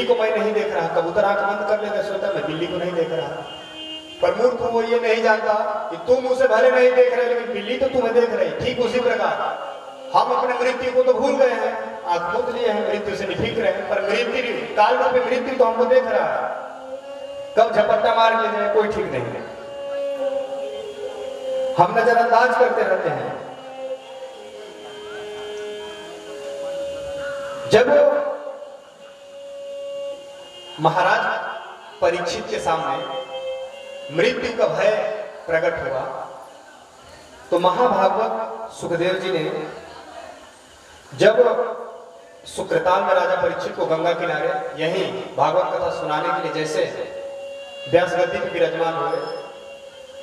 बिल्ली को मैं नहीं देख रहा, कबूतर आंख बंद कर लेता सोचता मैं बिल्ली को नहीं देख रहा। पर मूर्ख वो ये नहीं जानता कि तुम उसे भले नहीं देख रहे लेकिन बिल्ली तो तुम्हें देख रही। ठीक उसी प्रकार हम अपने मृत्यु को तो भूल गए हैं, आंख मूंद लिए हैं, मृत्यु से निफिक रहे हैं, पर मृत्यु काल रूपी मृत्यु तो हमको देख रहा है, कब झपट्टा मार ले जाए कोई ठीक नहीं है। हम नजरअंदाज करते रहते हैं। जब महाराज परीक्षित के सामने मृत्यु का भय प्रकट हुआ तो महाभागवत सुखदेव जी ने जब सुकृताल में राजा परीक्षित को गंगा किनारे यही भागवत कथा सुनाने के लिए जैसे व्यास गद्दी पे विराजमान हुए,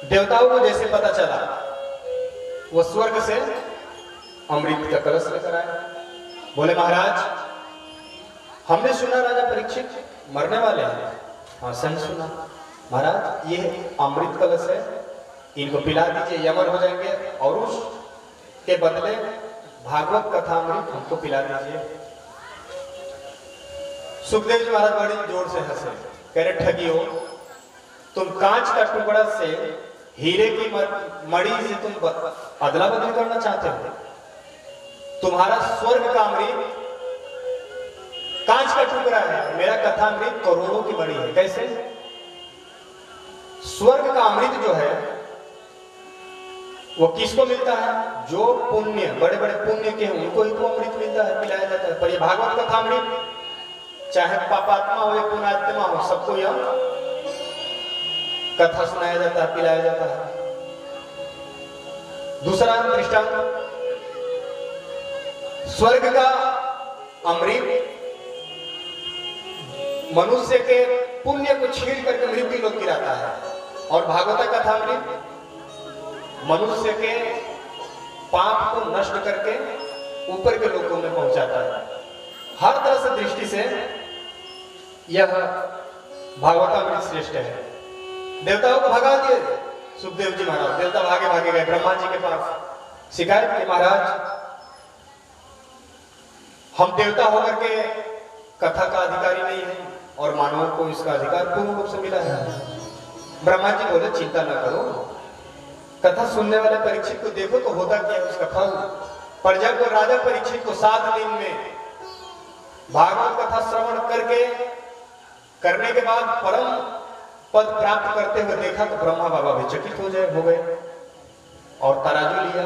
देवताओं को जैसे पता चला वो स्वर्ग से अमृत का कलश लेकर आए। बोले महाराज हमने सुना राजा परीक्षित मरने वाले हैं। हाँ सही सुना महाराज, ये अमृत कलश है, इनको पिला दीजिए, यमन हो जाएंगे और उसके बदले भागवत कथा अमृत हमको पिला दीजिए। सुखदेव जी महाराज बड़ी जोर से हंसे, कह रहे ठगी हो, तुम कांच का टुकड़ा से हीरे की मणि से तुम अदला बदली करना चाहते हो। तुम्हारा स्वर्ग का अमृत कांच का टुकड़ा है, मेरा कथा अमृत करोड़ों की मणि है। कैसे? स्वर्ग का अमृत जो है वो किसको मिलता है? जो पुण्य बड़े बड़े पुण्य के हैं उनको ही तो अमृत मिलता है, पिलाया जाता है। पर ये भागवत कथा अमृत चाहे पापात्मा हो या पुण्यात्मा हो, सबको यह कथा सुनाया जाता है, पिलाया जाता है। दूसरा दृष्टांत, स्वर्ग का अमृत मनुष्य के पुण्य को छीन करके मृत्यु लोक गिराता है, और भागवत कथा अमृत मनुष्य के पाप को नष्ट करके ऊपर के लोकों में पहुंचाता है। हर तरह से दृष्टि से यह भागवतामृत श्रेष्ठ है। देवताओं को भगा दिए सुखदेव जी महाराज, देवता भागे भागे गए ब्रह्मा जी के पास, शिकायत की महाराज हम देवता होकर के कथा का अधिकारी नहीं है और मानवों को इसका अधिकार पूर्ण रूप से मिला है। ब्रह्मा जी बोले चिंता न करो, कथा सुनने वाले परीक्षित को देखो तो होता क्या उसका फल। पर जब राजा परीक्षित को 7 दिन में भागवत कथा श्रवण करने के बाद परम पद प्राप्त करते हुए देखा तो ब्रह्मा बाबा भी चकित हो गए और तराजू लिया।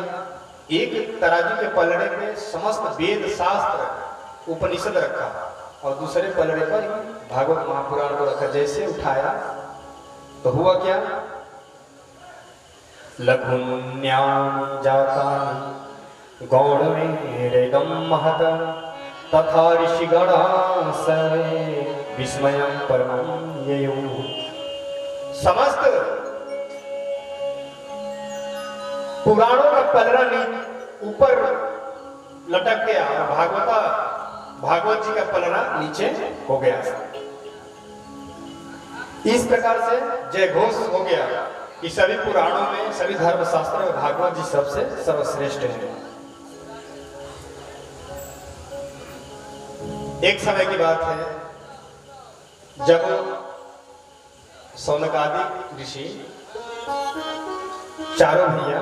एक तराजू के पलड़े पे समस्त वेद शास्त्र उपनिषद रखा और दूसरे पलड़े पर भागवत महापुराण को रखा। जैसे उठाया तो हुआ क्या? लघुन्यानि जातानि गौणमेरेदं महत तथा ऋषिगणा सर्वे विस्मयं परमं ययुः। समस्त पुराणों का पलड़ा ऊपर लटक गया और भागवत जी का पलड़ा नीचे हो गया। इस प्रकार से जय घोष हो गया कि सभी पुराणों में, सभी धर्म शास्त्रों में भागवत जी सबसे सर्वश्रेष्ठ है। एक समय की बात है जब सौनकादि ऋषि चारों भैया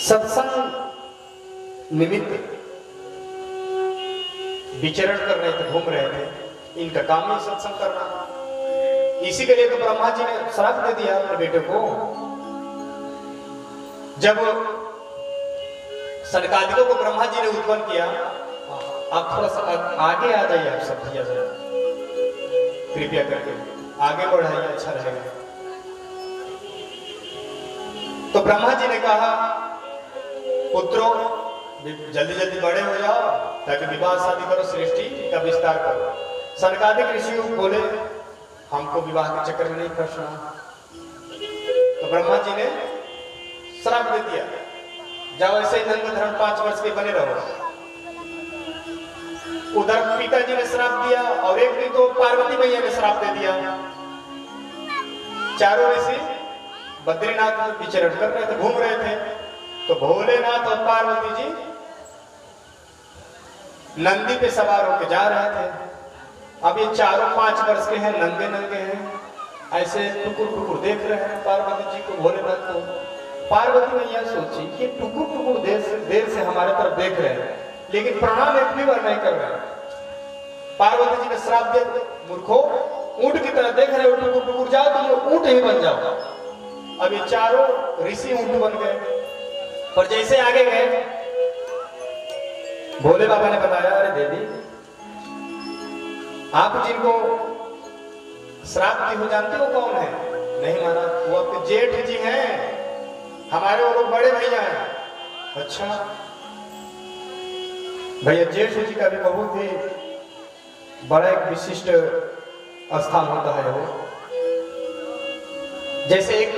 सत्संग निमित्त विचरण कर रहे थे, घूम रहे थे। इनका काम ही सत्संग करना। इसी के लिए तो ब्रह्मा जी ने श्राप दे दिया अपने बेटे को। जब सनकादिकों को ब्रह्मा जी ने उत्पन्न किया, आप थोड़ा सा आगे आ जाइए, आप सब भैया जरा कृपया करके आगे बढ़ाइए, अच्छा रहेगा। तो ब्रह्मा जी ने कहा पुत्रों जल्दी जल्दी बड़े हो जाओ ताकि विवाह शादी करो, सृष्टि का विस्तार करो। सनकादिक ऋषि बोले हमको विवाह के चक्कर में नहीं फंसना। तो ब्रह्मा जी ने श्राप दे दिया, जाओ ऐसे ही नंद धर्म 5 वर्ष के बने रहो। उधर पिताजी ने श्राप दिया और एक दिन तो पार्वती मैया ने श्राप दे दिया। चारों ऋषि बद्रीनाथ में विचरण कर रहे थे, घूम रहे थे। तो भोलेनाथ और पार्वती जी नंदी पे सवार होकर जा रहे थे। अब ये चारों 5 वर्ष के हैं, नंगे नंगे हैं, ऐसे टुकुर टुकुर देख रहे हैं पार्वती जी को, भोलेनाथ को। पार्वती ने यह सोची कि टुकुर टुकुर देर से हमारे तरफ देख रहे हैं, लेकिन प्रणाम एक भी बार नहीं कर रहे हैं। पार्वती जी ने श्राप दिया, मूर्खो, ऊंट की तरह देख रहे हो, टुकुर टुकुर जाओ, तुम लोग ऊंट ही बन जाओ। अब ये चारों ऋषि ऊंट बन गए। पर जैसे आगे गए, भोले बाबा ने बताया, अरे देवी, आप जिनको श्राप दी हो जानते हो कौन है? नहीं माना। वो आपके जेठ जी हैं, हमारे वो लोग बड़े भैया हैं। अच्छा भैया, जेठ जी का भी बहुत ही बड़ा एक विशिष्ट स्थान होता है। वो जैसे एक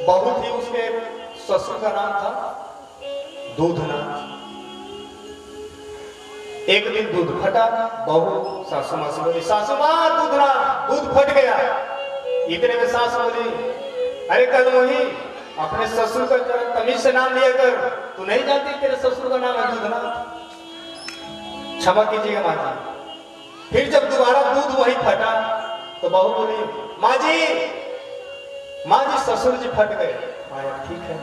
बहुत ही उसके ससुर का नाम था दूधनाथ। एक दिन दूध फटा, बहू सासू माँ से बोली, सासू माँ दूध फट गया। इतने में सास बोली, अरे कलमोही, अपने ससुर का जरा तमीज से नाम लिया कर, तू नहीं जानती तेरे ससुर का नाम है दूधनाथ? क्षमा कीजिएगा माँ जी। फिर जब दोबारा दूध वही फटा तो बहू बोली, माँ जी ससुर जी फट गए। ठीक है।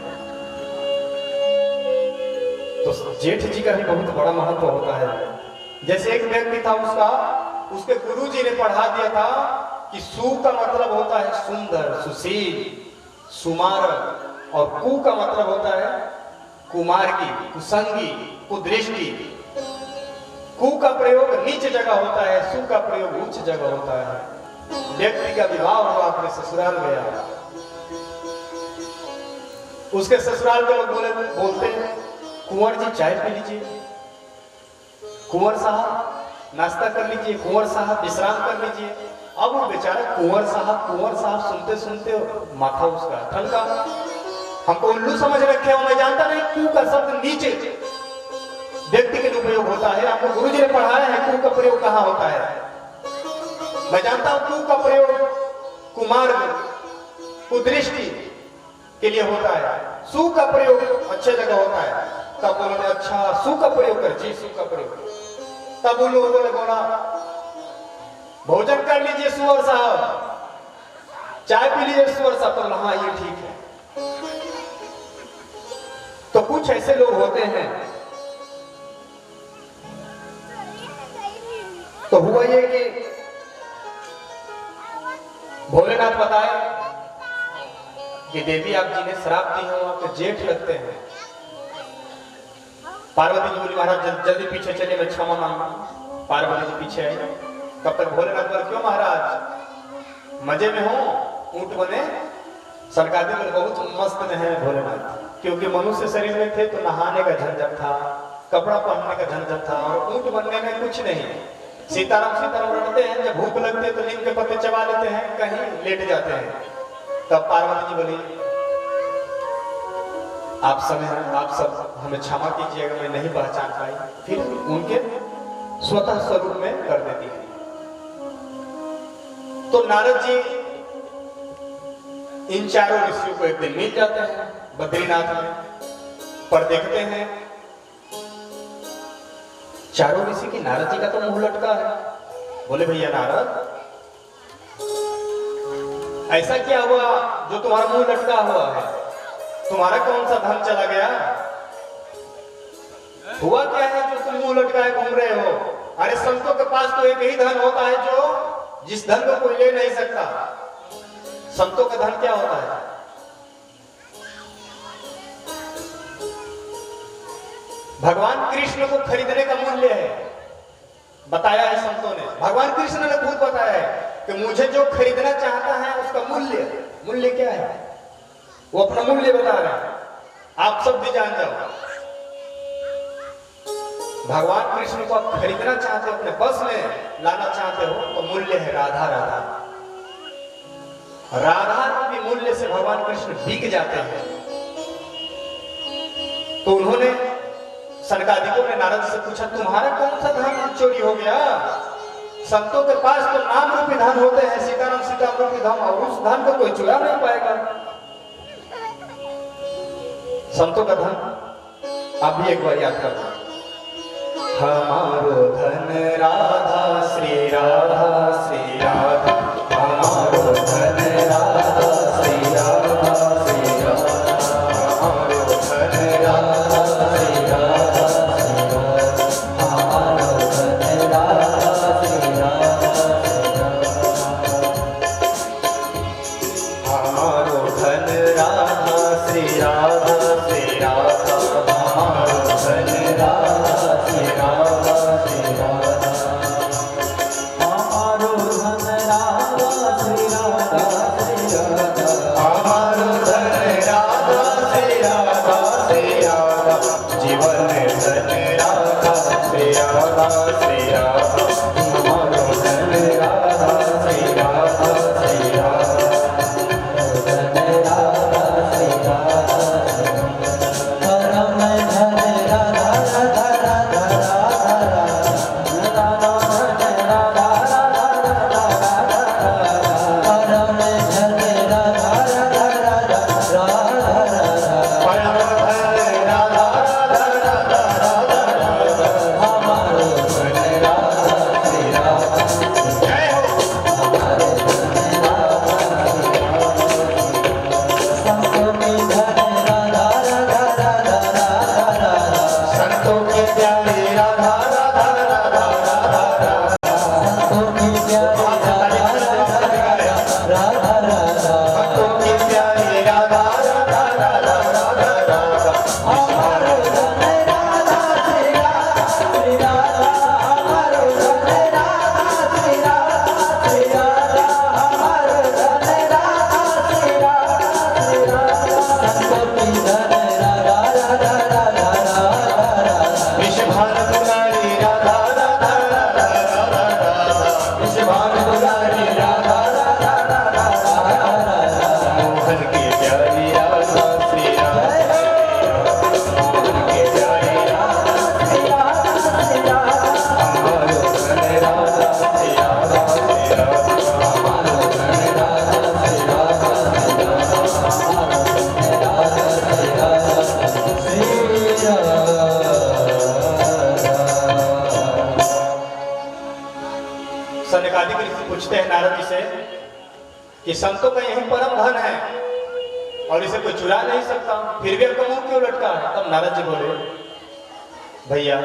तो जेठ जी का भी बहुत बड़ा महत्व होता है। जैसे एक व्यक्ति था, उसके गुरुजी ने पढ़ा दिया था कि सु का मतलब होता है सुंदर, सुशील, सुमारक, और कु का मतलब होता है कुमार्गी, कुसंगी, कुदृष्टि। कु का प्रयोग नीच जगह होता है, सु का प्रयोग उच्च जगह होता है। व्यक्ति का विवाह हुआ, अपने ससुराल गया, उसके ससुराल के लोग बोलते हैं, कुंवर जी चाय पी लीजिए, कुंवर साहब नाश्ता कर लीजिए, कुंवर साहब विश्राम कर लीजिए। अब वो बेचारा कुंवर साहब सुनते सुनते माथा उसका ठनका। हमको उल्लू समझ रखे हो, मैं जानता नहीं कु का शब्द नीचे व्यक्ति के लिए उपयोग होता है। आपको गुरुजी ने पढ़ाया है कु का प्रयोग कहाँ होता है। मैं जानता हूं कु का प्रयोग कुमार्ग, कुदृष्टि के लिए होता है। सु का प्रयोग अच्छे जगह होता है। तब उन्होंने अच्छा सु का प्रयोग कर, जी सु का प्रयोग। तब उन लोगों ने बोला, भोजन कर लीजिए सुअर साहब, चाय पी लीजिए सुअर साहब। तो हाँ ये ठीक है। तो कुछ ऐसे लोग होते हैं। तो हुआ ये कि भोलेनाथ बताए कि देवी आप जी ने श्राप दी हो, आपके जेठ लगते हैं। पार्वती जी बोली, महाराज जल्दी पीछे चलिए, मैं क्षमा मांगू। पार्वती जी पीछे आई। तब तक भोलेनाथ बोले, क्यों महाराज मजे में हो? ऊंट बने सरकारी में बहुत मस्त में है भोलेनाथ। क्योंकि मनुष्य शरीर में थे तो नहाने का झंझट था, कपड़ा पहनने का झंझट था, और ऊंट बनने में कुछ नहीं। सीताराम रटते हैं, जब भूख लगती है तो नीम के पत्ते चबा लेते हैं, कहीं लेट जाते हैं। तब पार्वती जी बोली, आप सब हमें क्षमा कीजिएगा, मैं नहीं पहचान पाई। फिर उनके स्वतः स्वरूप में कर देती है। तो नारद जी इन चारों ऋषियों को एक दिन मिल जाते हैं बद्रीनाथ में, पर देखते हैं चारों ऋषि की नारद जी का तो मुंह लटका है। बोले, भैया नारद, ऐसा क्या हुआ जो तुम्हारा मुंह लटका हुआ है? तुम्हारा कौन सा धन चला गया? हुआ क्या है जो तुम मुंह लटकाए घूम रहे हो? अरे संतों के पास तो एक ही धन होता है जो जिस धन को कोई ले नहीं सकता। संतों का धन क्या होता है? भगवान कृष्ण को खरीदने का मूल्य है, बताया है संतों ने। भगवान कृष्ण ने खुद बताया है कि मुझे जो खरीदना चाहता है उसका मूल्य क्या है? वो अपना मूल्य बता रहे हैं, आप सब भी जान जाओ। भगवान कृष्ण को आप खरीदना चाहते हो, अपने बस में लाना चाहते हो, तो मूल्य है राधा। राधा के मूल्य से भगवान कृष्ण बिक जाते हैं। तो उन्होंने सनकादिकों ने नारद से पूछा, तुम्हारा कौन सा धन चोरी हो गया? संतों के पास तो नाम रूपी धन होते हैं, सीताराम रूपी धन, और उस धन को कोई चुरा नहीं पाएगा। संतों का धन आप भी एक बार याद करना। हमारो धन राधा श्री राधा श्री राधा, हमारो धन राधा श्री राधा श्री राधा, हमारो धन राधा श्री राधा श्री राधा, हमारो धन राधा श्री राधा श्री राधा, हमारो धन राधा श्री राधा श्री राधा, हमारो धन राधा श्री राधा श्री राधा, हमारो धन राधा श्री राधा श्री राधा, हमारो धन राधा श्री राधा श्री राधा, जीवन धन राधा श्री राधा श्री राधा, हमारो धन राधा श्री राधा श्री राधा, धन राधा श्री राधा परम धन राधा राधा राधा राधा राधा परम धन राधा राधा राधा परम धन राधा राधा राधा हमारो धन राधा श्री राधा, जय हो हमारो धन राधा श्री राधा, संतों की धन राधा राधा राधा राधा, संतों के प्यारे राधा राधा राधा राधा, संतों की प्यारी राधा राधा राधा राधा, संतों की प्यारी राधा राधा राधा राधा, हमारो धन राधा श्री राधा श्री राधा, हमारो धन राधा श्री राधा श्री राधा, हमारो धन राधा श्री राधा श्री राधा, संतों की धन राधा राधा राधा राधा, विश्व भानुकुमारी राधा राधा राधा राधा, विश्व भानुकुमारी राधा राधा राधा राधा, मोहन की प्यारी राधा श्री राधा, मोहन की प्यारी राधा श्री राधा श्री राधा, हमारो धन राधा श्री राधा श्री राधा, हमारो धन राधा श्री राधा श्री राधा, हमारो धन राधा श्री राधा श्री राधा। सनकादिक ऋषि पूछते हैं नारद जी से कि संतों का यही परम धन है और इसे कोई चुरा नहीं सकता, फिर भी आपका मुंह क्यों लटका है? तब नारद जी बोले, भैया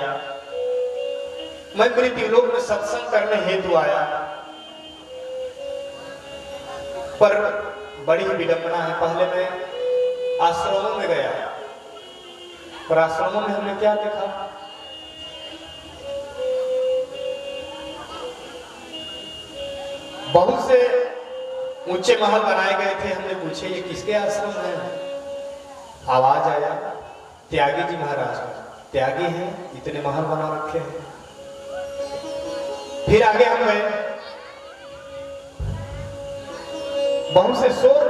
मैं मृत्युलोक में सत्संग करने हेतु आया, पर बड़ी ही विडंबना है। पहले मैं आश्रमों में गया, पर आश्रमों में हमने क्या देखा? बहुत से ऊंचे महल बनाए गए थे। हमने पूछे ये किसके आश्रम है? आवाज आया त्यागी जी महाराज, त्यागी हैं, इतने महल बना रखे हैं। फिर आगे हम गए, बहुत से शोर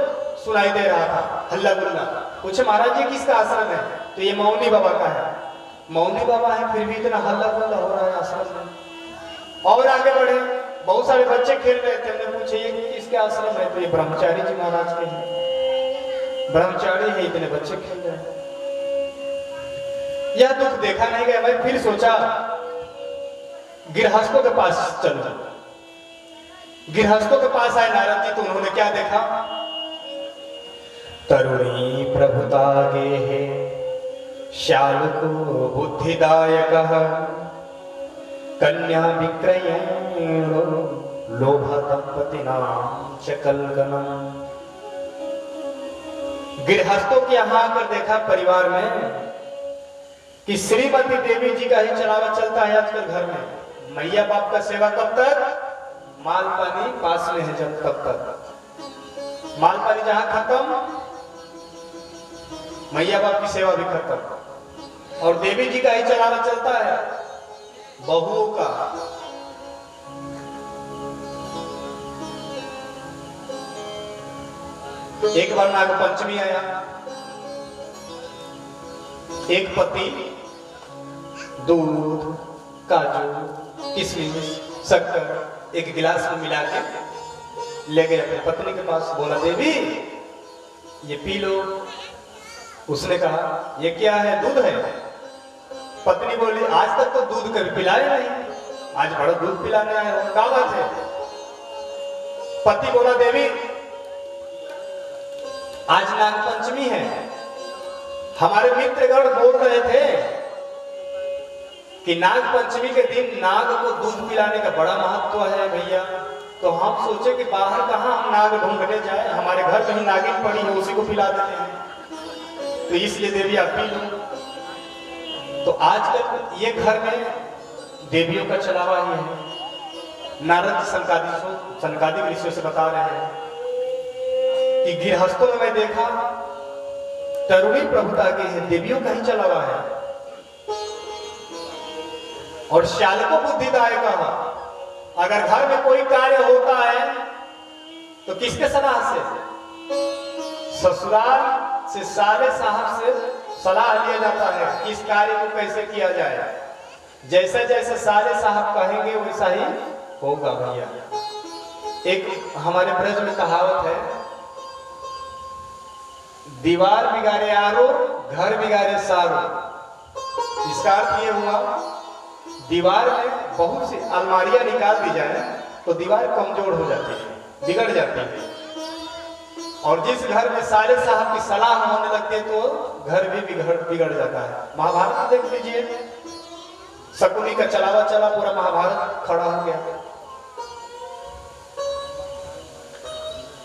सुनाई दे रहा था, हल्ला गुल्ला। पूछे महाराज जी किसका आश्रम है? तो ये मौनी बाबा का है। मौनी बाबा है, फिर भी इतना हल्ला गुल्ला हो रहा है आश्रम में। और आगे बढ़े, बहुत सारे बच्चे खेल रहे थे। हमने पूछे ये किसके आश्रम है? तो ये ब्रह्मचारी जी महाराज के हैं। ब्रह्मचारी है, इतने बच्चे खेल रहे हैं। यह दुख देखा नहीं गया। मैं फिर सोचा गृहस्थों के पास चलो। गृहस्थों के पास आए नारद जी, तो उन्होंने क्या देखा? तरुणी प्रभुता गे है श्याल को बुद्धिदायक कन्या विक्रयणो लोभा दंपतिनां चकलगनम। गृहस्थों के यहां आकर देखा परिवार में कि श्रीमती देवी जी का ही चलावा चलता है आजकल घर में। मैया बाप का सेवा कब तक? माल पानी पास में है जब तब तक। माल पानी जहां खत्म, मैया बाप की सेवा भी खत्म। और देवी जी का ही चलावा चलता है बहुओं का। एक बार नाग पंचमी आया, एक पति दूध, काजू, किशमिश, शक्कर एक गिलास में मिला के ले गए अपनी पत्नी के पास। बोला देवी ये पी लो। उसने कहा ये क्या है? दूध है। पत्नी बोली आज तक तो दूध कभी पिलाया नहीं, आज बड़ा दूध पिलाने आए हो, क्या बात है? पति बोला देवी आज नागपंचमी है, हमारे मित्रगण बोल रहे थे कि नागपंचमी के दिन नाग को दूध पिलाने का बड़ा महत्व है भैया, तो हम सोचे कि बाहर कहाँ हम नाग ढूंढने जाए, हमारे घर में ही नागिन पड़ी है उसी को पिला देते हैं, तो इसलिए देवी आप पी लो। तो आजकल ये घर में देवियों का चलावा ही है। नारद सनकादिक ऋषियों से बता रहे हैं कि गृहस्थों में मैं देखा तरुणी प्रभुता के है, देवियों का ही चलावा है। और श्यालको बुद्धिदायक अगर घर में कोई कार्य होता है तो किसके सलाह से? ससुराल से साले साहब से सलाह लिया जाता है इस कार्य को कैसे किया जाए। जैसे जैसे साले साहब कहेंगे वैसा ही होगा भैया। एक हमारे ब्रज में कहावत है, दीवार बिगाड़े आरो घर बिगाड़े सारो। इसका अर्थ ये हुआ दीवार में बहुत सी अलमारियां निकाल दी जाए तो दीवार कमजोर हो जाती है, बिगड़ जाती है। और जिस घर में साले साहब की सलाह होने लगती है तो घर भी बिगड़ जाता है। महाभारत देख लीजिए, शकुनी का चलावा चला, पूरा महाभारत खड़ा हो गया।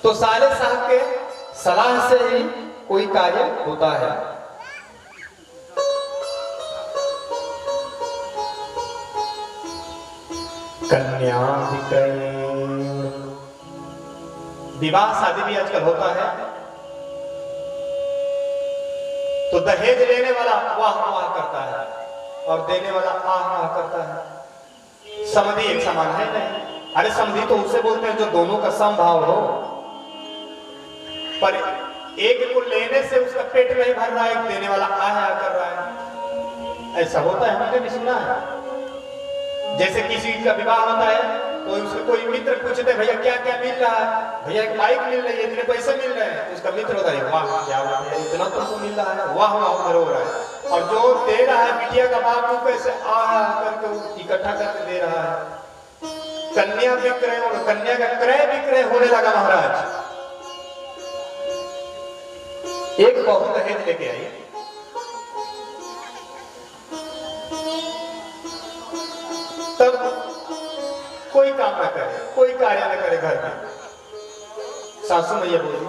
तो साले साहब के सलाह से ही कोई कार्य होता है। कन्या विवाह शादी भी आजकल होता है तो दहेज लेने वाला वाह वाह करता है और देने वाला आह आह करता है। समधि एक समान है नहीं। अरे समधि तो उसे बोलते हैं जो दोनों का समभाव हो, पर एक को लेने से उसका पेट नहीं भर रहा है, देने वाला आह आह कर रहा है। ऐसा होता है, हमने भी सुना है। जैसे किसी का विवाह होता है तो उसके कोई मित्र पूछते भैया क्या क्या मिल रहा है, भैया एक बाइक मिल रही है, इतने पैसे मिल रहे हैं। उसका मित्र होता है वाह क्या बात है, इतना तुमको मिल रहा है, वाह वाह उधर हो रहा है। और जो दे रहा है बिटिया का बाप वो कैसे आह करके इकट्ठा करके दे रहा है। कन्या विक्रय और कन्या का क्रय विक्रय होने लगा महाराज। एक बहू दहेज लेके आई, तब कोई काम न करे, कोई कार्य न करे घर में। सासू मैया बोली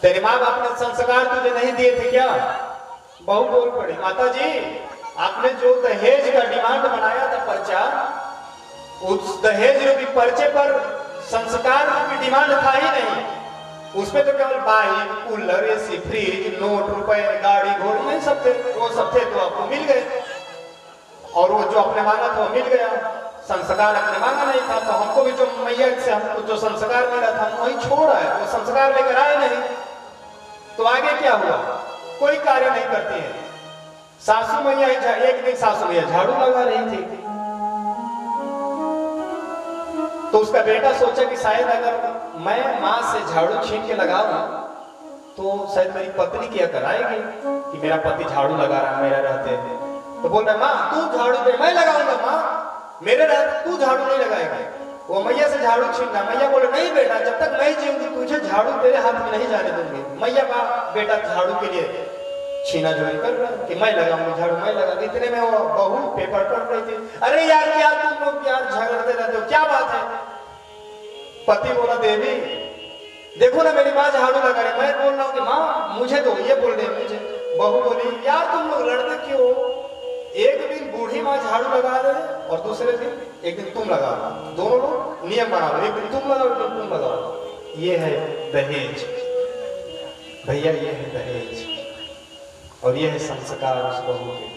तेरे माँ बाप ने संस्कार तुझे नहीं दिए थे क्या? बहू बोल पड़ी माता जी आपने जो दहेज का डिमांड बनाया था पर्चा, उस दहेज रूपी पर्चे पर संस्कार रूपी डिमांड था ही नहीं। उसमें तो केवल bike, cooler, AC, fridge, note, रुपए, गाड़ी, घोड़ी ये सब थे। वो सब थे तो आपको मिल गए और वो जो आपने मांगा था वो मिल गया। संस्कार आपने मांगा नहीं था तो हमको भी जो मैया से हमको जो संस्कार मिला था वही छोड़ा है, वो संस्कार लेकर आए नहीं। तो आगे क्या हुआ? कोई कार्य नहीं करती है। सासू मैया एक दिन सासू मैया झाड़ू लगा रही थी तो उसका बेटा सोचा कि शायद अगर मैं माँ से झाड़ू छीन के लगाऊं तो शायद मेरी पत्नी क्या कराएगी कि मेरा पति झाड़ू लगा रहा है मेरा रहते हैं। तो बोल रहा माँ तू झाड़ू दे, मैं लगाऊंगा माँ, मेरे रहते तू झाड़ू नहीं लगाएगा। वो मैया से झाड़ू छीनना, मैया बोले नहीं बेटा जब तक मैं जीऊंगी तुझे झाड़ू तेरे हाथ में नहीं जाने दूंगी। मैया बेटा झाड़ू के लिए छीना जोड़ी कर रहा कि मैं लगाऊंगी झाड़ू, मैं लगा। इतने में वो बहू पेपर पढ़ रही थी। अरे यार क्या तुम लोग यार झगड़ते रहते हो, क्या बात है? पति बोला देवी देखो ना मेरी माँ झाड़ू लगा रही, मैं बोल रहा हूँ कि माँ मुझे दो, ये बोल रही मुझे। बहू बोली यार तुम लोग लड़ते क्यों? एक दिन बूढ़ी माँ झाड़ू लगा रहे और दूसरे दिन एक दिन तुम लगा रहे, दोनों लोग नियम बना रहे, एक दिन तुम लगाओ एक दिन तुम लगाओ। ये है दहेज भैया, ये है दहेज और ये है संस्कार उस बहू के।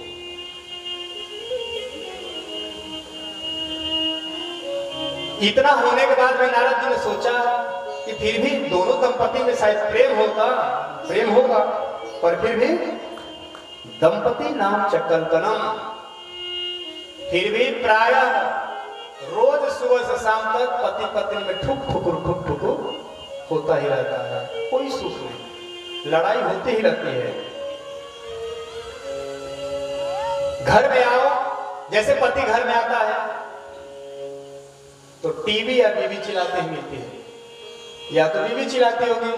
इतना होने के बाद में नारद जी ने सोचा कि फिर भी दोनों दंपति में शायद प्रेम होगा, पर फिर भी दंपति नाम चक्कलतनम, फिर भी प्रायः रोज सुबह से शाम तक पति पत्नी में ठुक ठुकुर होता ही रहता है, कोई सुख नहीं, लड़ाई होती ही रहती है। घर में आओ, जैसे पति घर में आता है तो टीवी या बीवी चिल्लाते ही मिलती है, या तो बीवी चिल्लाती होगी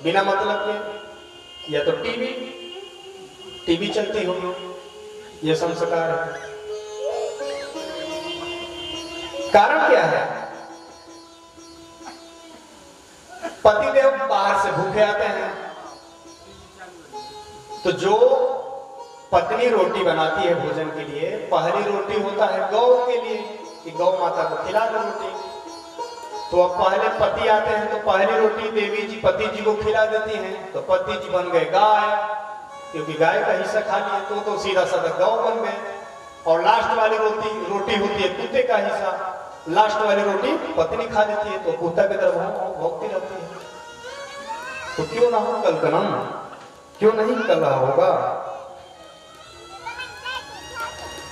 बिना मतलब के, या तो टीवी चलती होगी। यह संस्कार है। कारण क्या है? पतिदेव बाहर से भूखे आते हैं, तो जो पत्नी रोटी बनाती है भोजन के लिए, पहली रोटी होता है गौ के लिए कि गौ माता को खिला दो रोटी। तो अब पहले पति आते हैं तो पहली रोटी देवी जी पति जी को खिला देती हैं, तो पति जी बन गए गाय, क्योंकि गाय का हिस्सा खा लिए तो सीधा साधा गौ बन गए। और लास्ट वाली रोटी होती है कुत्ते का हिस्सा, लास्ट वाली रोटी पत्नी खा लेती है तो कुत्ता की तरफ भोगती रहती है। तो क्यों ना हो कलकनम, क्यों नहीं कर रहा होगा?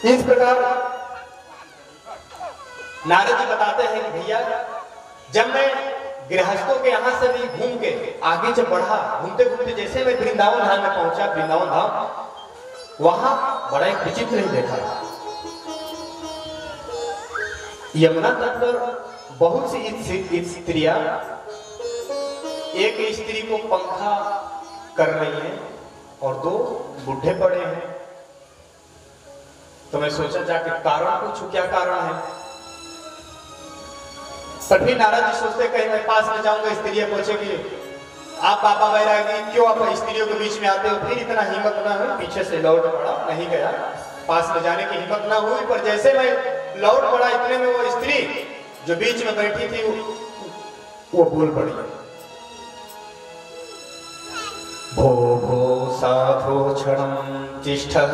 इस प्रकार नारद जी बताते हैं कि भैया जब मैं गृहस्थों के यहां से भी घूम के आगे जब बढ़ा, घूमते घूमते जैसे मैं वृंदावन धाम में पहुंचा, वृंदावन धाम, वहां बड़ा एक विचित्र ही देखा। यमुना तट पर बहुत सी स्त्रियां एक स्त्री को पंखा कर रही हैं और दो बूढ़े पड़े हैं। तो मैं सोचा जाके कारण पूछूं क्या कारण है। पर भी नारद जी सोचते कहीं मैं पास में जाऊंगा, स्त्रियां पूछेगी आप बाबा बैरागी क्यों आप स्त्रियों के बीच में आते हो? फिर इतना हिम्मत ना हुई, पीछे से लौट पड़ा, नहीं गया, पास में जाने की हिम्मत ना हुई। पर जैसे मैं लौट पड़ा इतने में वो स्त्री जो बीच में बैठी थी वो बोल पड़ी, भो भो साधो क्षणं तिष्ठः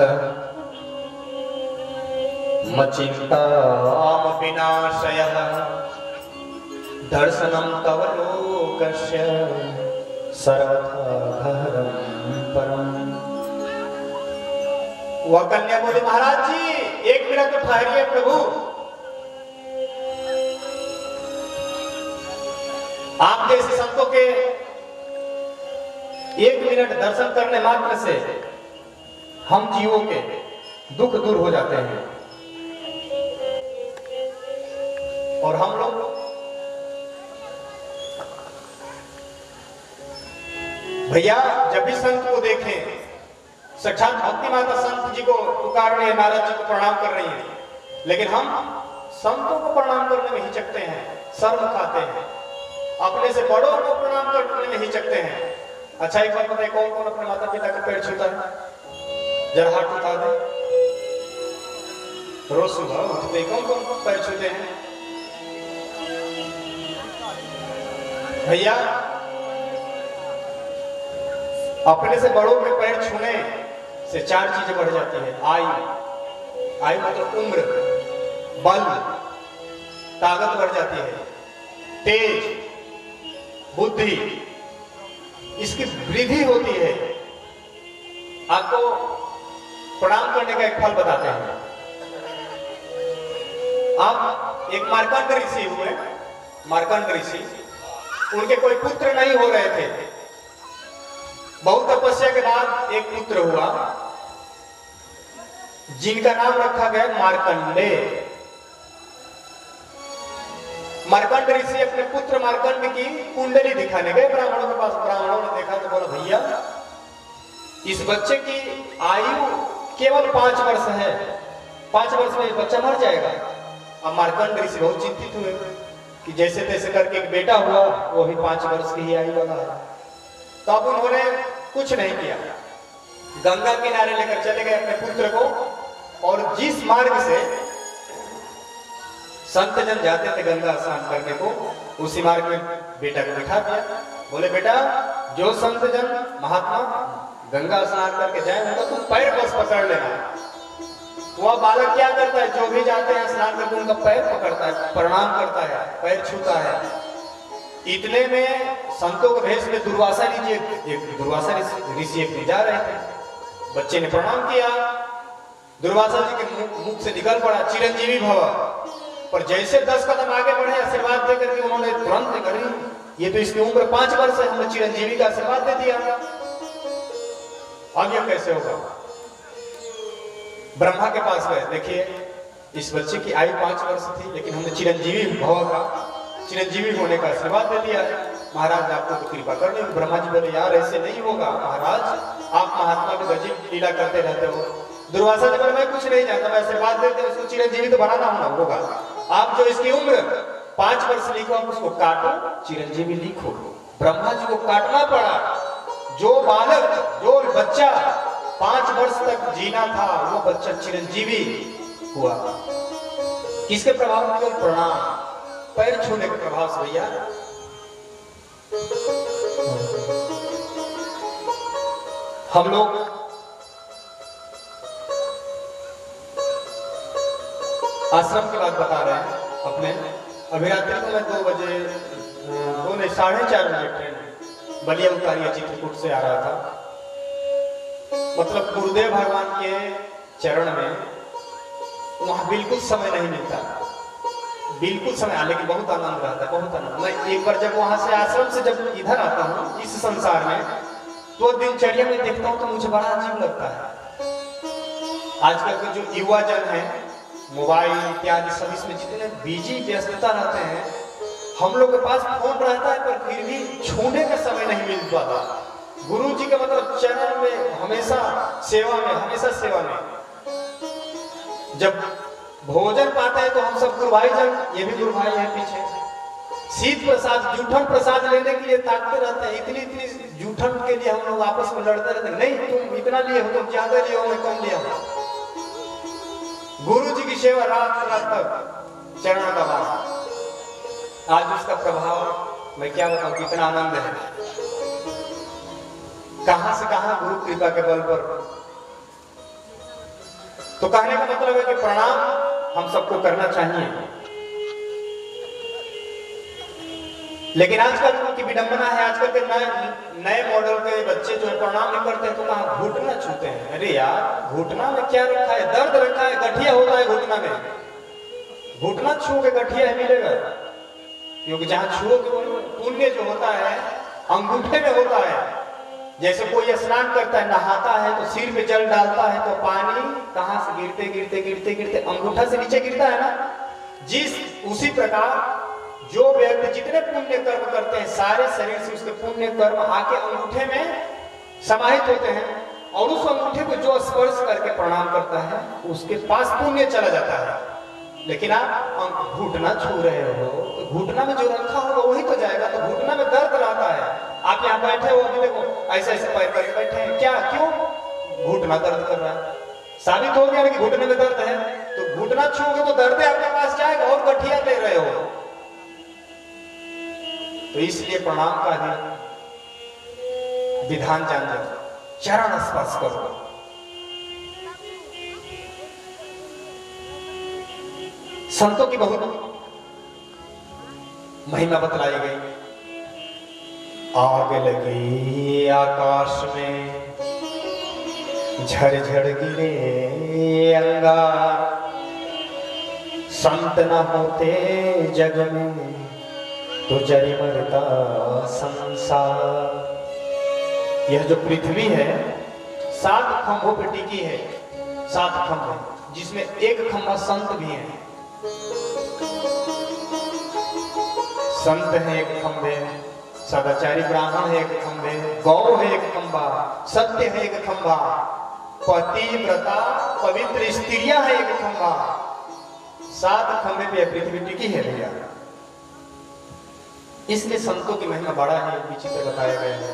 मचिन्ताम विनाशयः दर्शनं तव लोकस्य सर्वथा परम। वह कन्या बोली महाराज जी एक मिनट तो ठहरिए प्रभु, आप जैसे संतों के एक मिनट दर्शन करने मात्र से हम जीवों के दुख दूर हो जाते हैं। और हम लोग भैया जब भी संत को देखें, साक्षात भक्ति माता संत जी को पुकार रहे हैं, नारद जी को प्रणाम कर रही हैं, लेकिन हम संतों को प्रणाम करने में हिचकते हैं, शर्म खाते हैं, अपने से बड़ों को प्रणाम करने में हिचकते हैं। अच्छा एक बात बताइए, कौन कौन अपने माता पिता का पैर छूता है? जरा हाथ उठा दे। रोज सुबह उठते कौन कौन पैर छूते हैं? भैया अपने से बड़ों के पैर छूने से चार चीजें बढ़ जाती है। आयु मतलब उम्र, बल, ताकत बढ़ जाती है, तेज, बुद्धि, इसकी वृद्धि होती है। आपको प्रणाम करने का एक फल बताते हैं। आप एक मार्कंड ऋषि हुए, मार्कंड ऋषि, उनके कोई पुत्र नहीं हो रहे थे। बहुत तपस्या के बाद एक पुत्र हुआ जिनका नाम रखा गया मार्कंडे। मार्कंड ऋषि अपने पुत्र मार्कंड की कुंडली दिखाने गए ब्राह्मणों के पास। ब्राह्मणों ने देखा तो बोला भैया इस बच्चे की आयु केवल 5 वर्ष है, 5 वर्ष में बच्चा मर जाएगा। अब मार्कंड ऋषि बहुत चिंतित हुए कि जैसे तैसे करके एक बेटा हुआ, वो भी 5 वर्ष की ही आयु वाला है। तो अब उन्होंने कुछ नहीं किया, गंगा किनारे लेकर चले गए अपने पुत्र को, और जिस मार्ग से संत जन जाते थे गंगा स्नान करने को, उसी मार्ग में बेटा को बिठा दिया। बोले बेटा जो संत जन महात्मा गंगा स्नान करके जाएंगे तो पैर बस पकड़ लेना। वह बालक क्या करता है, जो भी जाते हैं स्नान करके उनका पैर पकड़ता है, प्रणाम करता है, पैर छूता है। इतने में संतों के भेष में दुर्वासा ऋषि एक जा रहे थे। बच्चे ने प्रणाम किया, दुर्वासा जी के मुख से निकल पड़ा चिरंजीवी भव। पर जैसे 10 कदम आगे बढ़े आशीर्वाद देकर के उन्होंने तुरंत करी, ये तो इसकी उम्र 5 वर्ष है, हमने चिरंजीवी का आशीर्वाद दे दिया, अब यह कैसे होगा? ब्रह्मा के पास गए। देखिए इस बच्चे की आयु 5 वर्ष थी, लेकिन हमने चिरंजीवी भव का, चिरंजीवी होने का आशीर्वाद दे दिया है। महाराज आपको तो कृपा कर ली। ब्रह्मा जी बोले यार ऐसे नहीं होगा महाराज, आप महात्मा की गजब लीला करते रहते हो। दुर्वासा जी बोले मैं कुछ नहीं जानता, मैं आशीर्वाद देते हैं उसको चिरंजीवी तो बनाना होगा। आप जो इसकी उम्र 5 वर्ष लिखो, आप उसको काटो, चिरंजीवी लिखो। ब्रह्मा जी को काटना पड़ा। जो बालक, जो बच्चा 5 वर्ष तक जीना था, वो बच्चा चिरंजीवी हुआ। किसके प्रभाव में? केवल प्रणाम, पैर छूने के प्रभाव से। भैया हम लोग आश्रम की बात बता रहे हैं अपने। अभी रात्रि को मैं 2 बजे 4:30 बजे ट्रेन बलिया उतारिया चित्रकूट से आ रहा था। मतलब गुरुदेव भगवान के चरण में वहां बिल्कुल समय नहीं मिलता, बिल्कुल समय, लेकिन बहुत आनंद रहता है, बहुत आनंद। मैं एक बार जब वहां से आश्रम से जब इधर आता हूँ इस संसार में, तो दिनचर्या में देखता हूँ तो मुझे बड़ा अजीब लगता है। आजकल के जो युवा जन है, मोबाइल इत्यादि सब इसमें जितने बिजी व्यस्तता रहते हैं, हम लोग के पास फोन रहता है पर फिर भी छूने का समय नहीं मिल पाता। गुरु जी का मतलब चरण में हमेशा सेवा में, हमेशा सेवा में। जब भोजन पाते हैं तो हम सब गुरु भाई जन, ये भी गुरु भाई है पीछे, शीत प्रसाद, जूठन प्रसाद लेने के लिए ताकते रहते हैं। इतनी जूठन के लिए हम लोग आपस में लड़ते रहते हैं, नहीं तुम इतना लिए हो, तुम ज्यादा लिए हो, मैं कम लिया हूं। गुरु जी की सेवा रात तक चरण दबा, आज उसका प्रभाव मैं क्या बताऊं, कितना आनंद है। कहां से कहां गुरु कृपा के बल पर। तो कहने का मतलब है कि प्रणाम हम सबको करना चाहिए। लेकिन आजकल की विडंबना है, आजकल के नए मॉडल के बच्चे जो है प्रणाम नहीं करते हैं तो कहां घुटना छूते हैं। अरे यार घुटना में क्या रखा है? दर्द रखा है, गठिया होता है घुटना में। घुटना छू के गठिया मिलेगा, क्योंकि जहां छुओगे वो पुण्य जो होता है अंगूठे में होता है। जैसे कोई स्नान करता है, नहाता है तो सिर पे जल डालता है तो पानी कहां से गिरते गिरते गिरते गिरते अंगूठा से नीचे गिरता है ना। उसी प्रकार जो व्यक्ति जितने पुण्य कर्म करते हैं, सारे शरीर से उसके पुण्य कर्म आके अंगूठे में समाहित होते हैं, और उस अंगूठे को जो स्पर्श करके प्रणाम करता है उसके पास पुण्य चला जाता है। लेकिन आप घुटना छू रहे हो तो घुटना में जो रखा होगा वही तो जाएगा। तो घुटना में दर्द रहता है। आप यहाँ बैठे हो, अभी देखो ऐसे ऐसे पैर करके बैठे हैं, क्या क्यों? घुटना दर्द कर रहा है। साबित हो गया कि घुटने में दर्द है, तो घुटना छूओगे तो दर्द आपके पास जाएगा और गठिया ले रहे हो। तो इसलिए प्रणाम का ही विधान जान जाओ, चरण स्पर्श करो। संतों की बहुत महिमा बतलाई गई। आग लगी आकाश में, झरझर गिरे अंगार, संत न होते जग में तो जरी मरता संसार। यह जो पृथ्वी है 7 खंभों पर टिकी है, 7 खंभे, जिसमें एक खंभा संत भी है। संत है एक खंभे, सदाचारी ब्राह्मण है एक खंभे, गौ है एक खंभा, सत्य है एक खंभा, पति व्रता पवित्र स्त्रियां है एक खंभा। 7 खंभे पे पृथ्वी टिकी है भैया। इसलिए संतों की महिमा बड़ा है, विचित्र बताया गया है।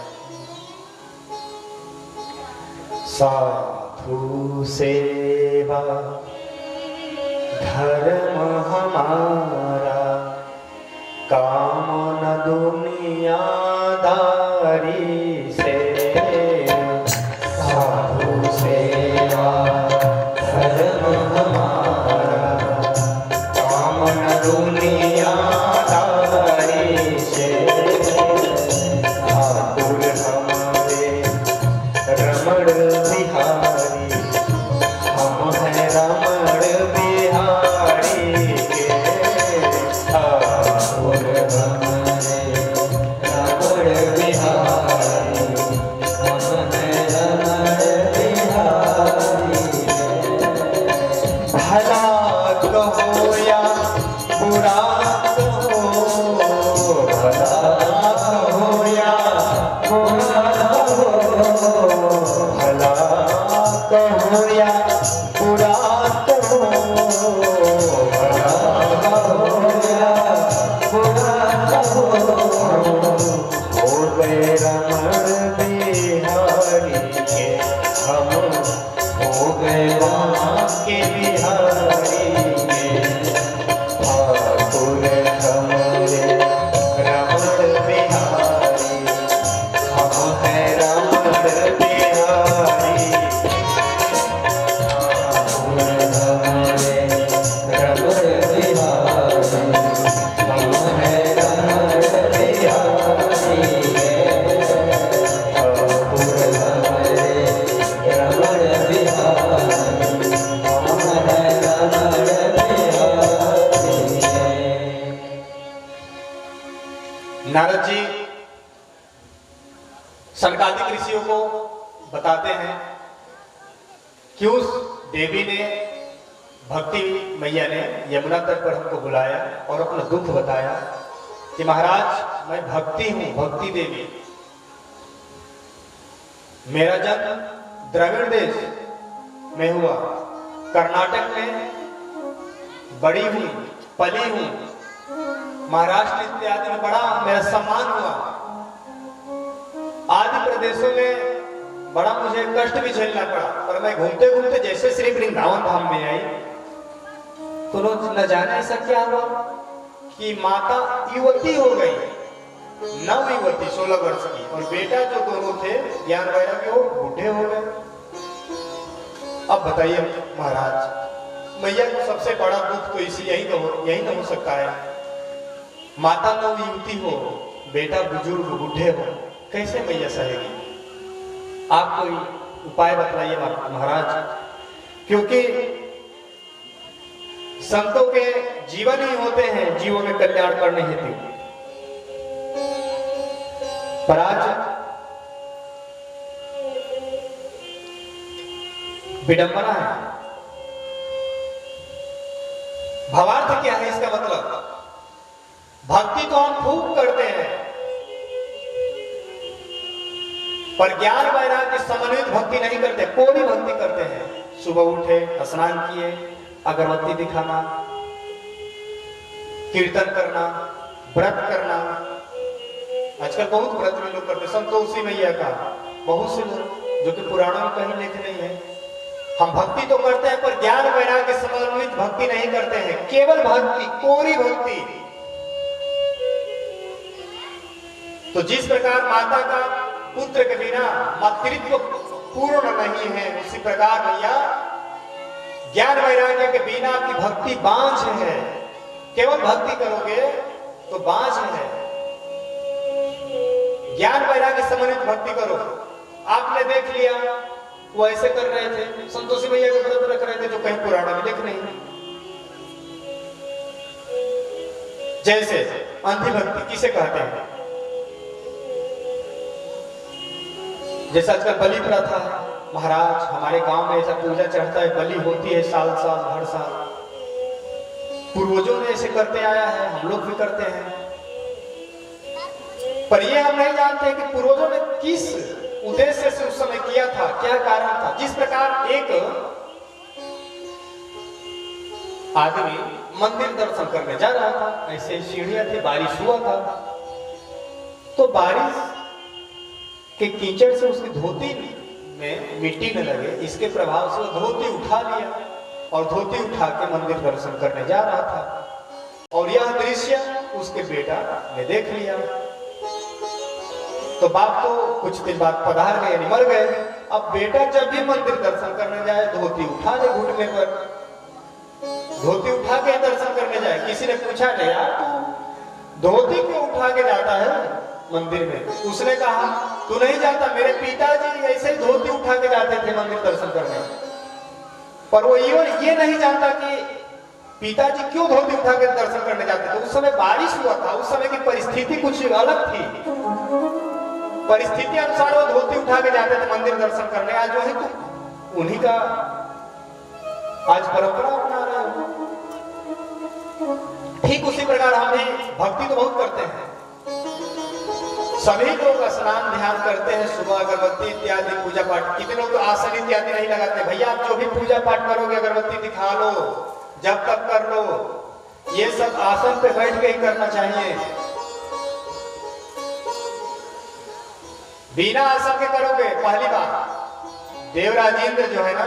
साधु सेवा धर्म हमारा, काम न दुनियादारी से। साधु सेवा धर्म हमारा, काम न दुनियादारी से। ठाकुर हमारे रमण बिहारी, हम हैं रमण बिहारी के। ठाकुर हमारे या बुरा तो भला हो या बुरा तो हो गए रमण बिहारी के हम हो गए वहाँ के बिहारी के ठाकुर हमारे रमण बिहारी हम हैं रमण बिहारी ठाकुर हमारे रमण बिहारी हम हैं रमण बिहारी ठाकुर हमारे रमण बिहारी हम हैं रमण बिहारी। नारद जी सनकादिक ऋषियों को बताते हैं कि उस देवी ने भक्ति मैया ने यमुना तट पर हमको बुलाया और अपना दुख बताया कि महाराज मैं भक्ति हूं, भक्ति देवी। मेरा जन्म द्रविड़ देश में हुआ, कर्नाटक में बड़ी हुई, पली हूं, महाराष्ट्र इत्यादि में बड़ा मेरा सम्मान हुआ। आदि प्रदेशों में बड़ा मुझे कष्ट भी झेलना पड़ा, पर मैं घूमते घूमते जैसे श्री वृंदावन धाम में आई तो न जाने ऐसा क्या हुआ कि माता युवती हो गई, नव युवती 16 वर्ष की, और बेटा जो दोनों थे ज्ञान वैराग्य वो बूढ़े हो गए। अब बताइए महाराज, मैया को सबसे बड़ा दुख तो इसी यही तो हो सकता है। माता नव युवती हो, बेटा बुजुर्ग बूढ़े हो, कैसे मैया सहेगी? आप कोई उपाय बतलाइए महाराज, क्योंकि संतों के जीवन ही होते हैं जीवों में कल्याण करने हेतु। पर आज विडंबना है। भावार्थ क्या है इसका मतलब? भक्ति तो हम खूब करते हैं, पर ज्ञान वैराग्य समन्वित भक्ति नहीं करते। कोई भक्ति करते हैं, सुबह उठे, स्नान किए, अगरबत्ती दिखाना, कीर्तन करना, व्रत करना। आजकल बहुत व्रत में लोग करते, संतोषी मैया का बहुत से लोग, जो कि पुराणों में कहीं लिखे नहीं है। हम भक्ति तो करते हैं पर ज्ञान वैराग्य समन्वित भक्ति नहीं करते हैं, केवल भक्ति, कोरी भक्ति। तो जिस प्रकार माता का पुत्र के बिना मातृत्व पूर्ण नहीं है, उसी प्रकार भैया ज्ञान वैराग्य के बिना आपकी भक्ति बांझ है। केवल भक्ति करोगे तो बांझ है। ज्ञान वैराग्य समन्वित भक्ति करो। आपने देख लिया वो ऐसे कर रहे थे, संतोषी भैया के व्रत रख रहे थे, जो कहीं पुराण में लिख नहीं। जैसे अंधी भक्ति किसे कहते हैं? जैसे आजकल बलि प्रथा है महाराज, हमारे गांव में ऐसा पूजा चढ़ता है, बलि होती है साल साल हर साल। पूर्वजों ने ऐसे करते आया है, हम लोग भी करते हैं। पर ये हम नहीं जानते कि पूर्वजों ने किस उद्देश्य से उस समय किया था, क्या कारण था। जिस प्रकार एक आदमी मंदिर दर्शन करने जा रहा था, ऐसे सीढ़ियां थी, बारिश हुआ था, तो बारिश के कीचड़ से उसकी धोती में मिट्टी न लगे, इसके प्रभाव से वो धोती उठा लिया और धोती उठा के मंदिर दर्शन करने जा रहा था। और यह दृश्य उसके बेटा ने देख लिया। तो बाप तो कुछ दिन बाद पधार गए, मर गए। अब बेटा जब भी मंदिर दर्शन करने जाए, धोती उठा ले घुटने पर, धोती उठा के दर्शन करने जाए। किसी ने पूछा, नहीं यार तू धोती क्यों उठा के जाता है मंदिर में? उसने कहा, तू नहीं जानता, मेरे पिताजी ऐसे ही धोती उठा के जाते थे मंदिर दर्शन करने। पर वो ये नहीं जानता कि पिताजी क्यों धोती उठा के दर्शन करने जाते थे। उस समय बारिश हुआ था, उस समय की परिस्थिति कुछ अलग थी। परिस्थिति अनुसार वो धोती उठा के जाते थे मंदिर दर्शन करने। आज जो है तुम उन्हीं का आज परंपरा अपना रहे हो। ठीक उसी प्रकार हम भी भक्ति तो बहुत करते हैं, सभी लोग स्नान ध्यान करते हैं, सुबह अगरबत्ती इत्यादि पूजा पाठ। कितने लोग तो आसन इत्यादि नहीं लगाते। भैया आप जो भी पूजा पाठ करोगे अगरबत्ती दिखा लो, जब तक कर लो, ये सब आसन पे बैठ के ही करना चाहिए। बिना आसन के करोगे, पहली बात देवराजेंद्र जो है ना,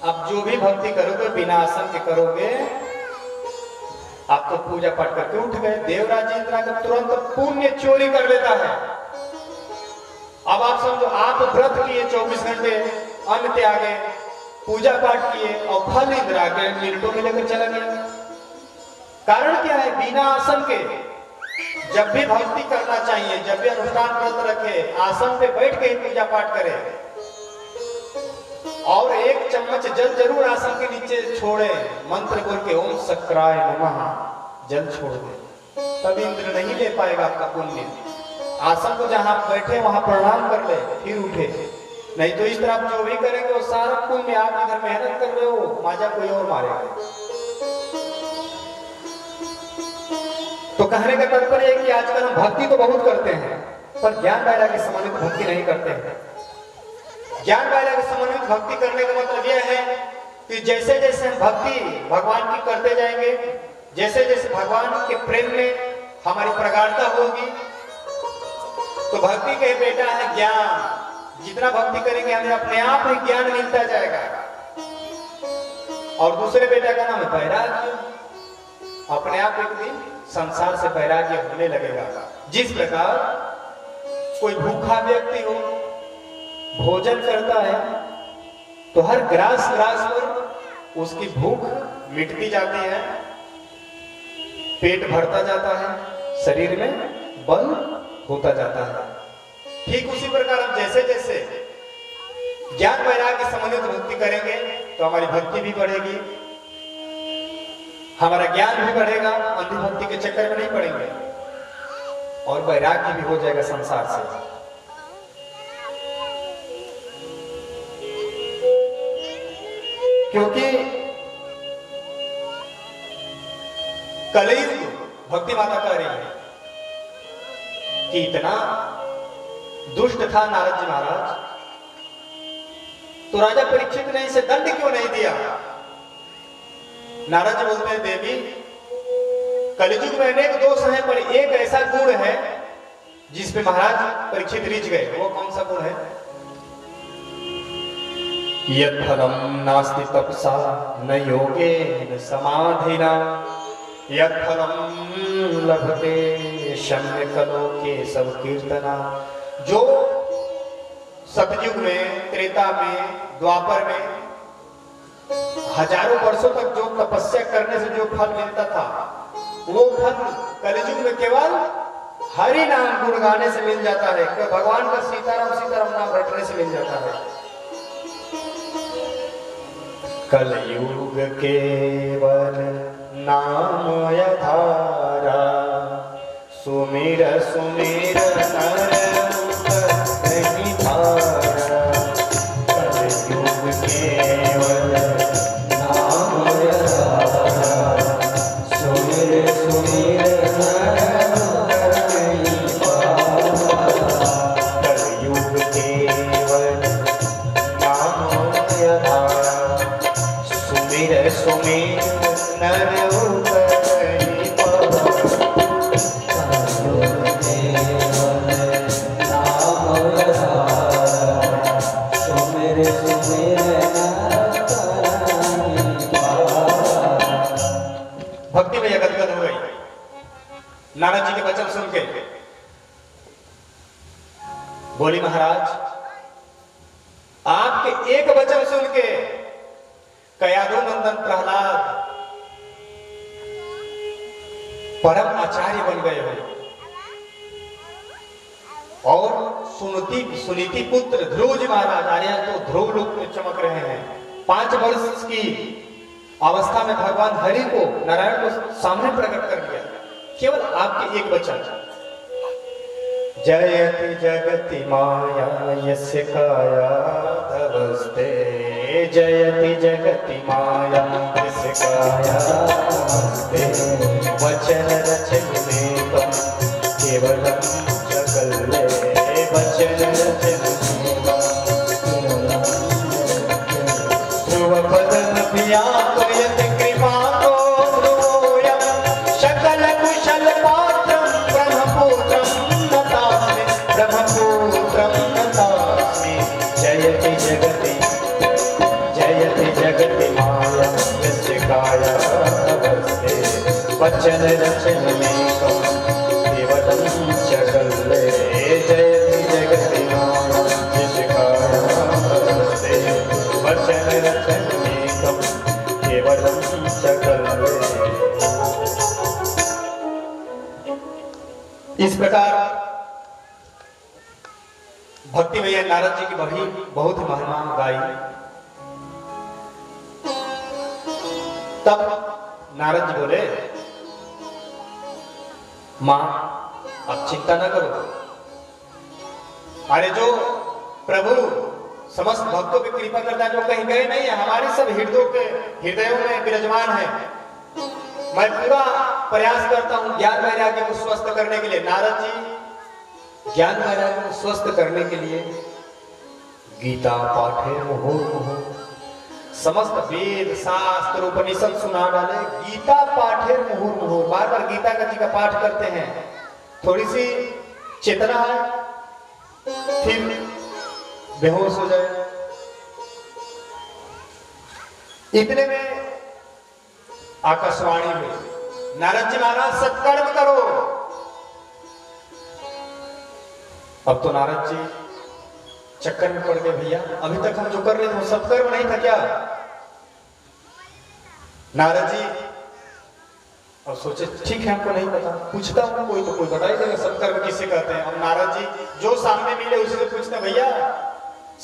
अब जो भी भक्ति करोगे बिना आसन के करोगे, आप तो पूजा पाठ करके उठ गए। देवराजेंद्र का तुरंत पुण्य चोरी कर लेता है। अब आप समझो, आप व्रत किए 24 घंटे, अन्न त्यागे, पूजा पाठ किए और फल इंद्रा के मिनटों में लेकर चला गया। कारण क्या है? बिना आसन के जब भी भक्ति करना चाहिए, जब भी अनुष्ठान व्रत रखे, आसन पे बैठ के ही पूजा पाठ करे और एक चम्मच जल जरूर आसन के नीचे छोड़े, मंत्र बोल के ओम सक्राय नमः, जल छोड़ दे, तब इंद्र नहीं ले पाएगा आपका पुण्य। आसन को जहां बैठे वहां प्रणाम कर ले, फिर उठे। नहीं तो इस तरह आप जो भी करेंगे वो सारा पुण्य, आप इधर मेहनत कर रहे हो, माजा कोई और मारेगा। तो कहने का तात्पर्य है कि आजकल हम भक्ति तो बहुत करते हैं, पर ज्ञान वैराग्य समन्वित भक्ति नहीं करते हैं। ज्ञान वैराग्य समन्वित भक्ति करने का मतलब यह है कि जैसे जैसे हम भक्ति भगवान की करते जाएंगे, जैसे जैसे भगवान के प्रेम में हमारी प्रगाढ़ता होगी, तो भक्ति के बेटा है ज्ञान। जितना भक्ति करेंगे हमें अपने आप ही ज्ञान मिलता जाएगा। और दूसरे बेटा का नाम है वैराग्य। अपने आप एक दिन संसार से वैराग्य होने लगेगा। जिस प्रकार कोई भूखा व्यक्ति हो, भोजन करता है तो हर ग्रास ग्रास पर उसकी भूख मिटती जाती है, पेट भरता जाता है, शरीर में बल होता जाता है। ठीक उसी प्रकार हम जैसे जैसे ज्ञान वैराग्य समन्वित भक्ति करेंगे तो हमारी भक्ति भी बढ़ेगी, हमारा ज्ञान भी बढ़ेगा, अंधी भक्ति के चक्कर में नहीं पड़ेंगे और वैराग्य भी हो जाएगा संसार से। क्योंकि कलयुग भक्ति माता कह रही है कि इतना दुष्ट था नारद जी महाराज, तो राजा परीक्षित ने इसे दंड क्यों नहीं दिया? नारद जी बोलते हैं, देवी कलयुग में अनेक दोष हैं, पर एक ऐसा गुण है जिस पे महाराज परीक्षित रिझ गए। वो कौन सा गुण है? यत् फलं नास्ति तपसा न योगेन समाधिना, यत् फलं लभते सम्यक् लोके सब कीर्तना। जो सतयुग में, त्रेता में, द्वापर में हजारों वर्षों तक जो तपस्या करने से जो फल मिलता था, वो फल कलयुग में केवल हरि नाम गुण गाने से मिल जाता है, भगवान का सीताराम सीताराम नाम रटने से मिल जाता है। कलयुग केवल नाम यधारा, सुमिर सुमिर नर नहीं धारा। कलयुग केवल नाम यधारा, सुमिर सुमिर नर नहीं धारा। कलयुग केवल नाम यधारा, सुमिर सुमिर नर उतरि पारा। भक्ति में गदगद हो गई नारद जी के वचन सुन के। बोली महाराज, आपके एक वचन सुन के कयाधु नंदन प्रहलाद परम आचार्य बन गए हो और सुनीति पुत्र ध्रुव जी महाराज आर्य तो ध्रुव लोक में चमक रहे हैं। 5 वर्ष की अवस्था में भगवान हरि को, नारायण को सामने प्रकट कर दिया, केवल आपके एक वचन। जयति जगति माया यस्य काया धवस्ते, जयति जगति माया यस्य काया धवस्ते। वचन रचन में तुम केवलम जगत ले बचन रचन ध्रुव पदम व्यापयत कृपा को ध्रुवोऽयं सकल कुशल पात्रं ब्रह्मपुत्रं नतास्मि ब्रह्मपुत्रं नतास्मि जयति जगति माया यस्य काया नमस्ते वचन रचनमेकं केवलं च कल्ले जयति जगति माया यस्य काया नमस्ते वचन रचनमेकं केवलं च कल्ले। इस प्रकार भक्ति मैया नारद जी की बहुत महिमा गाई। तब नारद जी बोले, मां अब चिंता न करो, अरे जो प्रभु समस्त भक्तों की कृपा करता है, जो कहीं गए नहीं है, हमारे सब हृदयों में विराजमान है। मैं पूरा प्रयास करता हूं ज्ञान वैराग्य को स्वस्थ करने के लिए। नारद जी ज्ञान वैराग्य को स्वस्थ करने के लिए गीता पाठे मुहुर्मुहुः, समस्त वेद शास्त्र उपनिषद सुना डाले। गीता पाठे मुहुर्मुहुः, बार बार गीता का जी का पाठ करते हैं। थोड़ी सी चेतना है, फिर बेहोश हो जाए। इतने में आकाशवाणी में नारद जी महाराज सत्कर्म करो। अब तो नारद जी चक्कर में पड़ गए, भैया अभी तक हम जो कर रहे थे वो सत्कर्म नहीं था क्या? नारद जी और सोचे ठीक है, हमको नहीं पता, पूछता हूं कोई तो कोई बता ही देगा सत्कर्म किसे कहते हैं। अब नारद जी जो सामने मिले उसी से पूछते, भैया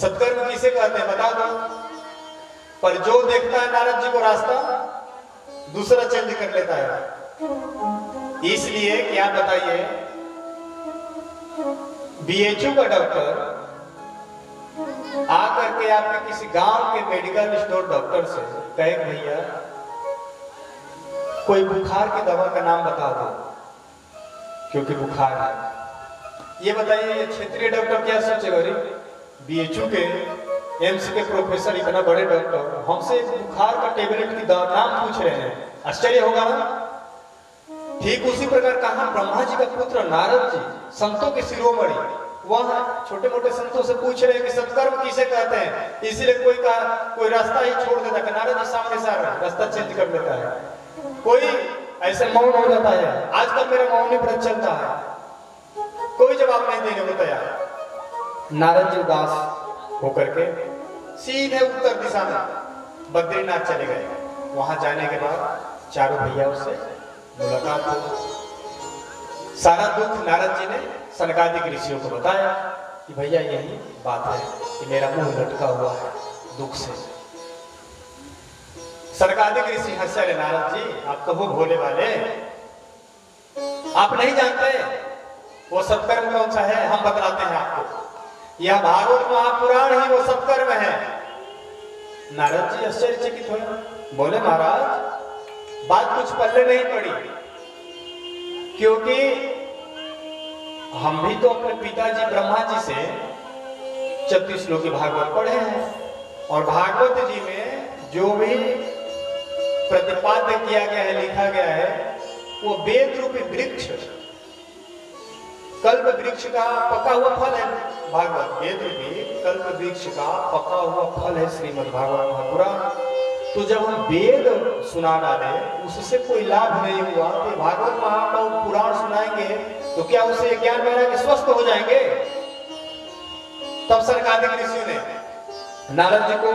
सत्कर्म किसे कहते हैं बता दो। पर जो देखता है नारद जी को रास्ता दूसरा चेंज कर लेता है। इसलिए क्या बताइए, बीएचयू का डॉक्टर आकर के आपके किसी गांव के मेडिकल स्टोर डॉक्टर से कहे, भैया कोई बुखार की दवा का नाम बता दो क्योंकि बुखार है। ये बताइए ये क्षेत्रीय डॉक्टर क्या सोचेगा, अरे बीएचयू के एम्स के प्रोफेसर इतना बड़े डॉक्टर हमसे बुखार का टेबलेट की नाम पूछ रहे हैं, आश्चर्य होगा ना। ठीक उसी प्रकार कहा ब्रह्मा जी का पुत्र नारद जी संतों के शिरोमणि वहां छोटे मोटे संतों से पूछ रहे हैं कि सत्कर्म किसे कहते हैं। इसीलिए कोई रास्ता ही छोड़ देता है, नारद जी सामने से आ रहे हैं, रास्ता चेंज कर लेता है। कोई ऐसे मौन हो जाता है, आजकल मेरा मौनी व्रत चलता है, कोई जवाब नहीं देने को तैयार। नारद जी उदास होकर के सीधे उत्तर दिशा में बद्रीनाथ चले गए। वहां जाने के बाद चारों भैया से मुलाकात हो। सारा दुख नारद जी ने सनकादिक ऋषियों को बताया कि भैया यही बात है कि मेरा मुंह लटका हुआ है दुख से। सनकादिक ऋषि हंसे, नारद जी आप तो हो भोले वाले, आप नहीं जानते वो सत्कर्म कौन सा है, हम बतलाते हैं आपको। यह भागवत महापुराण ही वो सत्कर्म है। नारद जी आश्चर्यचकित हुए, बोले महाराज बात कुछ पल्ले नहीं पड़ी, क्योंकि हम भी तो अपने पिताजी ब्रह्मा जी से 36 श्लोकी भागवत पढ़े हैं, और भागवत जी में जो भी प्रतिपाद्य किया गया है, लिखा गया है, वो वेद रूपी वृक्ष, कल्प वृक्ष का पका हुआ फल है। भागवत वेद रूपी कल्प वृक्ष का पका हुआ फल है श्रीमद् भागवत महापुराण। तो जब हम वेद सुना डाले उससे कोई लाभ नहीं हुआ, तो भागवत महापुराण सुनाएंगे तो क्या उससे ज्ञान वैराग्य स्वस्थ हो जाएंगे? तब सनकादिक ऋषियों ने नारद जी को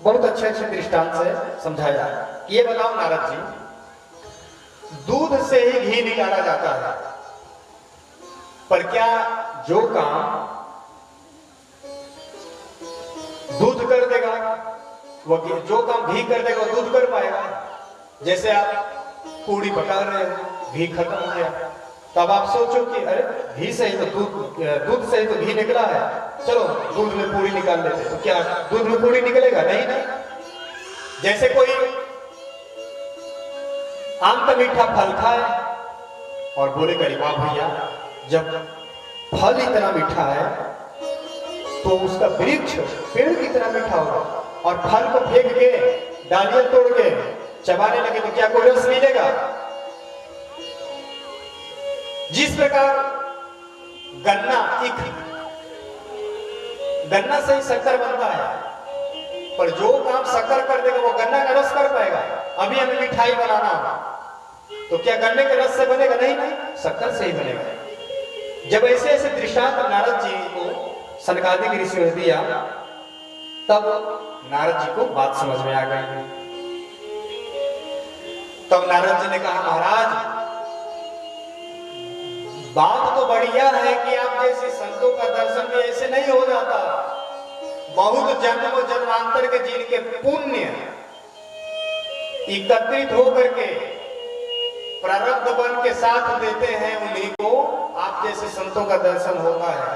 बहुत अच्छे अच्छे दृष्टांत से समझाया। ये बताओ नारद जी, दूध से ही घी निकाला जाता है, पर क्या जो काम दूध कर देगा वो जो काम घी कर देगा वो दूध कर पाएगा? जैसे आप पूड़ी पका रहे हो, घी खत्म हो गया, तब आप सोचो कि अरे घी से ही तो दूध से ही तो घी निकला है, चलो दूध में पूड़ी निकाल लेते, तो क्या दूध में पूड़ी निकलेगा? नहीं ना। जैसे कोई आम का मीठा फल खाए और बोले वाह भैया, जब फल इतना मीठा है तो उसका वृक्ष पेड़ कितना मीठा होगा, और फल को फेंक के डालियां तोड़ के चबाने लगे तो क्या कोई रस मिलेगा? जिस प्रकार गन्ना से ही शक्कर बनता है, पर जो काम शक्कर कर देगा वो गन्ना का रस कर पाएगा। अभी हमें मिठाई बनाना होगा तो क्या गन्ने के रस से बनेगा? नहीं, शक्कर से ही बनेगा। जब ऐसे ऐसे दृष्टांत नारद जी को सनकादिक ऋषि ने दिया तब नारद जी को बात समझ में आ गई। तब नारद जी ने कहा, महाराज बात तो बढ़िया है कि आप जैसे संतों का दर्शन भी ऐसे नहीं हो जाता। बहुत जन्म जन्मांतर के जिनके पुण्य एकत्रित होकर के प्रारब्ध बन के साथ देते हैं, उन्हीं को आप जैसे संतों का दर्शन होता है।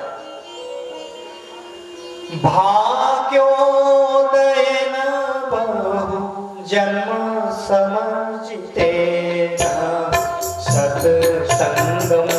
भाग्योदय न बहु जन्म समझते सत्संगम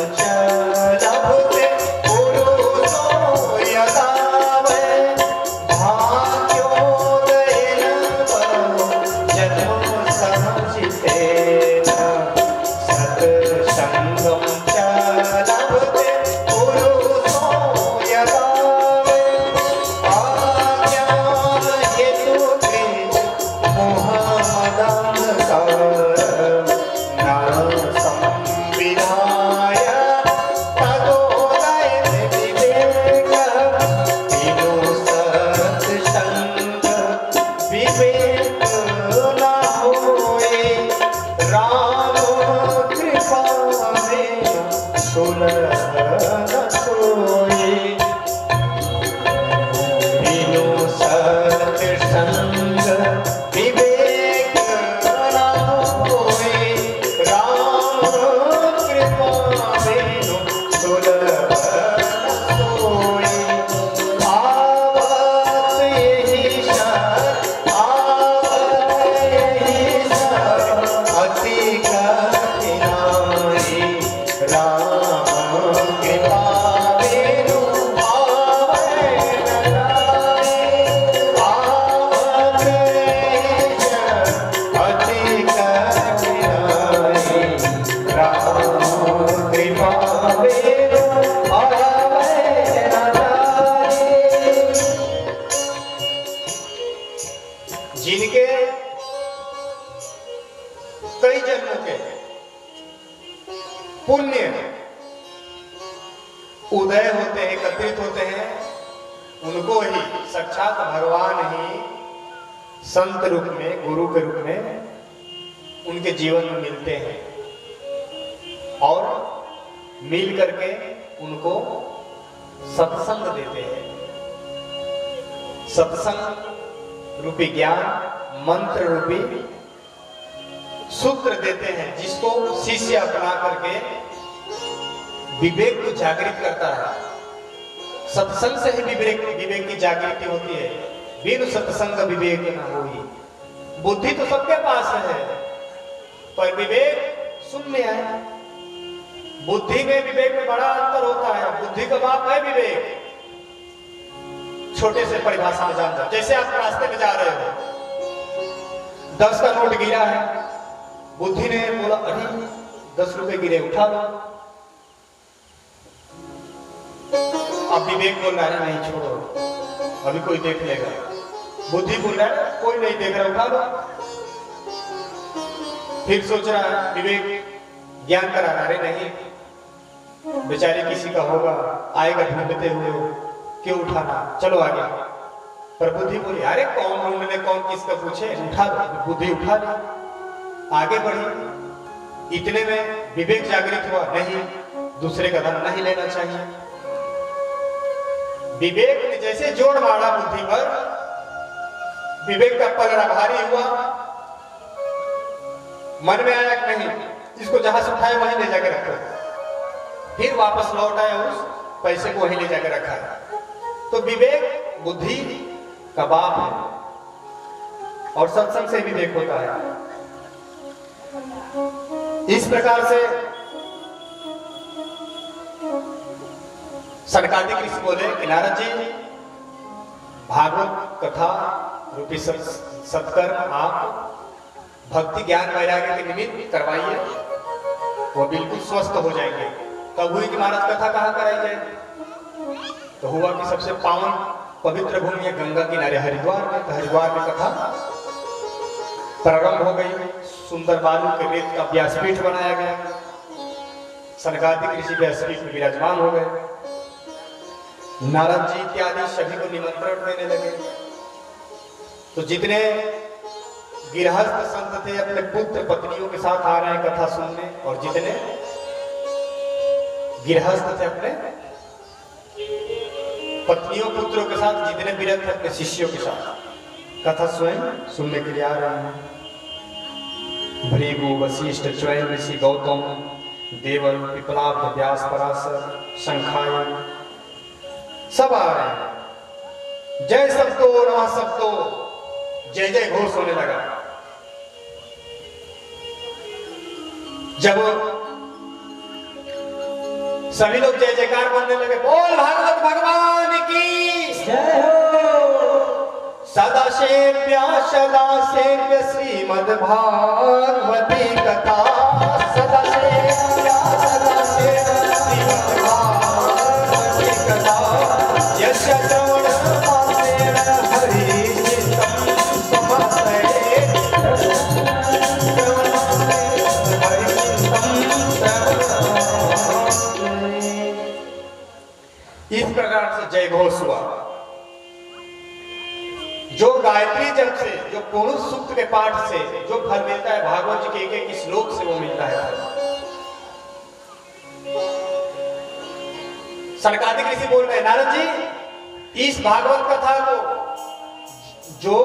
उदय होते हैं, एकत्रित होते हैं, उनको ही साक्षात भगवान ही संत रूप में, गुरु के रूप में उनके जीवन में मिलते हैं और मिल करके उनको सत्संग देते हैं। सत्संग रूपी ज्ञान, मंत्र रूपी सूत्र देते हैं, जिसको शिष्य अपना करके विवेक को जागृत करता है। सत्संग से ही विवेक की जागृति होती है। बिन सत्संग विवेक न होई। बुद्धि तो सबके पास है, पर विवेक शून्य है। बुद्धि में विवेक में बड़ा अंतर होता है। बुद्धि का बाप है विवेक। छोटे से परिभाषा में जान जाओ। जैसे आप रास्ते में जा रहे हो, 10 का नोट गिरा है, बुद्धि ने बोला अरे 10 रुपए गिरे, उठा लो। अब विवेक बोल रहा है नहीं छोड़ो, अभी कोई देख लेगा। बुद्धि बोल रहा है कोई नहीं देख रहा, उठा लो। फिर सोच रहा है विवेक, ज्ञान करा रहा है नहीं बेचारे किसी का होगा, आएगा ढूंढते हुए, क्यों उठाना, चलो आगे। पर बुद्धि बोली अरे कौन ढूंढने, कौन किसका पूछे, उठा लो। बुद्धि उठा ली, आगे बढ़ी। इतने में विवेक जागृत हुआ, नहीं दूसरे कदम नहीं लेना चाहिए। विवेक ने जैसे जोड़ मारा बुद्धि पर, विवेक का पलड़ा भारी हुआ। मन में आया कि नहीं इसको जहां से उठाए वहीं ले जाकर रखो। फिर वापस लौट आया, उस पैसे को वहीं ले जाकर रखा। तो विवेक बुद्धि का बाप है और सत्संग से विवेक होता है। इस प्रकार से सनकादिक ऋषि बोले कि नारद जी, भागवत कथा रूपी सत्कर्म आप भक्ति ज्ञान वैराग्य के निमित्त करवाइए, वो बिल्कुल स्वस्थ हो जाएंगे। तब हुई कि महाराज कथा कहाँ कराई जाए? तो हुआ कि सबसे पावन पवित्र भूमि है गंगा किनारे हरिद्वार में। तो हरिद्वार में कथा प्रारंभ हो गई। सुंदर बालू के रेत का व्यासपीठ बनाया गया। सनकादिक ऋषि व्यासपीठ में विराजमान हो गए। नारद जी इत्यादि सभी को निमंत्रण देने लगे। तो जितने गृहस्थ संत थे अपने पुत्र पत्नियों के साथ आ रहे हैं कथा सुनने, और जितने गृहस्थ थे अपने पत्नियों पुत्रों के साथ, जितने विरक्त थे अपने शिष्यों के साथ कथा स्वयं सुनने के लिए आ रहे हैं। भृगु, वशिष्ठ, च्वयन ऋषि, गौतम, देवल, पिपलाभ, व्यास, पराशर, शंखायन सब आ रहे हैं। जय शब्दो नमः शब्दो, जय जय घोष होने लगा। जब सभी लोग जय जयकार बोलने लगे, बोल भागवत भगवान की जय हो। सदा सेव्य श्रीमद् भागवती कथा, सदा सेव्य श्रीमद् भागवती कथा, यस्य श्रवण समासेन हरि चित्तम समाधये। इस प्रकार से जय घोष हुआ। जो गायत्री जप से, जो पुरुष सूक्त के पाठ से जो फल मिलता है, भागवत जी के एक एक श्लोक से वो मिलता है। सनकादिक ऋषि बोल रहे, नारद जी इस भागवत कथा को जो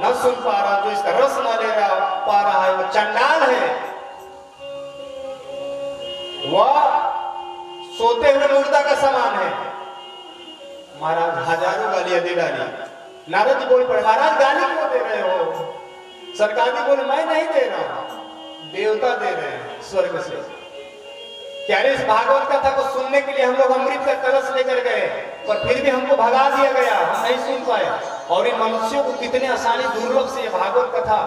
न सुन पा रहा, जो इसका रस न ले रहा पा रहा है, वो चंडाल है, वह सोते हुए मुर्दा का समान है। महाराज हजारों गालियां दे डाली। नारद जी बोल पड़े, महाराज गाली क्यों दे रहे हो? सरकारी बोले, मैं नहीं दे रहा, देवता दे रहे हैं स्वर्ग से। क्या इस भागवत कथा को सुनने के लिए हम लोग अमृत का कलश लेकर गए, पर फिर भी हमको भगा दिया गया, हम नहीं सुन पाए। और इन मनुष्यों को कितने आसानी दुर्लभ से भागवत कथा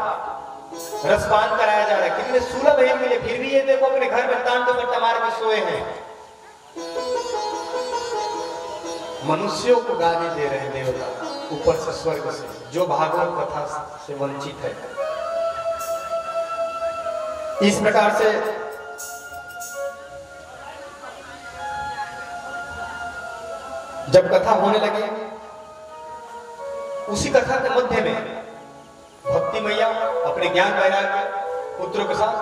रसपान कराया जा रहा है, कितने सुलभ है इनके लिए, फिर भी ये देखो अपने घर में तांडव बट्टा मार के सोए हैं। मनुष्यों को गाली दे रहे हैं देवता, ऊपर से स्वर्ग से, जो भागवत कथा से वंचित है। इस प्रकार से जब कथा होने लगी, उसी कथा के मध्य में भक्ति मैया अपने ज्ञान वैराग्य पुत्रों के साथ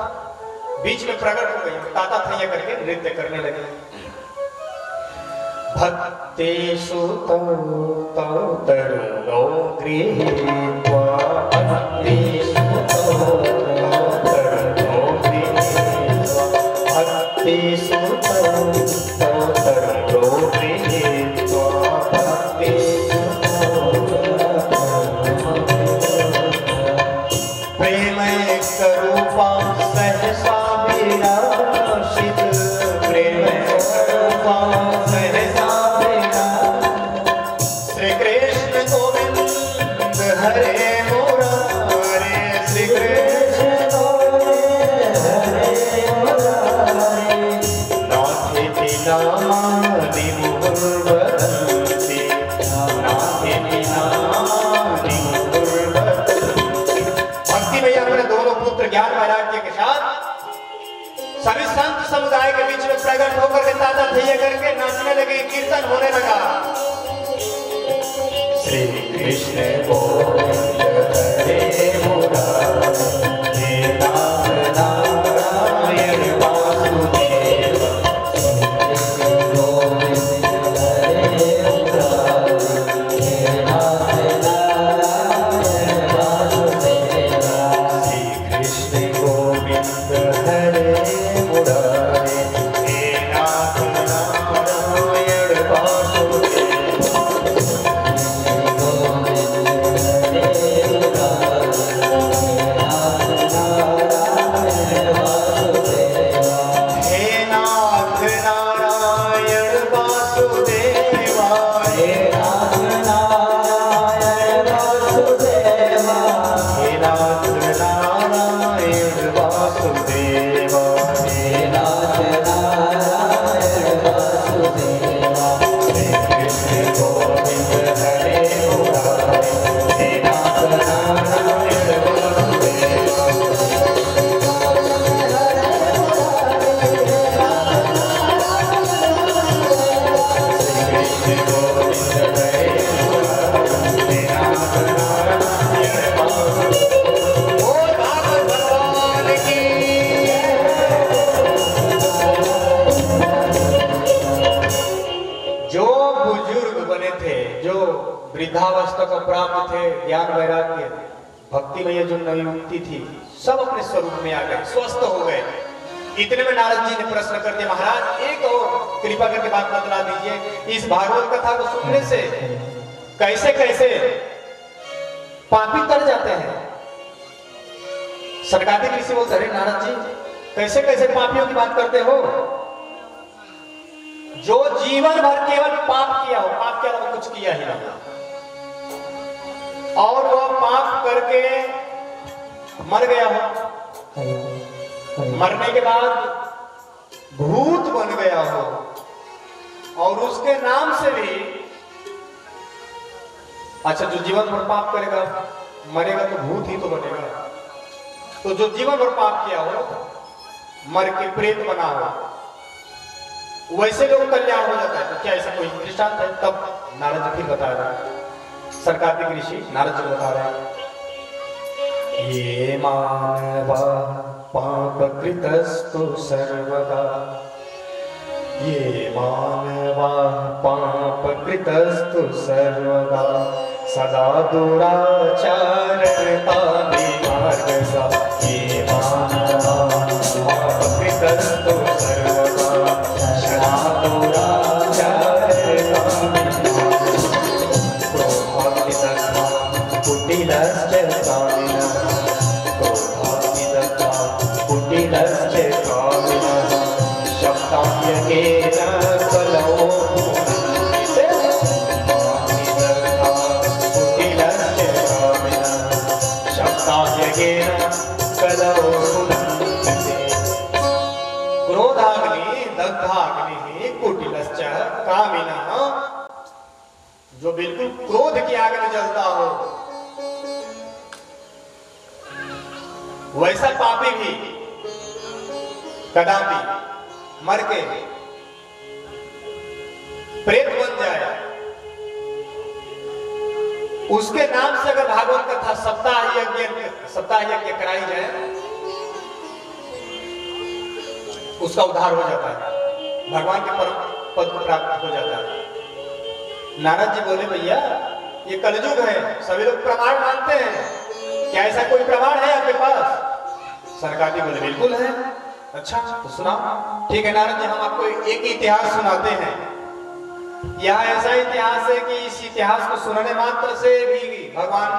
बीच में प्रकट हो गई, ताता थैया करके नृत्य करने लगे। भक्ति सुतो तरुणो गृहीत्वा, भक्ति सुतो तरुणो गृहीत्वा, भक्ति सुतो तरुणो गृहीत्वा, भक्ति रूपा सहसा विराशित, प्रेम रूपा सहसा विराशित, श्री कृष्ण गोविंद हरे मुरारे, श्री कृष्ण गोविंद हरे मुरारे, नाथि नामानि मुहुर्वदन्ति, नाथि नामानि मुहुर्वदन्ति। भक्ति मैया अपने दोनों पुत्र ज्ञान वैराग्य के साथ सभी संत समुदाय के बीच में प्रकट होकर के ताता थैया करके नाचने लगे, कीर्तन होने लगा। श्री कृष्ण गोविंद हरे मुरारे, हे नाथ नारायण वासुदेव, श्री गोविंद हरे मुरारे, हे नाथ नारायण वासुदेव, श्री कृष्ण गोविंद हरे मुरारे, हे नाथ नारायण वासुदेव, श्री गोविंद हरे को प्राप्त थे, ज्ञान वैराग्य भक्ति में ये जो नई मुक्ति थी, सब अपने स्वरूप में आ गए, स्वस्थ हो गए। इतने में नारद जी ने प्रश्न कर दिया, महाराज एक और कृपा करके बात बतला दीजिए, इस भागवत कथा को सुनने से कैसे कैसे पापी तर जाते हैं। सरकारी ऋषि बोलते, अरे नारद जी कैसे कैसे पापियों की बात करते हो? जो जीवन भर केवल पाप किया हो, पाप के अलावा कुछ किया ही नहीं, और वह पाप करके मर गया हो, मरने के बाद भूत बन गया हो, और उसके नाम से भी, अच्छा जो जीवन भर पाप करेगा मरेगा तो भूत ही तो बनेगा, तो जो जीवन भर पाप किया हो, मर के प्रेत बना हो, वैसे लोग कल्याण हो जाता है। तो क्या ऐसा कोई दृष्टांत है? तब नारद जी फिर बता रहे हैं, सरकार के ऋषि नारद जी बता रहे हैं, ये मानवा पापकृतस्तु सर्वदा, ये मानवा पापकृतस्तु सर्वदा, सदा दुराचारता विमार्गसा, ये मानवा पापकृतस्तु सर्वदा, सदा दुराचारता क्रोधाग्निदग्धा कुटिलश्च कामिनः, क्रोधाग्निदग्धा कुटिलश्च कामिनः, शब्दान्यकेन कलौ क्रोधाग्नि दग्धाग्नि कुटिलश्च कामिनः, जो बिल्कुल क्रोध की आग में जलता हो, वैसा पापी भी कदापि मर के प्रेत बन जाए, उसके नाम से अगर भागवत कथा सप्ताह यज्ञ कराई जाए, उसका उद्धार हो जाता है, भगवान के परम पद को प्राप्त हो जाता है। नारद जी बोले, भैया ये कलयुग है, सभी लोग प्रमाण मानते हैं, क्या ऐसा कोई प्रमाण है आपके पास? सरकार जी बोले, बिल्कुल है। अच्छा तो सुनाओ। ठीक है नारद जी, हम आपको एक इतिहास सुनाते हैं। यह ऐसा इतिहास है कि इस इतिहास को सुनने मात्र से भी भगवान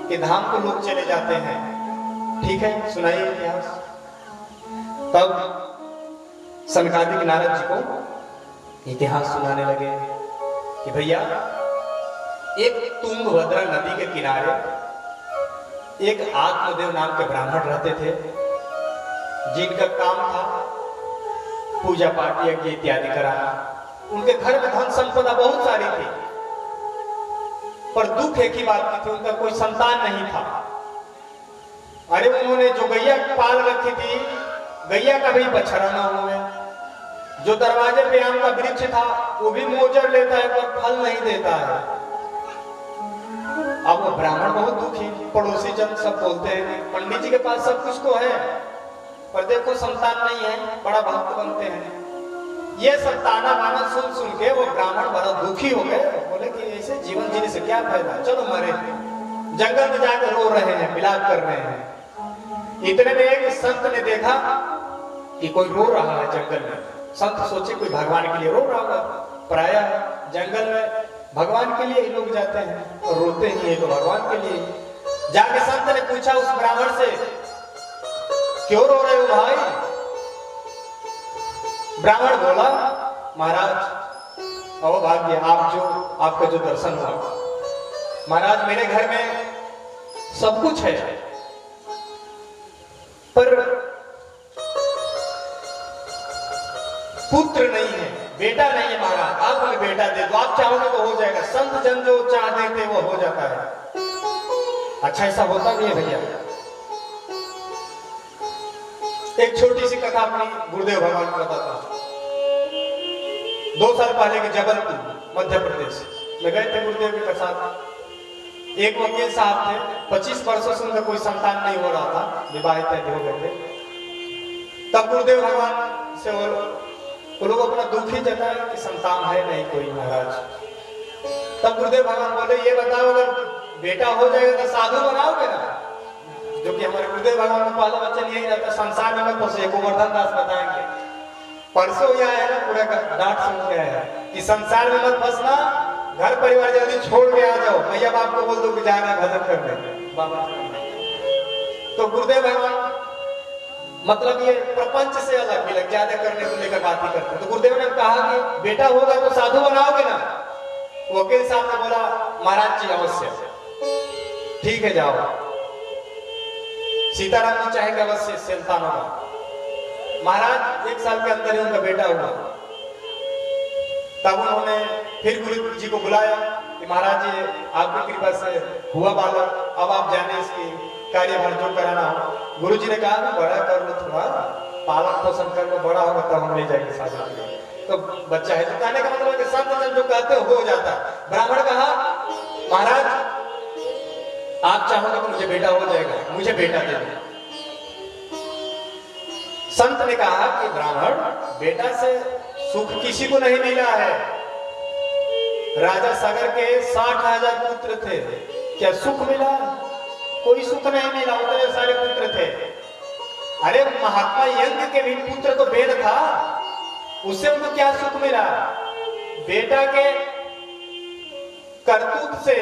के धाम को लोग चले जाते हैं। ठीक है, सुनाइए इतिहास। तब सनकादिक नारद जी को इतिहास सुनाने लगे कि भैया एक तुंगभद्रा नदी के किनारे एक आत्मदेव नाम के ब्राह्मण रहते थे, जिनका काम था पूजा पाठ यज्ञ इत्यादि कराना। उनके घर में धन संपदा बहुत सारी थी, पर दुख एक ही बात की थी, उनका कोई संतान नहीं था। अरे उन्होंने जो गैया पाल रखी थी, गैया का भी बछड़ा ना हुए। जो दरवाजे पे आम का वृक्ष था वो भी मोजर लेता है पर फल नहीं देता है। अब वो ब्राह्मण बहुत दुखी, पड़ोसी जन सब बोलते हैं कि पंडित जी के पास सब कुछ तो है, पर देखो संतान नहीं है, बड़ा भक्त बनते हैं। ये सब ताना बाना सुन सुन के वो ब्राह्मण बड़ा दुखी हो गए। बोले कि ऐसे जीवन जीने से क्या फायदा, चलो मरे। जंगल में जाकर रो रहे हैं, विलाप कर रहे हैं। इतने में एक संत ने देखा कि कोई रो रहा है जंगल में। संत सोचे कोई भगवान के लिए रो रहा होगा, प्रायः जंगल में भगवान के लिए ही लोग जाते हैं और रोते ही है तो भगवान के लिए। जाके संत ने पूछा उस ब्राह्मण से, क्यों रो रहे हो भाई? ब्राह्मण बोला, महाराज अवभाग्य आपका जो दर्शन हुआ। महाराज मेरे घर में सब कुछ है, पर पुत्र नहीं है, बेटा नहीं है। महाराज आप हमें बेटा दे दो, आप चाहोगे तो हो जाएगा। संत जन जो चाह देते वो हो जाता है। अच्छा ऐसा होता नहीं है भैया। एक छोटी सी कथा अपनी गुरुदेव भगवान को बताता हूं। 2 साल पहले के जबलपुर मध्य प्रदेश में गए थे गुरुदेव के साथ। एक वकील साहब थे, 25 वर्षों से उनका कोई संतान नहीं हो रहा था, विवाहित हो गए थे। तब गुरुदेव भगवान से वो लोग अपना दुख ही जताया कि संतान है नहीं कोई महाराज। तब गुरुदेव भगवान बोले ये बताओ अगर बेटा हो जाएगा तो साधु बनाओगे ना? जो कि हमारे गुरुदेव भगवान का पहला वचन यही रहता, संसार में मत फंसो। गोवर्धन दास बताएंगे, परसों यहाँ है ना, पूरा डांट सुन के आया कि संसार में मत फंसना, घर परिवार जल्दी छोड़ के आ जाओ। मैया बाप को बोल दो कि जाना भजन करने बाबा। तो गुरुदेव भगवान मतलब ये प्रपंच से अलग भी लग ज्यादा करने को लेकर बात ही करते। तो गुरुदेव ने कहा कि बेटा होगा तो साधु बनाओगे ना? वकील साहब ने बोला महाराज जी अवश्य, ठीक है जाओ। सीताराम जी चाहेंगे अवश्य संतान होगा। महाराज 1 साल के अंदर ही उनका बेटा हुआ। तब उन्होंने फिर गुरु जी को बुलाया कि महाराज जी आपकी कृपा से हुआ बालक, अब आप जाने इसकी कार्यभार जो कराना हो। गुरु जी ने कहा कि बड़ा कर लो, थोड़ा पालन पोषण कर लो, बड़ा होगा तब हम ले जाएंगे शादी के लिए। तो बच्चा है, तो कहने का मतलब है कि संत जन जो कहते हो जाता है। ब्राह्मण कहा महाराज आप चाहोगे तो मुझे बेटा हो जाएगा, मुझे बेटा दे दो। संत ने कहा कि ब्राह्मण बेटा से सुख किसी को नहीं मिला है। राजा सागर के 60,000 पुत्र थे, क्या सुख मिला? कोई सुख नहीं मिला, उतने सारे पुत्र थे। अरे महात्मा यज्ञ के भी पुत्र तो वेद था, उससे उनको क्या सुख मिला? बेटा के करतूत से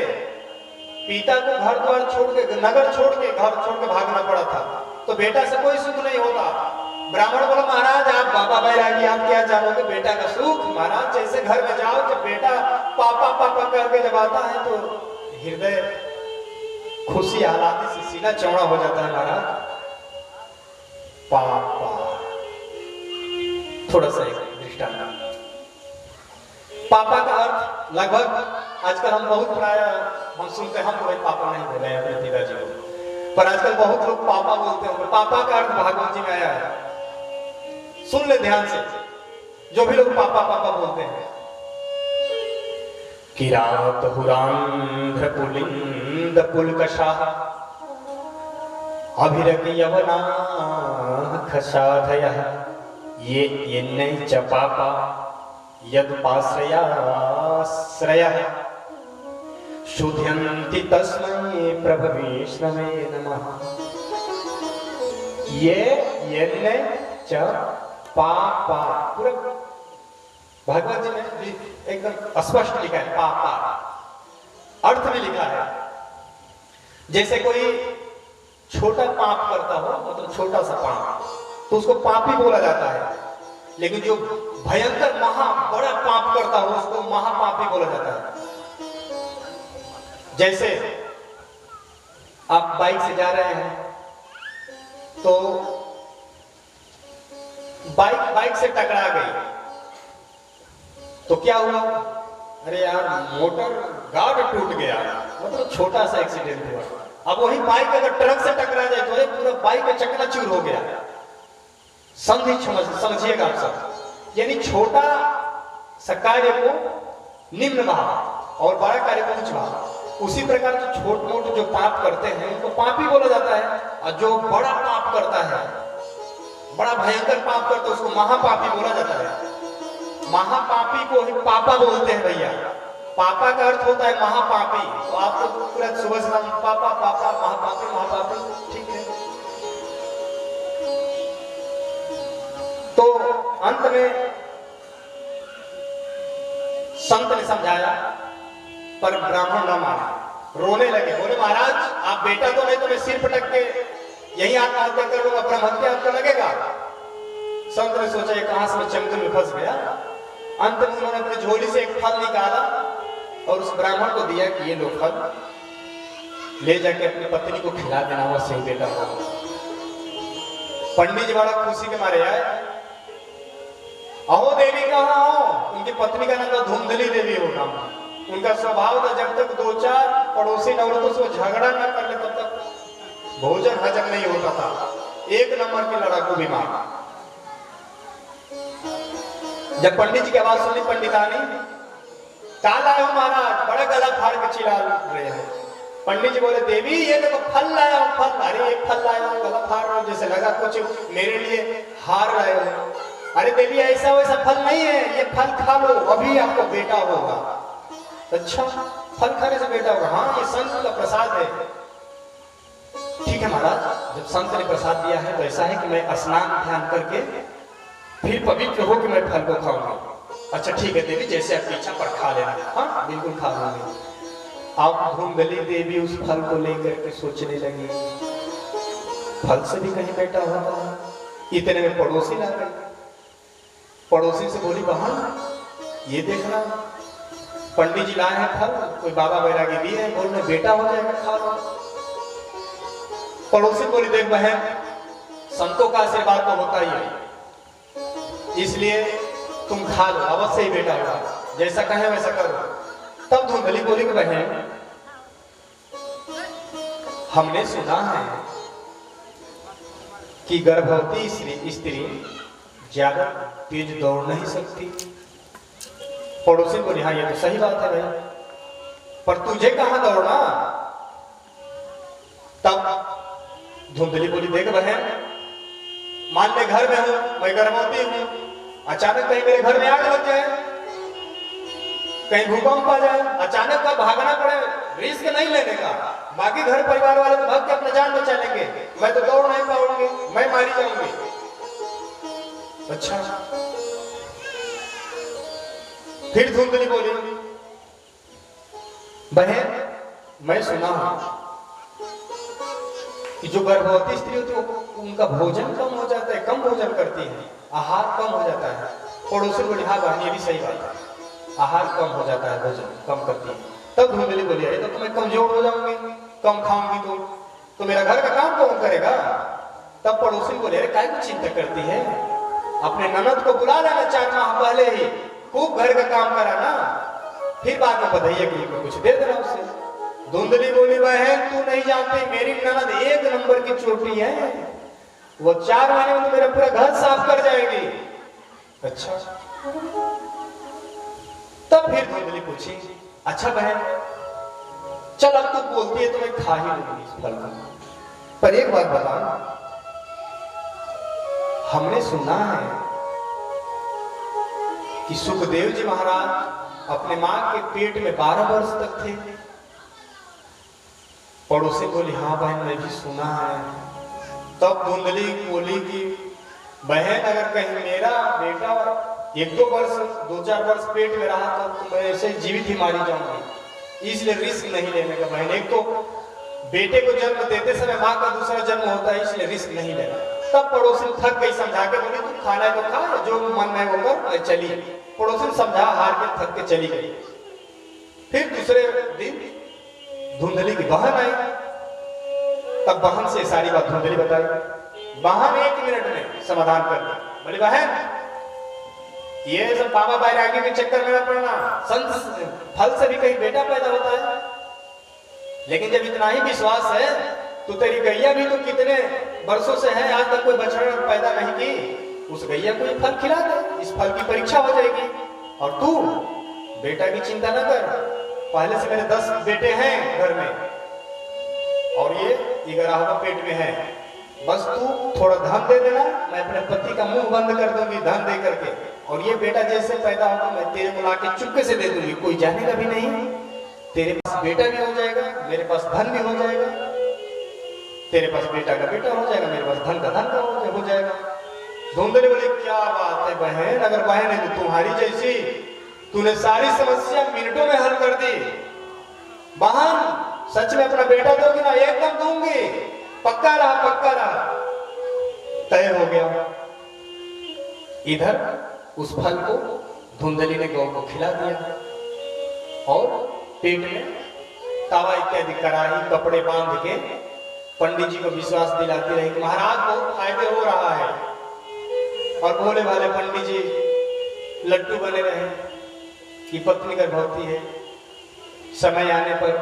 पिता को घर द्वार छोड़ के, नगर छोड़ के, घर छोड़ के भागना पड़ा था। तो बेटा से कोई सुख नहीं होता। ब्राह्मण बोला महाराज आप बाबा बैरागी आप क्या जानोगे बेटा का सुख? महाराज जैसे घर में जाओ, जब बेटा पापा पापा करके जब आता है तो हृदय खुशी आह्लादी से सीना चौड़ा हो जाता है। महाराज पापा, थोड़ा सा एक दृष्टांत। पापा का अर्थ लगभग आजकल हम बहुत प्राय हम सुनते हैं, हम कोई पापा नहीं बोले अपने पिताजी को, पर आजकल बहुत लोग पापा बोलते हैं। पापा का अर्थ भागवत जी में आया है, सुन ले ध्यान से, जो भी लोग पापा पापा बोलते हैं। किरात हुरांध्र पुलिंद पुलकशाह अभिरक यवना खसाधयः ये नहीं च पापा यदुपाश्रयाश्रयः शुध्यन्ति तस्मै प्रभविष्णवे नमः। ये च पापा, पूरा भगवत जी ने एकदम स्पष्ट लिखा है। पापा अर्थ में लिखा है, जैसे कोई छोटा पाप करता हो, मतलब छोटा सा पाप, तो उसको पापी बोला जाता है। लेकिन जो भयंकर महा बड़ा पाप करता हो उसको महापापी बोला जाता है। जैसे आप बाइक से जा रहे हैं तो बाइक से टकरा गई तो क्या हुआ? अरे यार मोटर गार्ड टूट गया, मतलब छोटा सा एक्सीडेंट हुआ। अब वही बाइक अगर ट्रक से टकरा जाए तो पूरा बाइक का चकनाचूर हो गया। समझिएगा आप सब, यानी छोटा सा कार्य को निम्न भाव और बड़ा कार्य को उच्च भाव। उसी प्रकार जो छोट मोट जो पाप करते हैं उनको पापी बोला जाता है, और जो बड़ा पाप करता है, बड़ा भयंकर पाप करता है, उसको महापापी बोला जाता है। महापापी को ही पापा बोलते हैं भैया। पापा का अर्थ होता है महापापी। तो आप तो पूरा सुबह से पापा पापा महापापी महापापी, ठीक है। तो अंत में संत ने समझाया, पर ब्राह्मण न माना, रोने लगे। बोले महाराज आप बेटा तो नहीं, तो मैं सिर पटक के यही आत्महत्या कर लूंगा, ब्रह्महत्या आपको लगेगा। संत ने सोचा ये कहां से मैं चंगुल में फंस गया। अंत में उन्होंने अपनी झोली से एक फल निकाला और उस ब्राह्मण को दिया कि ये लो फल, ले जाके अपनी पत्नी को खिला देना, वो सही बेटा हो। पंडित जी बड़ा खुशी के मारे आए, अहो देवी कहाँ हो? उनकी पत्नी का नाम था धुंधली देवी होगा। उनका स्वभाव था जब तक 2-4 पड़ोसी औरतों से झगड़ा न कर ले तब तक भोजन हजम नहीं होता था। एक नंबर की लड़ाकू बीमार। जब पंडित जी की आवाज सुनी पंडितानी, काल आए हो महाराज, बड़ा गला फाड़ के चिल्ला रहे हैं। पंडित जी बोले देवी ये देखो फल लाया हूं, फल। अरे एक फल लाया हूं, गला फाड़ रहा हूं, जैसे लगा कुछ मेरे लिए हार लाए हो। अरे देवी ऐसा वैसा फल नहीं है, ये फल खा लो, अभी आपको बेटा होगा। अच्छा, फल खाने से बेटा होगा? हाँ, ये संत का प्रसाद है। ठीक है महाराज, जब संत ने प्रसाद दिया है तो ऐसा है कि मैं स्नान ध्यान करके फिर पवित्र हो कि मैं फल को खाऊंगा। अच्छा ठीक है देवी, जैसे आपकी इच्छा पर खा लेना। हाँ बिल्कुल खा लूंगी। आप धुंधली देवी उस फल को लेकर के सोचने लगी, फल से भी कहीं बेटा होता है। इतने में पड़ोसी ला गई। पड़ोसी से बोली, बहन ये देखना, पंडित जी लाए हैं फल, कोई बाबा बैरागी दिए हैं, बोल रहे बेटा हो जाएगा, खा लो। पड़ोसी बोली, देख बहन, संतों का आशीर्वाद तो होता ही है, इसलिए तुम खा लो, अवश्य ही बेटा होगा, जैसा कहे वैसा करो। तब धुंधली बोली कि बहन, हमने सुना है कि गर्भवती स्त्री ज्यादा तेज दौड़ नहीं सकती। पड़ोसी बोली, हाँ ये तो सही बात है भाई, पर तुझे कहां दौड़ना। तब धुंधली बोली, देख बहन, मान ले घर में हूं, मैं गर्भवती हूं, अचानक कहीं मेरे घर में आग लग जाए, कहीं भूकंप आ जाए, अचानक का भागना पड़े, रिस्क नहीं लेने का। बाकी घर परिवार वाले तो भाग के अपना जान बचा लेंगे, मैं तो दौड़ नहीं पाऊंगी, मैं मारी जाऊंगी। अच्छा, फिर धुंधली बोली, बहन मैं सुना हूं कि जो गर्भवती स्त्री होती है उनका भोजन कम हो जाता है, कम भोजन करती है, आहार कम हो जाता है। पड़ोसी बोली, हाँ बहन ये भी सही बात है, आहार कम हो जाता है, भोजन कम करती है। तब धुंधली बोली, अरे तो मैं कमजोर हो जाऊंगी, कम खाऊंगी तो मेरा घर का काम कौन करेगा। तब पड़ोसी बोले, अरे काय को चिंता करती है, अपने ननद को बुला लेना 4 माह पहले ही, खूब घर का काम कराना, फिर बाद में बधाइया के लिए कुछ दे देना उसे। धुंधली बोली, बहन तू नहीं जानती, मेरी ननद 1 नंबर की चोटी है, वो 4 महीने में तो मेरा पूरा घर साफ कर जाएगी। अच्छा, तब फिर धुंधली पूछी, अच्छा बहन चल अब तू बोलती है तो मैं खा ही लूंगी इस फल को, पर एक बात बता, हमने सुना है कि सुखदेव जी महाराज अपने मां के पेट में 12 वर्ष तक थे। पड़ोसी बोली, हाँ बहन मैं भी सुना है। तब धुंधली बोली कि बहन अगर कहीं मेरा बेटा 1-2 वर्ष 2-4 वर्ष पेट में रहा तो मैं ऐसे जीवित ही मारी जाऊंगी, इसलिए रिस्क नहीं लेने का बहन। एक तो बेटे को जन्म देते समय माँ का दूसरा जन्म होता है, इसलिए रिस्क नहीं लेना। तब पड़ोसी थक गई, समझा के बोली, तू खाना है तो खा, जो मन में वो कर, चली। पड़ोसी समझा, हार के थक के चली गई। फिर दूसरे दिन धुंधली की बहन आई। तब बहन से सारी बात धुंधली बताई। बहन 1 मिनट में समाधान कर दी। बोली, बहन ये सब बाबा बैरागी के चक्कर में न पड़ना, संत फल से भी कहीं बेटा पैदा होता है। लेकिन जब इतना ही विश्वास है तो तेरी गैया भी तो कितने वर्षों से है, आज तक कोई बछड़ा पैदा नहीं की, उस गैया को ये फल खिला दे, इस फल की परीक्षा हो जाएगी। और तू बेटा की चिंता न कर, पहले से मेरे 10 बेटे हैं घर में और ये 11वां पेट में है, बस तू थोड़ा धन दे देना, मैं अपने पति का मुंह बंद कर दूंगी धन दे करके, और ये बेटा जैसे पैदा होगा मैं तेरे को लाके चुपके से दे दूंगी, कोई जानेगा भी नहीं, तेरे पास बेटा भी हो जाएगा, मेरे पास धन भी हो जाएगा, तेरे पास बेटा का बेटा हो जाएगा, मेरे पास धन का धन का हो जाएगा। धुंधली बोले, क्या बात है बहन, अगर बहन है तो तुम्हारी जैसी, तूने सारी समस्या मिनटों में हल कर दी। बहन सच में अपना बेटा दोगी ना? एकदम दूंगी, पक्का रहा, तय हो गया। इधर उस फल को धुंधली ने गौ को खिला दिया और पेट में तावा इत्यादि कढ़ाई कपड़े बांध के पंडित जी को विश्वास दिलाती रही कि महाराज बहुत फायदे हो रहा है। और भोले भाले पंडित जी लड्डू बने रहे कि पत्नी गर्भवती है, समय आने पर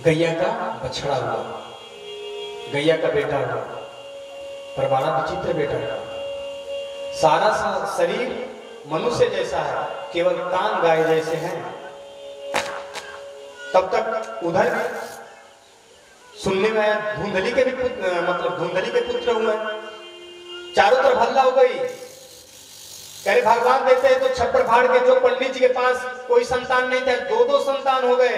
गैया का बछड़ा हुआ, गैया का बेटा हुआ, पर बड़ा विचित्र बेटा हुआ। सारा शरीर मनुष्य जैसा है, केवल कान गाय जैसे हैं। तब तक उधर सुनने में आया धुंधली के भी धुंधली के पुत्र हुए, चारों तरफ हल्ला हो गई। कह भगवान देते हैं तो छप्पर फाड़ के, जो पंडित जी के पास कोई संतान नहीं था, दो दो संतान हो गए।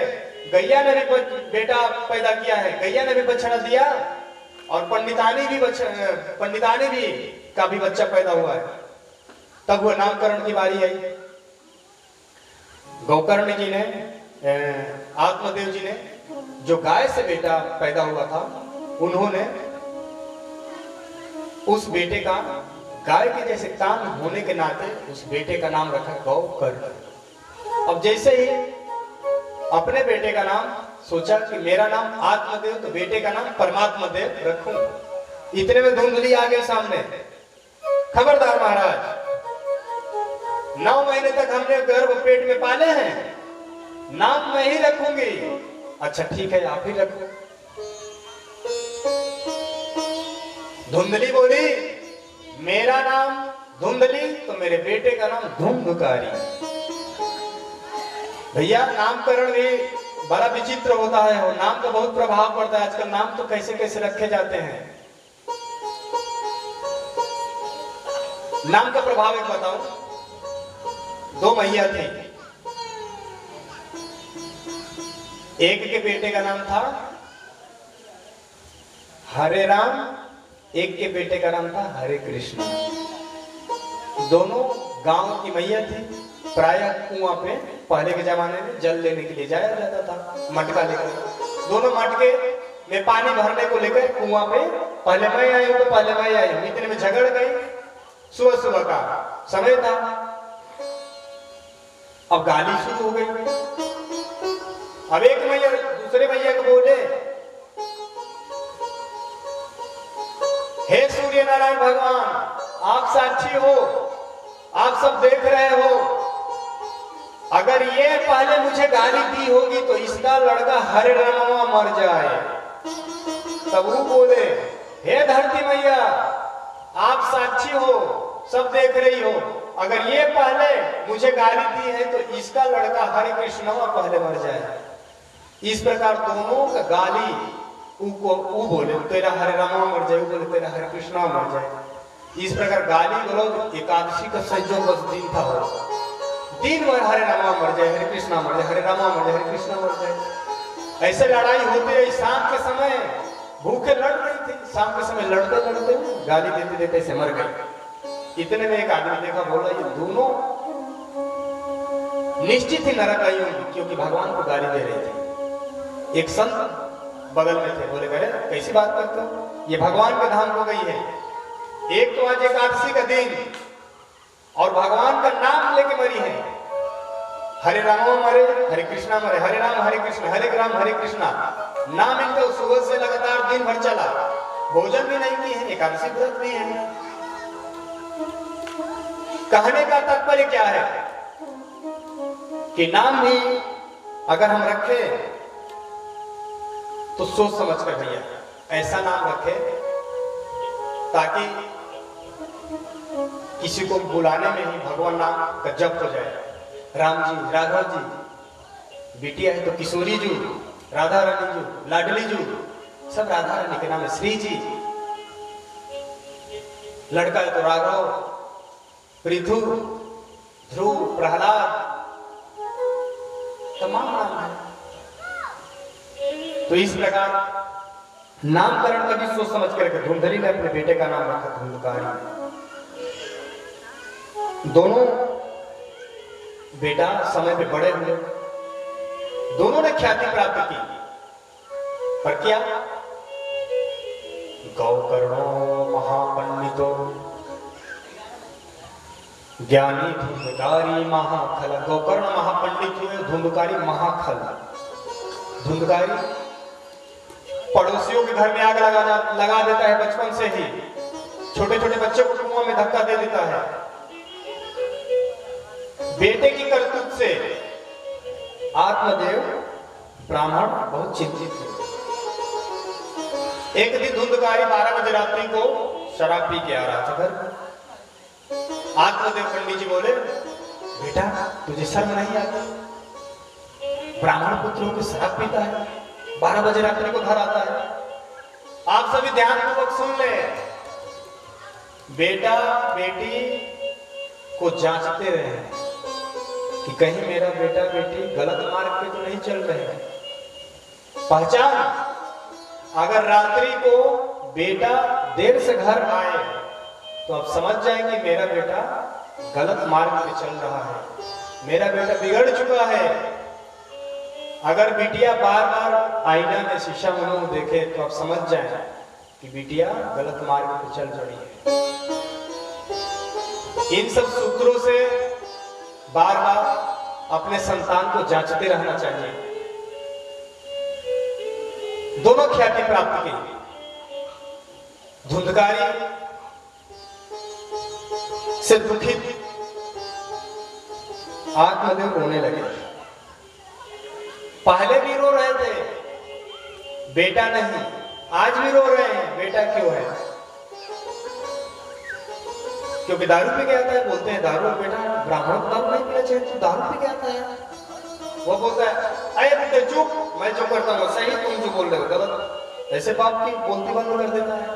गैया ने भी बेटा पैदा किया है, गैया ने भी बछड़ा दिया, और पंडितानी भी का भी बच्चा पैदा हुआ है। तब वो नामकरण की बारी आई। गोकर्ण जी ने, आत्मदेव जी ने, जो गाय से बेटा पैदा हुआ था, उन्होंने उस बेटे का, गाय के जैसे कान होने के नाते उस बेटे का नाम रखा गोकर्ण। अब जैसे ही अपने बेटे का नाम सोचा कि मेरा नाम आत्मदेव, तो बेटे का नाम परमात्मा देव रखूं। इतने में धुंधली आ गई सामने। खबरदार महाराज, 9 महीने तक हमने गर्भ पेट में पाले हैं, नाम मैं ही रखूंगी। अच्छा ठीक है, आप ही रखो। धुंधली बोली, मेरा नाम धुंधली तो मेरे बेटे का नाम धुंधकारी। भैया नामकरण भी बड़ा विचित्र होता है, और नाम का बहुत प्रभाव पड़ता है। आजकल नाम तो कैसे कैसे रखे जाते हैं। नाम का प्रभाव एक बताऊं। 2 मैया थी, एक के बेटे का नाम था हरे राम, एक के बेटे का नाम था हरे कृष्ण। दोनों गांव की मैया थी। प्रायः कुआं पे पहले के जमाने में जल लेने के लिए जाया जाता था, मटका लेकर। दोनों मटके में पानी भरने को लेकर कुआं पे, पहले मैं आई हूं तो पहले मैं आई हूं, इतने में झगड़ गई। सुबह सुबह का समय था, अब गाली शुरू हो गई। अब एक मैया दूसरे मैया को बोले, हे सूर्य नारायण भगवान, आप साक्षी हो, आप सब देख रहे हो, अगर ये पहले मुझे गाली दी होगी तो इसका लड़का हरे रामवा मर जाए। तब वो बोले, हे धरती मैया, आप साक्षी हो, सब देख रही हो, अगर ये पहले मुझे गाली दी है तो इसका लड़का हरे कृष्णवा पहले मर जाए। इस प्रकार दोनों का गाली, वो बोले तेरा हरे रामा मर जाए, बोले तेरा हरे कृष्णा मर जाए। इस प्रकार गाली बोलो। एकादशी का संयोग बस दिन था, हो दिन भर हरे रामा मर जाए, हरे कृष्णा मर जाए, हरे रामा मर जाए, हरे कृष्णा मर जाए। ऐसे लड़ाई होती रही। शाम के समय भूखे लड़ रही थी, शाम के समय लड़ते लड़ते गाली देते देते ऐसे मर गई। इतने में एक आदमी देखा, बोला ये दोनों निश्चित ही नरक आई होंगी, क्योंकि भगवान को गाली दे रही थी। एक संत बगल में थे, बोले करे कैसी बात करते हो, ये भगवान का धाम हो गई है। एक तो आज एकादशी का दिन और भगवान का नाम लेके मरी है। हरे राम मरे, हरे कृष्णा मरे, हरे राम हरे कृष्ण, हरे राम हरे कृष्णा। नाम इनका सुबह से लगातार दिन भर चला, भोजन भी नहीं की है, एकादशी व्रत भी है। कहने का तात्पर्य क्या है कि नाम भी अगर हम रखें तो सोच समझ कर भैया ऐसा नाम रखे ताकि किसी को बुलाने में ही भगवान नाम का जप हो जाए। राम जी, राघव जी, बिटिया है तो किशोरी जी, राधा रानी जी, लाडली जी, सब राधा रानी के नाम है। श्री जी, लड़का है तो राघव, पृथु, ध्रुव, प्रहलाद, तमाम नाम है। तो इस प्रकार नामकरण का भी सोच समझ कर रखे। धुंधली ने अपने बेटे का नाम रखा धुंधकारी। दोनों बेटा समय पे बड़े हुए, दोनों ने ख्याति प्राप्त की, पर क्या गौकर्णो महापंडितो ज्ञानी धुंधकारी महाखल। गौकर्ण महापंडित हुए, धुंधकारी महाखल। धुंधकारी पड़ोसियों के घर में आग लगा देता है, बचपन से ही छोटे छोटे बच्चों को कुआं में धक्का दे देता है। बेटे की करतूत से आत्मदेव ब्राह्मण बहुत चिंतित थे। एक दिन धुंधकारी 12 बजे रात्रि को शराब पी के आ रहा था घर। आत्मदेव पंडित जी बोले, बेटा तुझे शर्म नहीं आती? ब्राह्मण पुत्र होकर शराब पीता है, 12 बजे रात्रि को घर आता है। आप सभी ध्यानपूर्वक सुन ले। बेटा बेटी को जांचते रहे कि कहीं मेरा बेटा बेटी गलत मार्ग पे तो नहीं चल रहे हैं। पहचान, अगर रात्रि को बेटा देर से घर आए तो आप समझ जाए कि मेरा बेटा गलत मार्ग पे चल रहा है, मेरा बेटा बिगड़ चुका है। अगर बिटिया बार बार आईना में शीशा में मुंह देखे तो आप समझ जाए कि बिटिया गलत मार्ग पे चल रही है। इन सब सूत्रों से बार बार अपने संतान को जांचते रहना चाहिए। दोनों ख्याति प्राप्त की। धुंधकारी से दुखित आत्मदेव रोने लगे। पहले भी रो रहे थे, बेटा नहीं, आज भी रो रहे हैं, बेटा क्यों है? क्योंकि दारू पी के आता है। बोलते हैं दारू, बेटा ब्राह्मण को दारू नहीं पीना चाहिए, तो दारू पी के आता है। वो बोलता है अरे बेटे चुप, मैं जो करता हूँ सही, तुम जो बोल रहे हो गलत। ऐसे बाप की बोलती बंद कर देता है।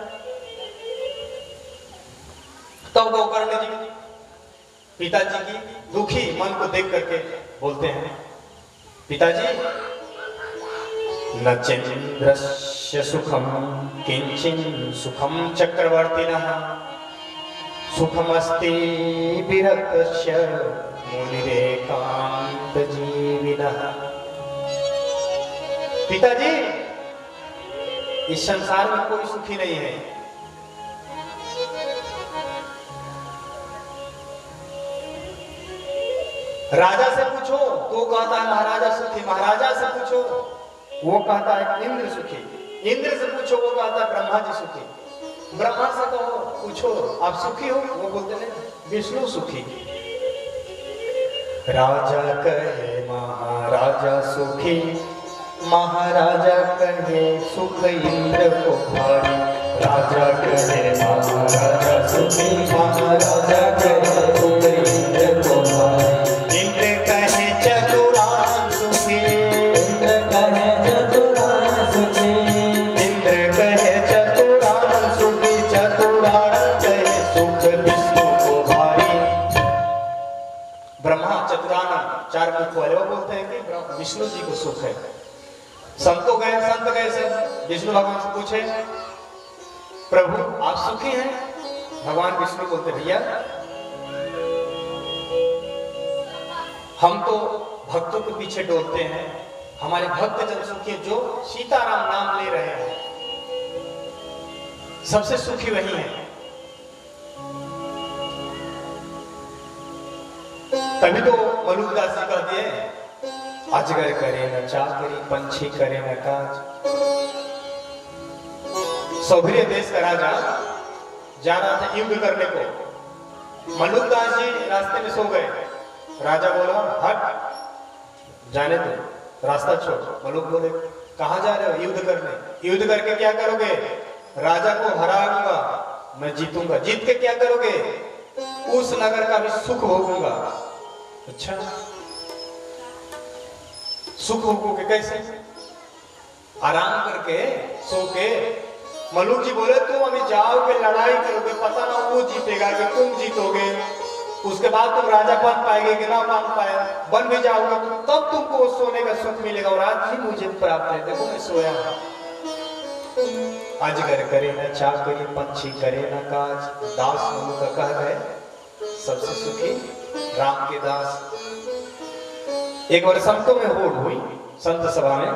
तब गोकर्ण जी पिताजी की दुखी मन को देख करके बोलते हैं, पिताजी न चेन्द्रस्य सुखम किंचिन सुखम चक्रवर्तिनः सुखमस्ति विरक्तस्य मुनिरेकांत जीविनः। पिताजी, इस संसार में कोई सुखी नहीं है। राजा से पूछो तो कहता है महाराजा सुखी, महाराजा से पूछो वो कहता है इंद्र सुखी, इंद्र से पूछो वो कहता है ब्रह्मा जी सुखी, ब्रह्मा से कहो पूछो आप सुखी हो, वो बोलते हैं विष्णु सुखी। राजा कहे महाराजा सुखी, महाराजा कहे सुख इंद्र को भारी। राजा कहे महाराजा सुखी, महाराजा कहे सुख इंद्र को भारी। इंद्र कहे चतुरान सुखी, इंद्र कहे चतुरान सुखी, इंद्र कहे चतुरान सुखी, चतुरान कहे सुख विष्णु को भारी। ब्रह्मा चतुरानन चार मुख वाले वो बोलते हैं कि विष्णु जी को सुख है। संत गए से विष्णु भगवान से पूछे प्रभु आप सुखी हैं? भगवान विष्णु बोलते भैया हम तो भक्तों के पीछे डोलते हैं, हमारे भक्त जन सुखी जो सीताराम नाम ले रहे हैं, सबसे सुखी वही है। तभी तो मलुकदास जी कह दिए अजगर करे न चाकरी, पंछी करे न काज। सौभरी देश का राजा जा रहा था युद्ध करने को। मलुकदास जी रास्ते में सो गए। राजा बोला हट, जाने दो, रास्ता छोड़। मलुक बोले कहां जा रहे हो? युद्ध करने। युद्ध करके क्या करोगे? राजा को हराऊंगा, मैं जीतूंगा। जीत के क्या करोगे? उस नगर का भी सुख भोगूंगा। अच्छा, सुख भोगोगे कैसे? आराम करके सो के। मलुक जी बोले तुम अभी जाओगे, लड़ाई करोगे, पता ना वो जीतेगा कि तुम जीतोगे, उसके बाद तुम राजा बन पाएंगे कि ना बन पाए। बन भी जाओगे तब तुमको सोने का सुख मिलेगा, और आज भी मुझे प्राप्त है। देखो मैं सोया हूं। अजगर करे न चाकरी, पंछी करे न काज, दास मनु का कह गए सबसे सुखी राम के दास। एक बार संतों में होड़ हुई, संत सभा में,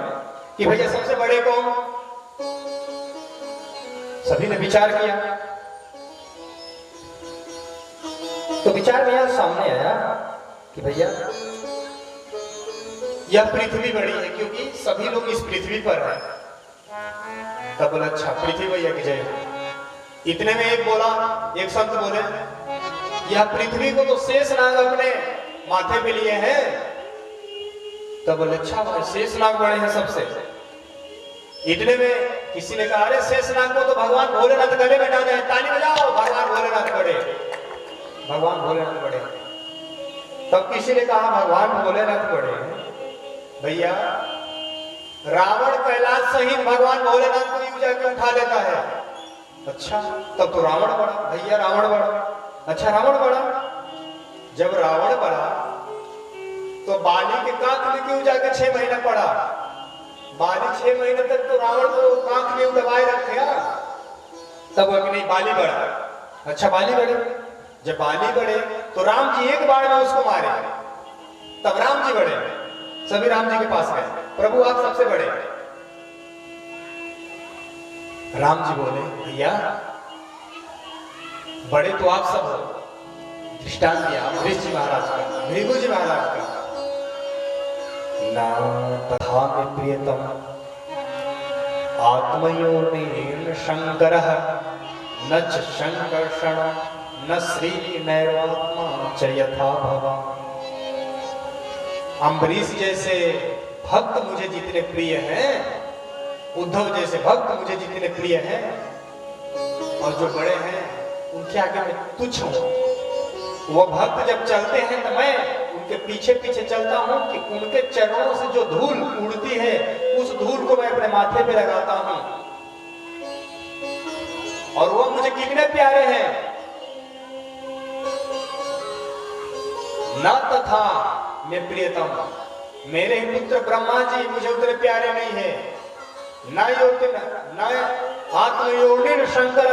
कि भैया सबसे बड़े कौन? सभी ने विचार किया तो विचार में यह सामने आया कि भैया यह पृथ्वी बड़ी है, क्योंकि सभी लोग इस पृथ्वी पर है। तब बोला अच्छा पृथ्वी भैया की जय। इतने में एक बोला, एक संत बोले यह पृथ्वी को तो शेषनाग अपने माथे पे लिए हैं। तब बोले अच्छा भाई शेषनाग बड़े हैं सबसे। इतने में किसी ने कहा अरे शेषनाग को तो भगवान भोलेनाथ गले में डाले हैं, ताली बजाओ, भगवान भोलेनाथ बड़े, भगवान भोलेनाथ बड़े। तब किसी ने कहा भगवान भोलेनाथ बड़े। भैया रावण कैलाश सहित भगवान भोलेनाथ को यूं जाके उठा लेता है। अच्छा तब तो रावण बड़ा। भैया रावण बड़ा। अच्छा रावण बड़ा, जब रावण बढ़ा तो बाली के कांख में क्यों जाके 6 महीना पड़ा? बाली 6 महीने तक तो रावण को कांख में दबाए रखे, तब अग्नि बाली बढ़ा। अच्छा बाली बढ़े, जब बाली बढ़े तो राम जी एक बार में उसको मारे, तब राम जी बढ़े, सभी राम जी के पास गए, प्रभु आप सबसे बड़े। राम जी बोले भैया बड़े तो आप सब हो। दृष्टांत दिया वशिष्ठ जी महाराज का, भृगु जी महाराज का। ना तथा में प्रियतम आत्मयोनिर्न शंकरः न च संकर्षण न श्री नैवात्मा च यथा भवान्। अम्बरीश जैसे भक्त मुझे जितने प्रिय हैं, उद्धव जैसे भक्त मुझे जितने प्रिय हैं, और जो बड़े हैं उनके आगे मैं तुच्छ हूं। वो भक्त जब चलते हैं तो मैं उनके पीछे पीछे चलता हूं कि उनके चरणों से जो धूल उड़ती है उस धूल को मैं अपने माथे पे लगाता हूं, और वो मुझे कितने प्यारे हैं। न तथा मैं प्रियतम, मेरे ही पुत्र ब्रह्मा जी मुझे उतने प्यारे नहीं है। न आत्मयोनिर शंकर,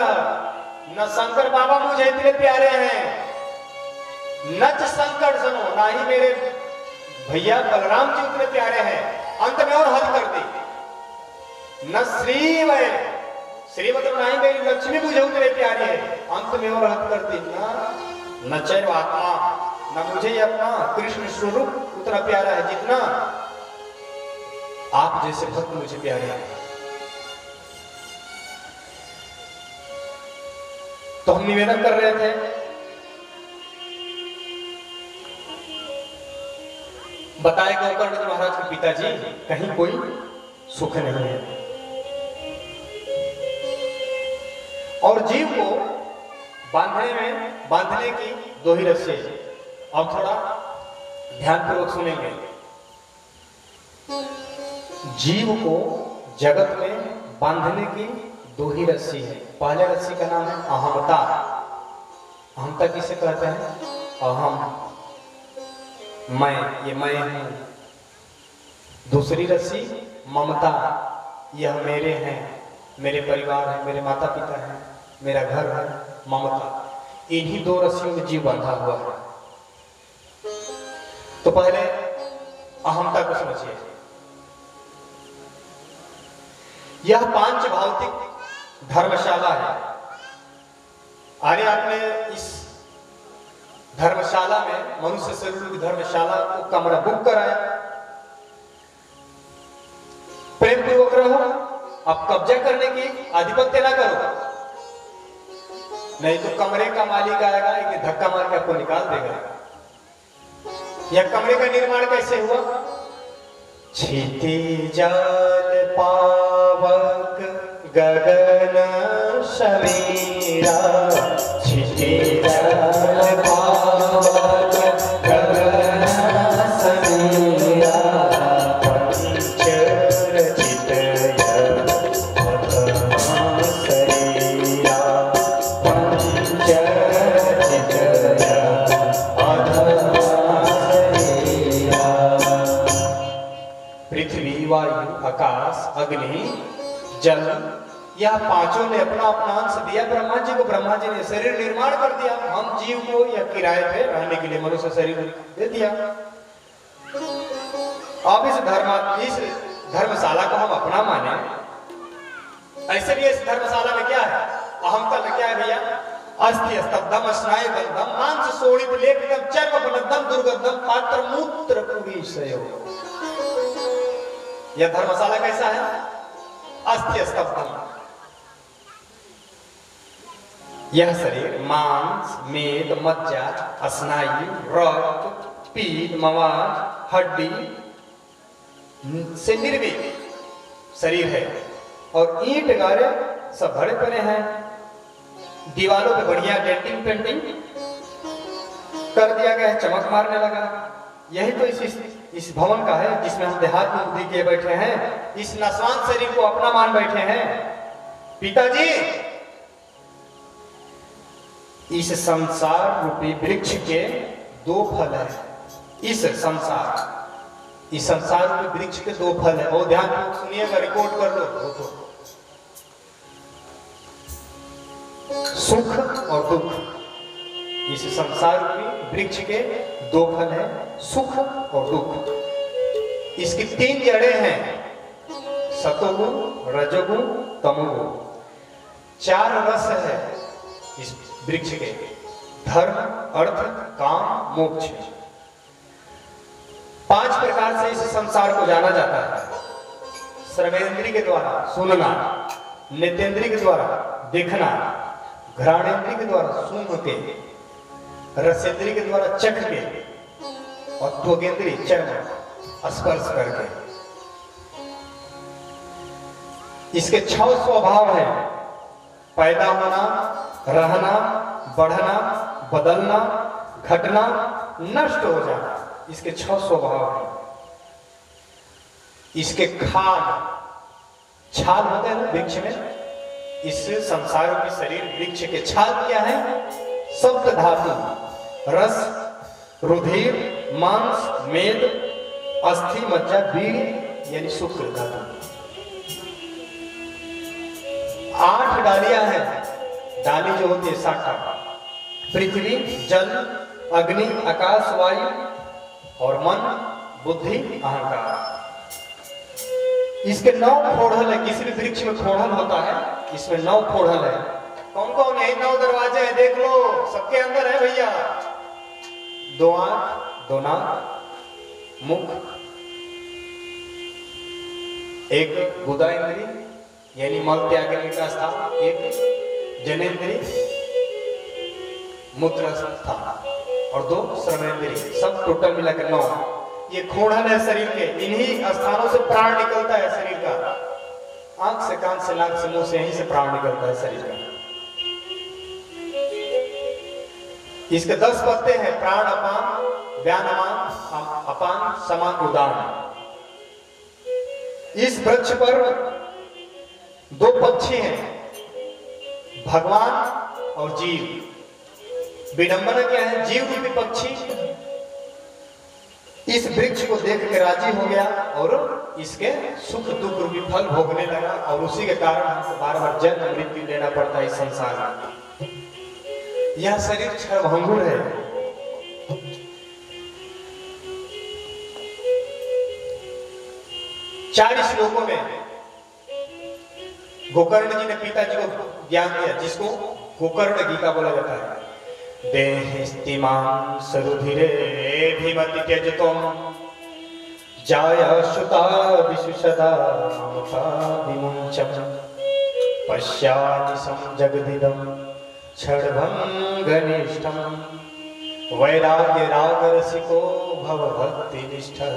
न शंकर बाबा मुझे इतने प्यारे हैं। न च संकट सुनो, ना ही मेरे भैया बलराम जी उतने प्यारे हैं। अंत में और हद कर दी, न श्री वै, श्री मतलब ना ही मेरी लक्ष्मी मुझे उतने प्यारे है। अंत में और हद कर दी, न चैव आत्मा, न मुझे ये अपना कृष्ण स्वरूप उतना प्यारा है जितना आप जैसे भक्त मुझे प्यारे हैं। तो हम निवेदन कर रहे थे, बताए गोकर्ण जी महाराज के पिताजी कहीं कोई सुख नहीं है, और जीव को बांधने की 2 ही रस्सी है। अब थोड़ा ध्यानपूर्वक सुनेंगे। जीव को जगत में बांधने की 2 ही रस्सी है। पहले रस्सी का नाम है अहमता। अहमता किसे कहते हैं? अहम, मैं, ये मैं हूं। दूसरी रस्सी ममता, यह मेरे हैं, मेरे परिवार है, मेरे माता पिता हैं, मेरा घर है, ममता। इन्हीं 2 रस्सियों में जीव बंधा हुआ है। तो पहले अहमता को समझिए। यह 5 भौतिक धर्मशाला है। अरे आपने इस धर्मशाला में, मनुष्य शरीर की धर्मशाला को कमरा बुक कराया, प्रेम पूर्वक रहो, अब कब्जा करने की आधिपत्य ना करो, नहीं तो कमरे का मालिक आएगा, एक धक्का मार के आपको निकाल देगा। यह कमरे का निर्माण कैसे हुआ? क्षिति जल पावक गगन समीरा, क्षिति जल पावक गगन समीरा, पंच रचित शरीरा, पंच रचित पृथ्वी, वायु, आकाश, अग्नि, जल, यह 5 ने अपना अपना अंश दिया ब्रह्मा जी को। ब्रह्मा जी ने शरीर निर्माण कर दिया, हम जीव को यह किराए पे रहने के लिए मनुष्य शरीर दे दिया। अब इस धर्मशाला को हम अपना माने। ऐसे भी इस धर्मशाला में क्या है? अहमता में क्या है भैया? अस्थि स्तब्धम स्नायु बंधम मांस शोणित लेपितम चर्म बलद्धम दुर्गंधम पात्र मूत्र पुरीशयो। यह धर्मशाला कैसा है? अस्थि स्तब्धम। यह शरीर मांस, मेद, मज्जा, स्नायु, रक्त, पीत, मवाद, हड्डी से निर्मित शरीर है, और ईंट गारे सब भरे पड़े हैं। दीवारों पे बढ़िया डेंटिंग पेंटिंग कर दिया गया है, चमक मारने लगा। यही तो इस भवन का है जिसमें हम देहात्म बुद्धि किए बैठे हैं, इस नश्वान शरीर को अपना मान बैठे हैं। पिताजी, इस संसार रूपी वृक्ष के दो फल है इस संसार में। वृक्ष के दो फल है, बहुत ध्यान से सुनिएगा, रिकॉर्ड कर लो। सुख और दुख। इस संसार में वृक्ष के दो फल है, सुख और दुख। इसकी तीन जड़ें हैं, सतोगुण, रजोगुण, तमोगुण। चार रस है इस वृक्ष के, धर्म, अर्थ, काम, मोक्ष। पांच प्रकार से इस संसार को जाना जाता है। श्रवणेंद्रिय के द्वारा सुनना, नेत्रेंद्रिय के द्वारा देखना, घ्राणेंद्रिय के द्वारा सूंघ के, रसेंद्रिय के द्वारा चख के, और त्वगेंद्रिय चर्म स्पर्श करके। इसके 6 स्वभाव हैं, पैदा होना, रहना, बढ़ना, बदलना, घटना, नष्ट हो जाना। इसके 6 स्वभाव हैं। इसके छाल होते हैं ना वृक्ष में, इस संसार के शरीर वृक्ष के छाल क्या है? सप्त धातु, रस, रुधिर, मांस, मेद, अस्थि, मज्जा, बीज यानी शुक्र धातु। 8 डालियां हैं। डाली जो होती है शाखा, पृथ्वी, जल, अग्नि, आकाश, वायु और मन, बुद्धि, अहंकार। इसके 9 फोड़ल है। किसी भी वृक्ष में फोड़ल होता है, इसमें 9 फोड़ल है। कौन कौन है? 9 दरवाजे हैं, देख लो, सबके अंदर है भैया। 2 आंख, 2 नाक, मुख, एक गुदा इंद्री यानी मल त्यागने का स्थान, एक जनेंद्री मूत्र स्थान, और 2 श्रवणेंद्री। सब टोटल मिलाकर 9। ये खोड़ल है शरीर के। इन्हीं स्थानों से प्राण निकलता है शरीर का। आंख से, कान से, नाक से, मुंह से, यहीं से प्राण निकलता है शरीर का। इसके 10 पत्ते हैं, प्राण अपान, व्यान अमान, अपान, समान, उदान। इस वृक्ष पर 2 पक्षी हैं, भगवान और जीव। विडंबना क्या है? जीव रूपी पक्षी इस वृक्ष को देख के राजी हो गया और इसके सुख दुख रूपी फल भोगने लगा, और उसी के कारण हमको बार बार जन्म मृत्यु लेना पड़ता है इस संसार में। यह शरीर क्षणभंगुर है। चार श्लोकों में गोकर्ण जी ने पिताजी को ज्ञान दिया, जिसको गोकर्ण गीता बोला जाता है। देहिस्तिमां सरुधिरे भीमति त्यजतोम जायाशुता विशुषदा ममता विमुञ्चम् पश्यानिशं जगदिदं क्षणभङ्गनिष्ठं वैराग्य रागरसिको भवभक्तिनिष्ठः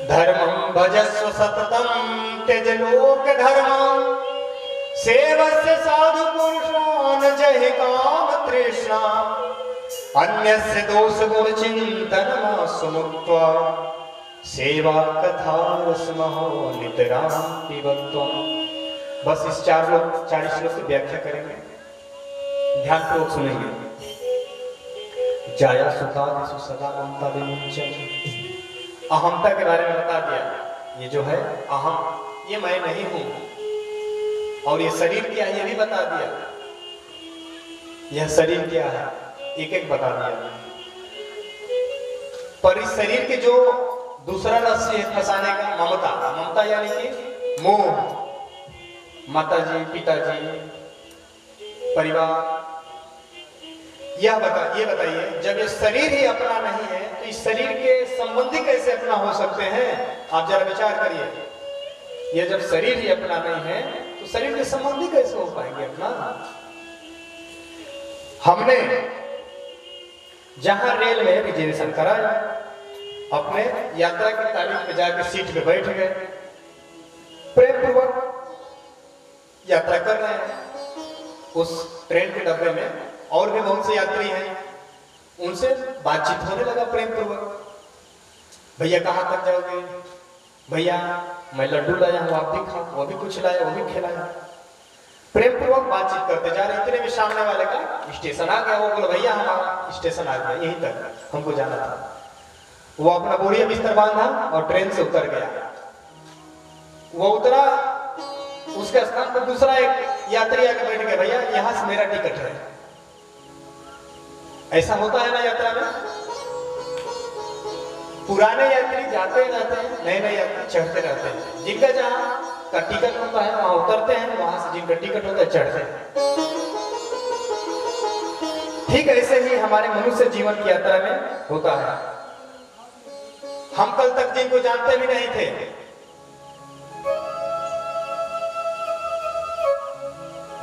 धर्मं भजस्व सततं त्यज लोक धर्मं सेवस्य साधु पुरुषान् जहि काम तृष्णा अन्यस्य दोष गुण चिंतनमासु मुक्त्वा सेवा कथा रसमहो नितरां पिबत्वम्। बस इस 4 श्लोक की व्याख्या करेंगे, ध्यानपूर्वक सुनेंगे। जाया सुता दिशु सदा ममता विमुञ्चम्। अहमता के बारे में बता दिया। ये जो है अहम, ये मैं नहीं हूं। और ये शरीर क्या है ये भी बता दिया। यह शरीर क्या है एक एक बता दिया। पर इस शरीर के जो दूसरा रस्सी है फंसाने का, ममता। ममता यानी कि मोह। माताजी, पिताजी, परिवार। ये बताइए, जब ये शरीर ही अपना नहीं है तो इस शरीर के संबंधी कैसे अपना हो सकते हैं? आप जरा विचार करिए। ये जब शरीर ही अपना नहीं है तो शरीर के संबंधी कैसे हो पाएंगे अपना? हमने जहां रेल में रिजर्वेशन कराया, अपने यात्रा की तारीख पे जाकर सीट पे बैठ गए, प्रेम पूर्वक यात्रा कर रहे हैं। उस ट्रेन के डब्बे में और भी बहुत से यात्री हैं, उनसे बातचीत होने लगा प्रेम पूर्वक। भैया कहाँ तक जाओगे? भैया मैं लड्डू लाया हूँ, आप भी खाओ। वो भी कुछ लाया, वो भी खिलाया। प्रेम पूर्वक बातचीत करते जा रहे। इतने में सामने वाले का स्टेशन आ गया। वो बोले भैया हमारा स्टेशन आ गया, यहीं तक। हमको जाना था। वो अपना बोरिया बिस्तर बांधा और ट्रेन से उतर गया। वो उतरा, उसके स्थान पर दूसरा एक यात्री आके बैठ गया, भैया यहां से मेरा टिकट है। ऐसा होता है ना यात्रा में, पुराने यात्री जाते रहते हैं, नए नए यात्री चढ़ते रहते हैं। जिनका जहां का टिकट होता है वहां उतरते हैं, वहां से जिनका टिकट होता है चढ़ते हैं। ठीक ऐसे ही हमारे मनुष्य जीवन की यात्रा में होता है। हम कल तक जिनको जानते भी नहीं थे,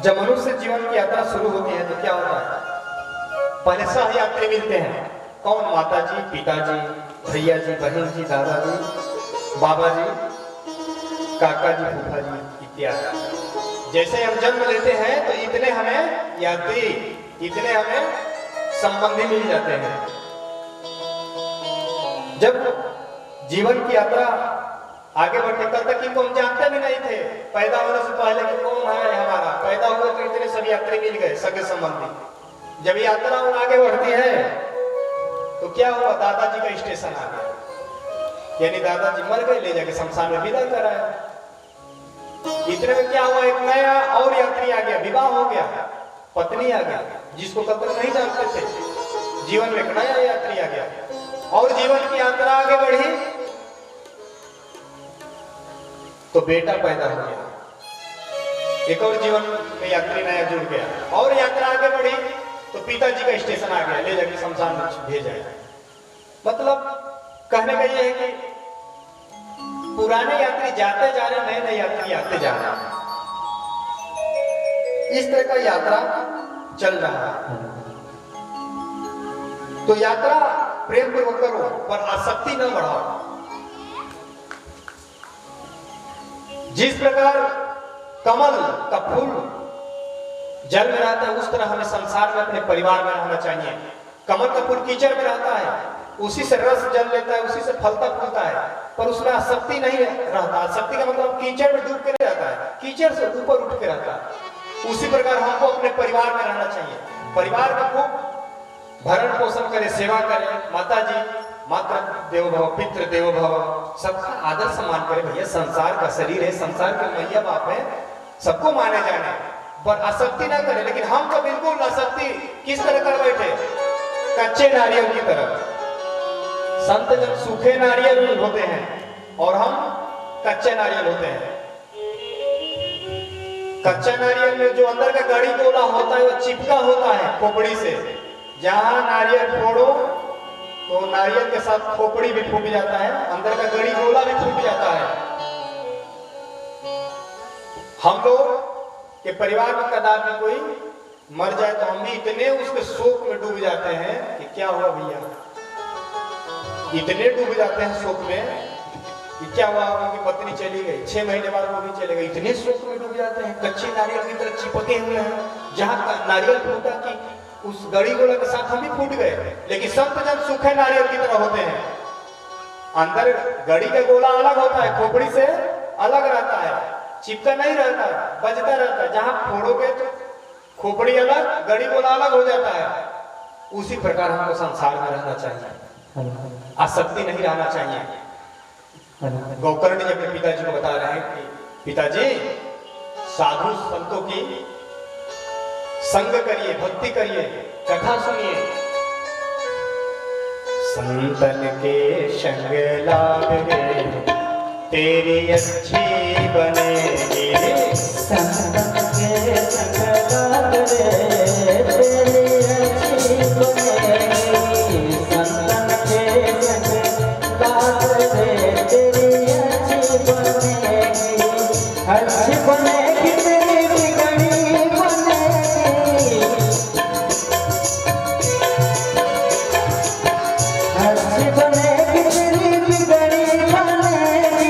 जब मनुष्य जीवन की यात्रा शुरू होती है तो क्या होता है? पहले सह यात्री मिलते हैं। कौन? माता जी, पिताजी, भैया जी, बहन जी, दादाजी, बाबा जी, काका जी, फूफा जी इत्यादि। जैसे हम जन्म लेते हैं तो इतने हमें यात्री, इतने हमें संबंधी मिल जाते हैं। जब जीवन की यात्रा आगे बढ़ते, कल तक इनको हम जानते भी नहीं थे। पैदा होने से पहले कि कौन है हमारा, पैदा हुए तो इतने सब यात्री मिल गए, सगे संबंधी। जब यात्रा आगे बढ़ती है तो क्या हुआ? दादाजी का स्टेशन आ गया, यानी दादाजी मर गए, ले जाके शमशान में विदा कराया। इतने में क्या हुआ? एक नया और यात्री आ गया, विवाह हो गया, पत्नी आ गया, जिसको कब तक नहीं जानते थे। जीवन में एक नया यात्री आ गया और जीवन की यात्रा आगे बढ़ी तो बेटा पैदा हो गया, एक और जीवन में यात्री नया जुड़ गया और यात्रा आगे बढ़ी तो पिताजी का स्टेशन आ गया, ले जाके शमशान में भेजा। मतलब कहने का यह है कि पुराने यात्री जाते जा रहे, नए नए यात्री आते जा रहे हैं। इस तरह का यात्रा चल रहा है। तो यात्रा प्रेम पूर्वक करो पर आसक्ति न बढ़ाओ। जिस प्रकार कमल का फूल जल में रहता है, उस तरह हमें संसार में अपने परिवार में रहना चाहिए। कमल का फूल कीचड़ में रहता है, उसी से रस जल लेता है, उसी से फलता फूलता है, पर उसमें आसक्ति नहीं रहता। आसक्ति का मतलब कीचड़ में डूब के नहीं रहता है, कीचड़ से ऊपर उठ के रहता है। उसी प्रकार हमको अपने परिवार में रहना चाहिए। परिवार का खूब भरण पोषण करें, सेवा करें। माता जी मातृ देवो भव, पितृ देवो भव, सबका आदर सम्मान करें। भैया संसार का शरीर है, संसार के मैया बाप है, सबको माने जाने, पर आसक्ति ना करें। लेकिन हम तो बिल्कुल आसक्ति किस तरह कर बैठे? कच्चे नारियल की तरह। संत जब सूखे नारियल होते हैं और हम कच्चे नारियल होते हैं। कच्चा नारियल में जो अंदर का गड़ी गोला होता है वो चिपका होता है खोपड़ी से। जहां नारियल फोड़ो तो नारियल के साथ खोपड़ी भी फूट जाता है, अंदर का गड़ी गोला भी फूट जाता है। हम लोग के परिवार में कदापि कोई मर जाए तो हम भी इतने उसके शोक में डूब जाते हैं कि क्या हुआ भैया, इतने डूब जाते हैं शोक में कि क्या हुआ, उनकी पत्नी चली गई, 6 महीने बाद वो भी चले गए। इतने शोक में डूब जाते हैं, कच्चे नारियल की तरह चिपके हुए हैं। जहां नारियल फूटा कि उस गड़ी गोला के साथ हम भी फूट गए। लेकिन संत जब सूखे नारियल की तरह होते हैं, अंदर गड़ी का गोला अलग होता है, खोपड़ी से अलग रहता है, चिपका नहीं रहता, बजता रहता है। जहां फोड़ोगे तो खोपड़ी अलग, गड़ी गोला अलग हो जाता है। उसी प्रकार हमको संसार में रहना चाहिए, आसक्ति नहीं रहना चाहिए। गोकर्ण जी अपने पिताजी को बता रहे हैं कि पिताजी साधु संतों की संग करिए, भक्ति करिए, कथा सुनिए। संतन के संग लाग रे तेरी अच्छी बनेगी, संतन के संग लाग रे तेरी अच्छी बनेगी, संतन के संग लाग रे तेरी अच्छी बनेगी, अच्छी बनेगी तेरी बिगड़ी बनेगी, अच्छी बनेगी तेरी बिगड़ी बनेगी।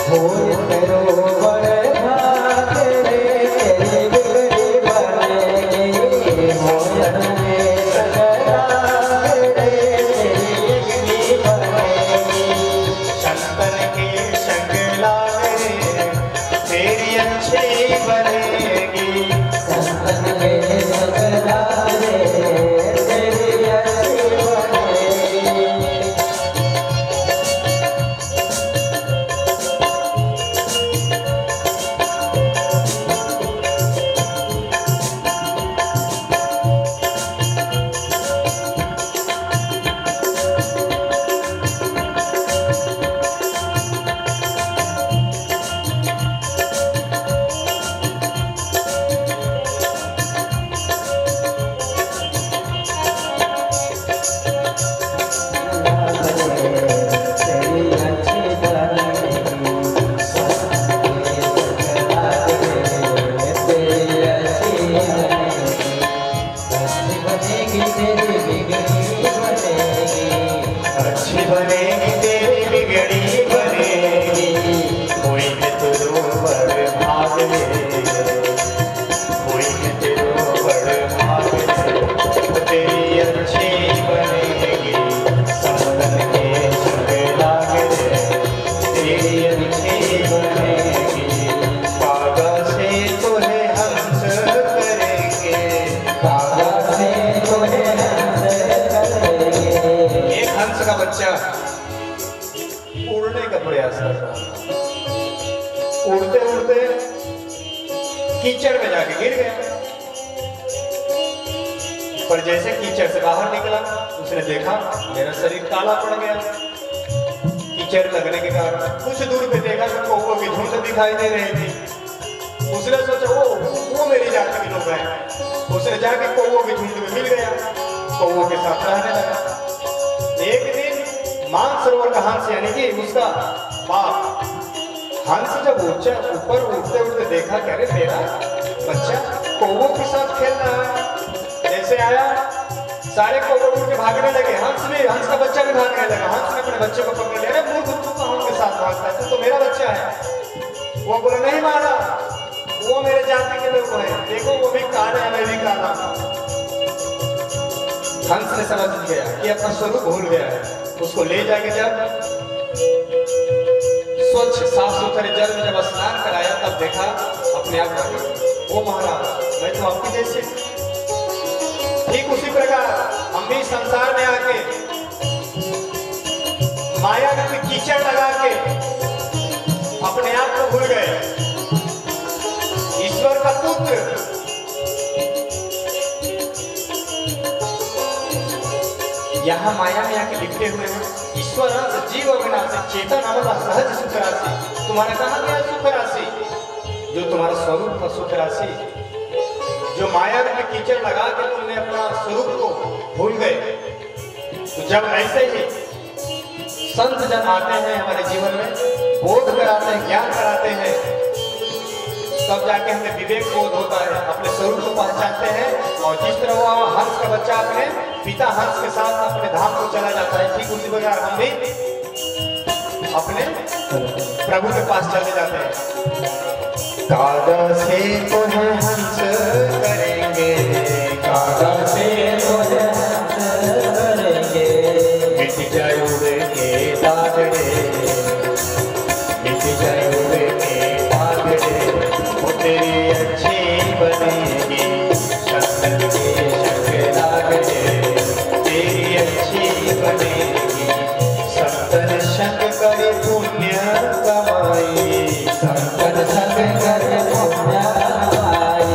होए तेरो बड़े भाग रे तेरी बिगड़ी बनेगी, होए तेरे सगराग रे तेरी बिगड़ी बनेगी, संतन के संग लाग रे तेरी अच्छी बनेगी, संतन के तेरी अच्छी बनेगी, कागा से तुम्हें हंस करेंगे, कागा से तुम्हें हंस करेंगे। एक हंस का बच्चा उड़ने का प्रयास कर रहा था, उड़ते उड़ते कीचड़ में जाके गिर गया। पर जैसे कीचड़ से बाहर निकला उसने देखा मेरा शरीर काला पड़ गया कीचड़ लगने के कारण। कुछ दूर पे देखा तो कौवों की झुंड दिखाई दे रही थी। उसने सोचा वो मेरी जाति के लोग हैं। उसने जाके कौवों की झुंड में मिल गया, कौवों के साथ रहने लगा। एक दिन मानसरोवर का हंस यानी कि उसका बाप हंस जब ऊपर उड़ते उड़ते देखा कि अरे मेरा बच्चा कौवों के साथ खेल रहा है। जैसे आया सारे कौवे उड़ के भागने लगे, हंस का बच्चा भी भागने लगा। हंस ने अपने बच्चे को पकड़ लिया, अरे मूर्ख तू कहाँ के साथ भागता है, तू तो मेरा बच्चा है। वो बोला नहीं मारा, वो मेरे जाति के लोग हैं, देखो वो भी काला है मैं भी काला। हंस ने समझ गया कि अपना स्वरूप भूल गया है। उसको ले जाके जब स्वच्छ साफ सुथरे जल में जब स्नान कराया तब देखा अपने आप को, वो महाराज मैं तो आपकी जैसे। ठीक उसी प्रकार हम भी संसार में आके माया में कीचड़ लगा के अपने आप को भूल गए। ईश्वर का पुत्र यहाँ माया में आके लिपटे हुए हैं। ईश्वर अंश जीव अविनाशी चेतन अमला सहज सुख राशि। तुम्हारा कहाँ गया सुख राशि, जो तुम्हारा स्वरूप था सुख राशि। जो माया में कीचड़ लगा के तुमने अपना स्वरूप को भूल गए। तो जब ऐसे ही संत जन आते हैं हमारे जीवन में, बोध कराते हैं, ज्ञान कराते हैं, तब जाके हमें विवेक बोध होता है, अपने स्वरूप को पहचानते हैं। और जिस तरह वो हंस का बच्चा अपने पिता हंस के साथ अपने धाम को चला जाता है, ठीक उसी प्रकार हम भी अपने प्रभु के पास चले जाते हैं। कागा से तुम्हें हंस करेंगे, कागा से तुम्हें हंस करेंगे। मिट जाए उड़े के तागड़े, मिट जाए उड़े के तागड़े। वो तेरी अच्छी बनेगी, शंकर के शंकर लागड़े। तेरी अच्छी बनेगी, संतन संग करे पुण्य कमाई, संतन संग करे पुण्य कमाई,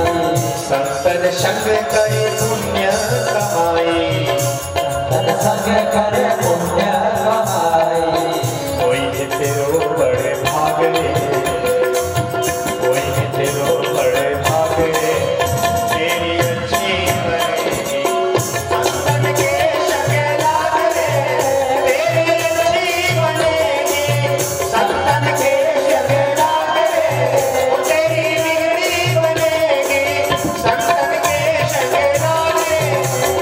संतन संग करे पुण्य कमाई, संतन संग करे पुण्य कमाई। कोई है तेरो बड़े भागले, कोई है तेरो बड़े भागले। तेरी अच्छी बनेगी, संतन के संग लागड़े। तेरी अच्छी बनेगी, संतन के संग लागड़े। तेरी बिगड़ी बनेगी, संतन के संग लागड़े।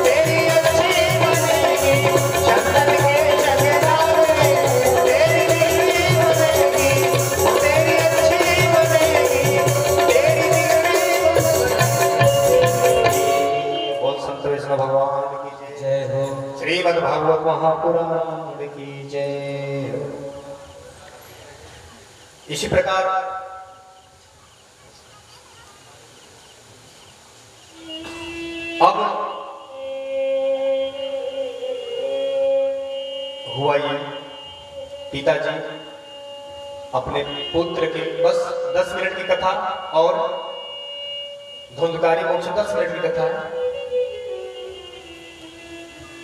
तेरी अच्छी बनेगी, संतन के संग लागड़े। तेरी बिगड़ी बनेगी, तेरी अच्छी बनेगी, तेरी बिगड़ी बनेगी। बोल संत वैष्णव भगवान की जय हो। श्रीमद् भागवत महापुराण की जय हो। इसी प्रकार अब हुआ ये, पिताजी अपने पुत्र की बस 10 मिनट की कथा और धुंधकारी मोक्ष 10 मिनट की कथा है।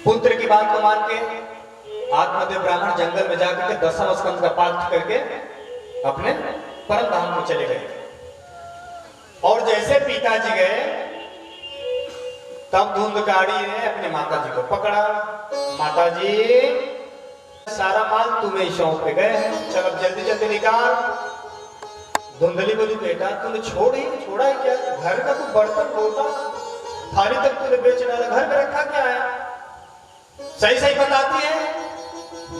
पुत्र की बात को मान के आत्मदेव ब्राह्मण जंगल में जाकर के 10वां स्कंद का पाठ करके अपने परम धाम को चले गए। और जैसे पिताजी गए तब धुंधकारी ने अपने माताजी को पकड़ा। माताजी सारा माल तुम्हें सौंप के गए हैं, चल अब जल्दी जल्दी निकाल। धुंधली बोली बेटा तूने छोड़ा है क्या? घर का तू बर्तन धोता, थाली तक तूने बेच डाला, घर में रखा क्या है? सही सही बताती है,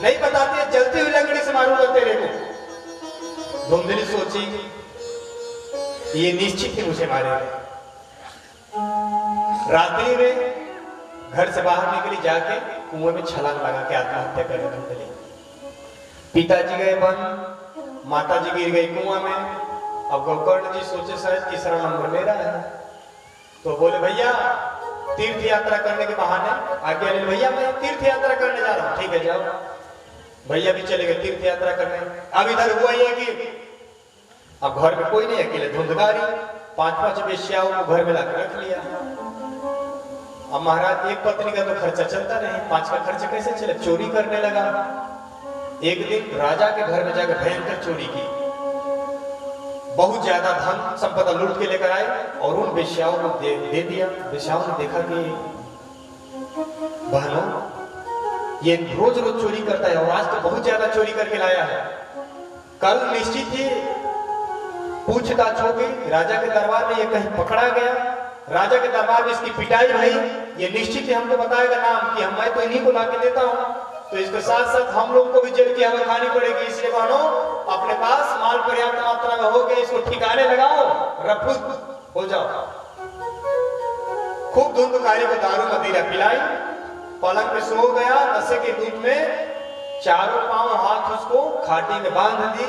नहीं बताती है जलती हुई लकड़ी से मारूंगा तेरे को। धुंधली सोची ये निश्चित ही मुझे मारेगा। रात्रि में घर से बाहर निकली, जाके कुएं में छलांग लगा के आत्महत्या कर ली। पिताजी गए वन, माता जी गिर गई कुआं में। अब गोकर्ण जी सोचे शायद तीसरा नंबर मेरा है, तो बोले भैया तीर्थ यात्रा करने के बहाने आज्ञा ले, भैया मैं तीर्थ यात्रा करने जा रहा हूँ। ठीक है जाओ। भैया भी चले गए तीर्थ यात्रा करने। अब इधर हुआ ये कि अब घर में कोई नहीं, अकेले धुंधकारी 5-5 वेश्याओं को घर में लाकर रख लिया। अब महाराज एक पत्नी का तो खर्चा चलता नहीं, 5 का खर्चा कैसे चले? चोरी करने लगा। एक दिन राजा के घर में जाकर भयंकर चोरी की, बहुत ज्यादा धन संपदा लूट के लेकर आए और उन वेश्याओं को दे दिया। वेश्याओं ने देखा कि बहनों ये रोज रोज चोरी करता है और आज तो बहुत ज्यादा चोरी करके लाया है, कल निश्चित ही पूछताछ होगी, राजा के दरबार में ये कहीं पकड़ा गया, राजा के दरबार में इसकी पिटाई भई, ये निश्चित ही हमको बताएगा नाम कि मैं तो इन्हीं को लाके देता हूँ, तो इसके साथ साथ हम लोग को भी जेल की हवा खानी पड़ेगी। इसलिए बहनों अपने पास माल पर्याप्त मात्रा में हो गया, इसको ठिकाने लगाओ, रफूत हो जाओ। खूब धुंधकारी को दारू मदिरा पिलाई, पलंग पे सो गया, नशे के दूध में चारों पांव हाथ उसको खाटी में बांध दी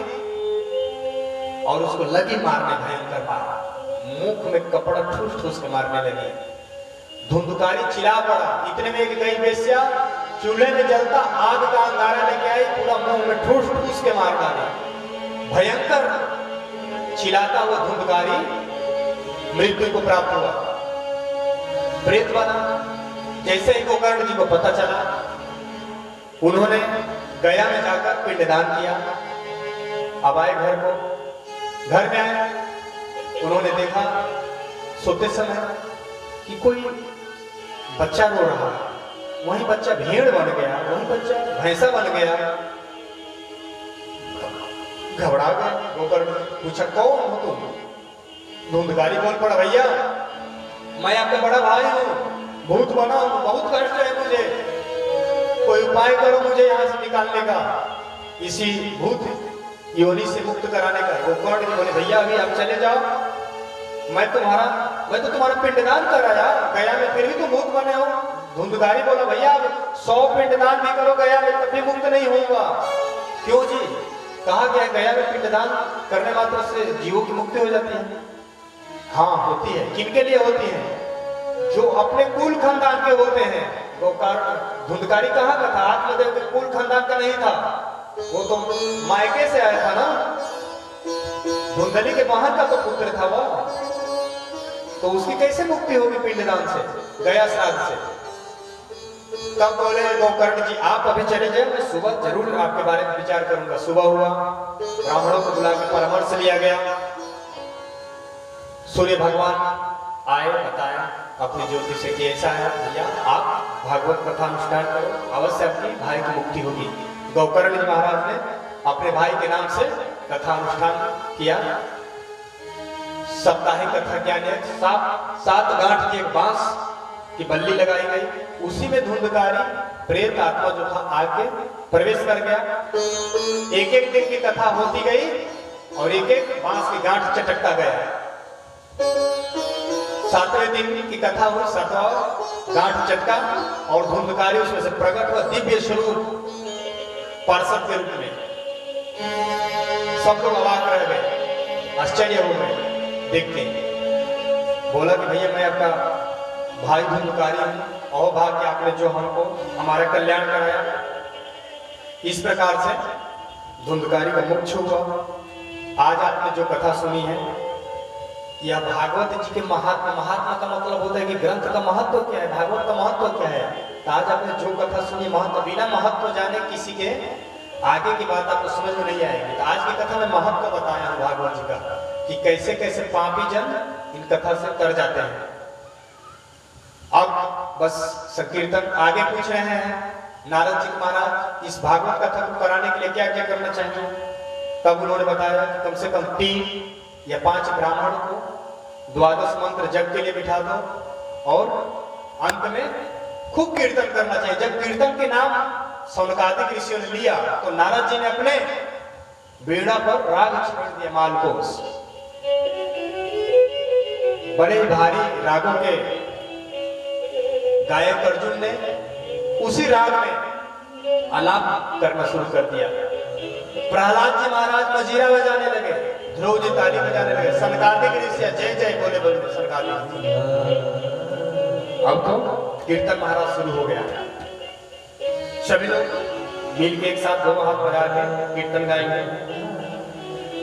और उसको लगी मारने, भयंकर मारा, मुख में कपड़ा ठूस ठूस के मारने लगी। धुंधकारी चिल्ला पड़ा। इतने में एक गई वेश्या चूल्हे में जलता आग का अंगारा लेके आई, पूरा मुंह में ठूस ठूस के मार डाली। भयंकर चिल्लाता हुआ धुंधकारी मृत्यु को प्राप्त हुआ, प्रेत बना। जैसे ही गोकर्ण जी को पता चला, उन्होंने गया में जाकर पिंडदान किया। अब आए घर को, घर में आए, उन्होंने देखा सोते समय कि कोई बच्चा रो रहा, वही बच्चा भेड़ बन गया, वही बच्चा भैंसा बन गया। घबरा गए। गोकर्ण पूछा कौन हो तुम? धुंधकारी बोल पड़ा, भैया मैं आपका बड़ा भाई हूँ, भूत बना हूँ, बहुत कष्ट है मुझे, कोई उपाय करो मुझे यहाँ से निकालने का, इसी भूत योनि से मुक्त कराने का। गोकर्ण जी बोले भैया अभी आप चले जाओ, मैं तो तुम्हारा पिंडदान कराया गया में, फिर भी तुम भूत बने हो। धुंधकारी बोला भैया 100 पिंडदान भी करो गया में तब भी मुक्त नहीं होऊंगा। क्यों जी? कहा गया गया में पिंडदान करने मात्र से जीवों की मुक्ति हो जाती है। हाँ होती है। किनके लिए होती है? जो अपने कुल खानदान के होते हैं। धुंधकारी कहाँ का था? आत्मदेव के कुल खानदान का नहीं था, वो तो मायके से आया था ना, धुंधली के बहन का तो पुत्र था वो, तो उसकी कैसे मुक्ति होगी पिंडदान से, गया श्राद्ध से? तब बोले गोकर्ण जी आप अभी चले जाए, मैं सुबह जरूर आपके बारे में विचार करूंगा। सुबह हुआ, ब्राह्मणों को बुलाकर परामर्श लिया गया। सूर्य भगवान आए, बताया अपनी ज्योति से कि ऐसा है भैया, आप भागवत कथा अनुष्ठान करो, अवश्य आपकी भाई की मुक्ति होगी। गोकर्ण जी महाराज ने अपने भाई के नाम से कथा अनुष्ठान किया। साप्ताहिक कथा क्या है? 7 गांठ की एक बांस की बल्ली लगाई गई, उसी में धुंधकारी प्रेत आत्मा जो था आके प्रवेश कर गया। एक एक दिन की कथा होती गई और एक एक बांस की गांठ चटकता गया। 7वें दिन की कथा हुई, 7वां गांठ चटका और धुंधकारी उसमें से प्रकट हुआ दिव्य स्वरूप पार्षद के रूप में। सब लोग अवाक रह गए, आश्चर्य हो गए देखते। बोला कि भैया मैं आपका भाई धुंधकारी हूं, और भाग्य आपने जो हमको हमारा कल्याण कराया। इस प्रकार से धुंधकारी का मोक्ष हुआ। आज आपने जो कथा सुनी है, यह भागवत जी के महात्मा का मतलब होता है कि ग्रंथ का महत्व क्या है, भागवत का महत्व क्या है। तो आज आपने जो कथा सुनी, महत्व बिना महत्व जाने किसी के आगे की बात आपको समझ में नहीं आएगी। तो आज की कथा में महत्व बताया हूं भागवत जी का, कि कैसे कैसे पापी जन इन कथा से तर जाते हैं। अब बस संकीर्तन आगे पूछ रहे हैं नारद जी महाराज, इस भागवत कथा को कराने के लिए क्या क्या करना चाहिए। तब उन्होंने बताया कि कम से कम 3 या 5 ब्राह्मण को 12 मंत्र जप के लिए बिठा दो, और अंत में खूब कीर्तन करना चाहिए। जब कीर्तन के नाम सौनकादिक ऋषियों ने लिया, तो नारद जी ने अपने बीड़ा पर राग छोड़ दिया, मालकोस। बड़े भारी रागों के गायक अर्जुन ने उसी राग में आलाप करना शुरू कर दिया। प्रहलाद जी महाराज मजीरा बजाने लगे, ध्रुव जी ताली बजाने लगे, सनकादिक ऋषि जय जय बोले बोले सनकादिक। अब तो कीर्तन महाराज शुरू हो गया। सभी लोग मिल के एक साथ दोनों हाथ बजा के कीर्तन गाएंगे।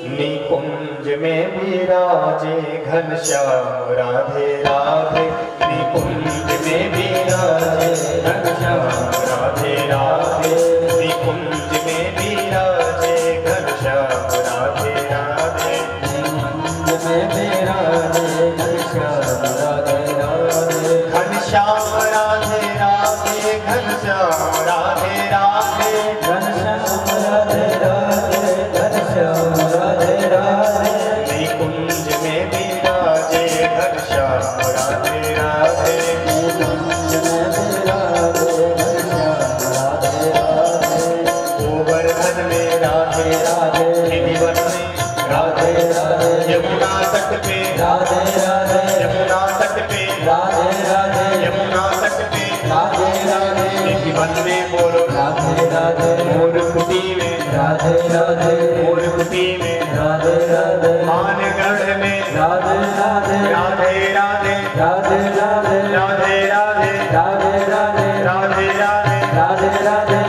निकुंज में विराजे घनश्याम राधे राधे, निकुंज में विराजे घनश्याम राधे राधे, निकुंज में विराजे घनश्याम राधे राधे, निकुंज में विराजे घनश्याम राधे राधे, घनश्याम राधे राधे, घनश्याम राधे राधे, घनश्याम राधे राधे, घनश्याम राधे राधे, निकुंज में विराजे घनश्याम राधे राधे, निकुंज में विराजे घनश्याम राधे राधे, गोवर्धन में राधे राधे, गिरिवन में राधे राधे, यमुना तट पे राधे राधे, यमुना तट पे राधे राधे, यमुना तट पे राधे राधे, गिरिवन में बोलो राधे राधे, मोर कुटी में राधे राधे, मोर कुटी में राधे राधे, मानगढ़ में राधे राधे, राधे राधे, राधे राधे, राधे राधे, राधे राधे, राधे राधे, राधे राधे, राधे राधे,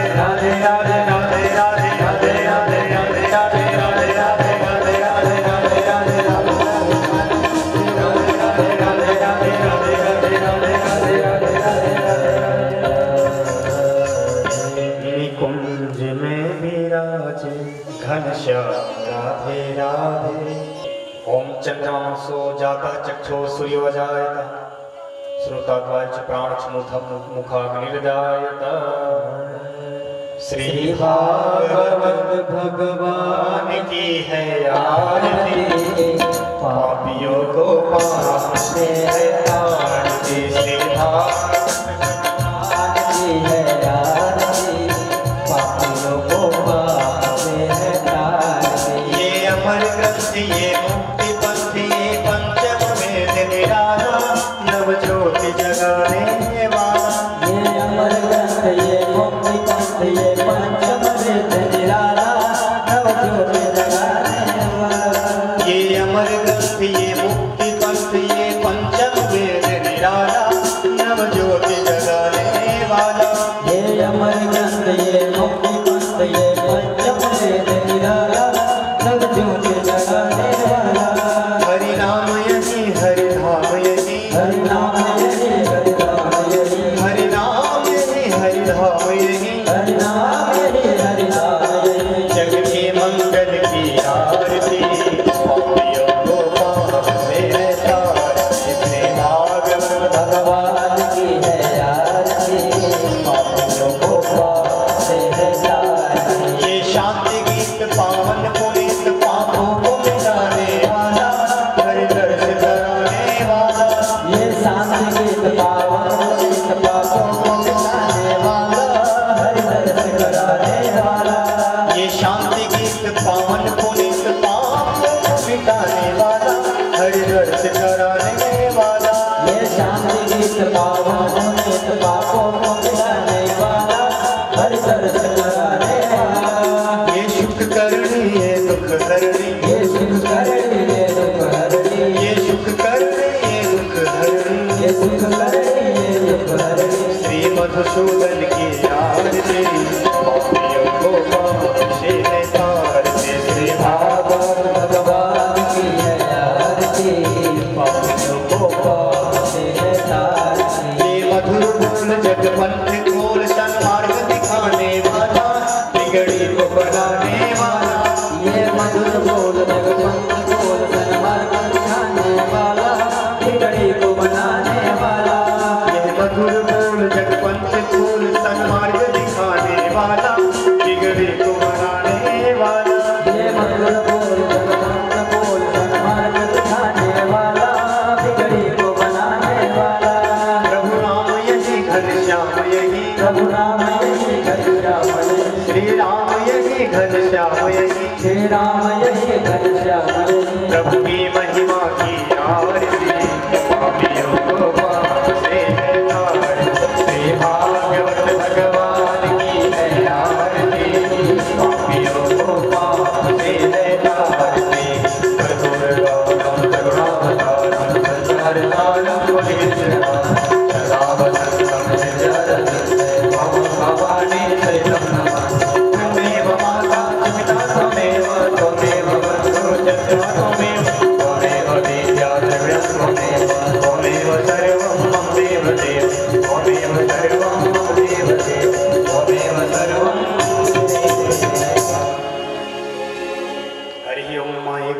राधे राधे, राधे राधे, राधे राधे, राधे राधे, राधे राधे, राधे राधे, राधे निकुंज में विराजे घनश्याम राधे राधे। ओम चंद्रमांसो जाता चक्षो सूर्यो जायता, श्रोताद्वाय च प्राणचमुथम मुखाग्निर्जायत। श्री भागवत भगवान की है आरती, पापियों को पाप से है तारती। श्री भागवत भगवान की है आरती, पापियों को पाप से है तारती। ये अमर ग्रंथ ये मुक्ति पंथ ये पंचम वेद निराला, नव ज्योति जगाने वाला। ये अमर ग्रंथ ये मुक्ति पंथ ये पंचम वेद निराला, नव ज्योति जगाने वाला। ये अमर ग्रंथ ये मुक्ति पंथ ये पंचम वेद निराला, नव ज्योति जगाने वाला। ये अमर ग्रंथ ये मुक्ति पंथ ये पंचम वेद निराला, नव ज्योति जगाने वाला। हरि नाम यही हरि धाम यही, हरि नाम यही हरि धाम यही, हरि नाम यही हरि धाम यही, हरि नाम यही हरि धाम यही। जग के मंगल की आरती, पापियों को पाप से है तारती। श्री भागवत भगवान की है आरती, पापियों को पाप से है तारती। ये शांति गीत पावन पुनीत, पापों को मिटाने वाला, हरि दर्श कराने वाला। ये शांति गीत पावन पुनीत, पापों को मिटाने वाला, हरि दर्श कराने वाला। ये शांति गीत पावन पुनीत, पापों को मिटाने वाला, हरि दर्श कराने वाला। ये शांति गीत पावन पुनीत, पापों को मिटाने वाला, हरि दर्श कराने वाला। ये सुख करणी ये दुख हरणी, ये सुख करणी ये दुख हरणी, ये सुख करणी ये दुख हरणी, ये सुख करणी ये दुख हरणी। श्री मधुसूदन की आरती, पापियों को पाप से है तारती। श्री भागवत भगवान की है आरती, पापियों को पाप से है तारती। ये मधुर बोल जगपंथ खोल, सन्मार्ग दिखाने वाला, बिगड़ी को बनाने वाला। ये मधुर बोल जगपंथ खोल, सन्मार्ग दिखाने वाला, बिगड़ी को बनाने वाला। ये मधुर बोल जगपंथ खोल, सन्मार्ग दिखाने वाला, बिगड़ी को बनाने वाला। ये मधुर बोल जगपंथ खोल, सन्मार्ग दिखाने वाला, बिगड़ी को बनाने वाला। प्रभु नाम यही घनश्याम यही, प्रभु नाम यही घनश्याम यही, श्री राम यही घनश्याम यही, श्री राम यही घनश्याम यही। प्रभु की महिमा की आरती, पापियों को पाप से है तारती। श्री भागवत भगवान की है आरती, पापियों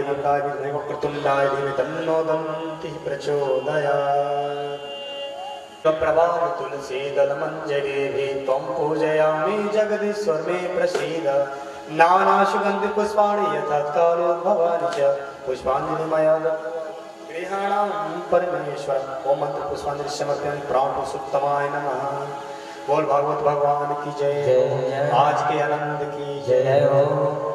दीर्घाय विद्महे वक्रतुण्डाय धीमहि तन्नो दन्तिः प्रचोदयात्। प्रभाव तुलसी दल मंजरी त्वं पूजयामि जगदीश्वर मे प्रसीद। नाना सुगंधि पुष्पाणि यथाकालोद्भवानि च पुष्पाञ्जलि मया गृहाणां परमेश्वर। ओम मंत्र पुष्पांजलि समर्पयामि प्राण सुत्तमाय नमः। बोल भागवत भगवान की जय। आज के आनंद की जय हो।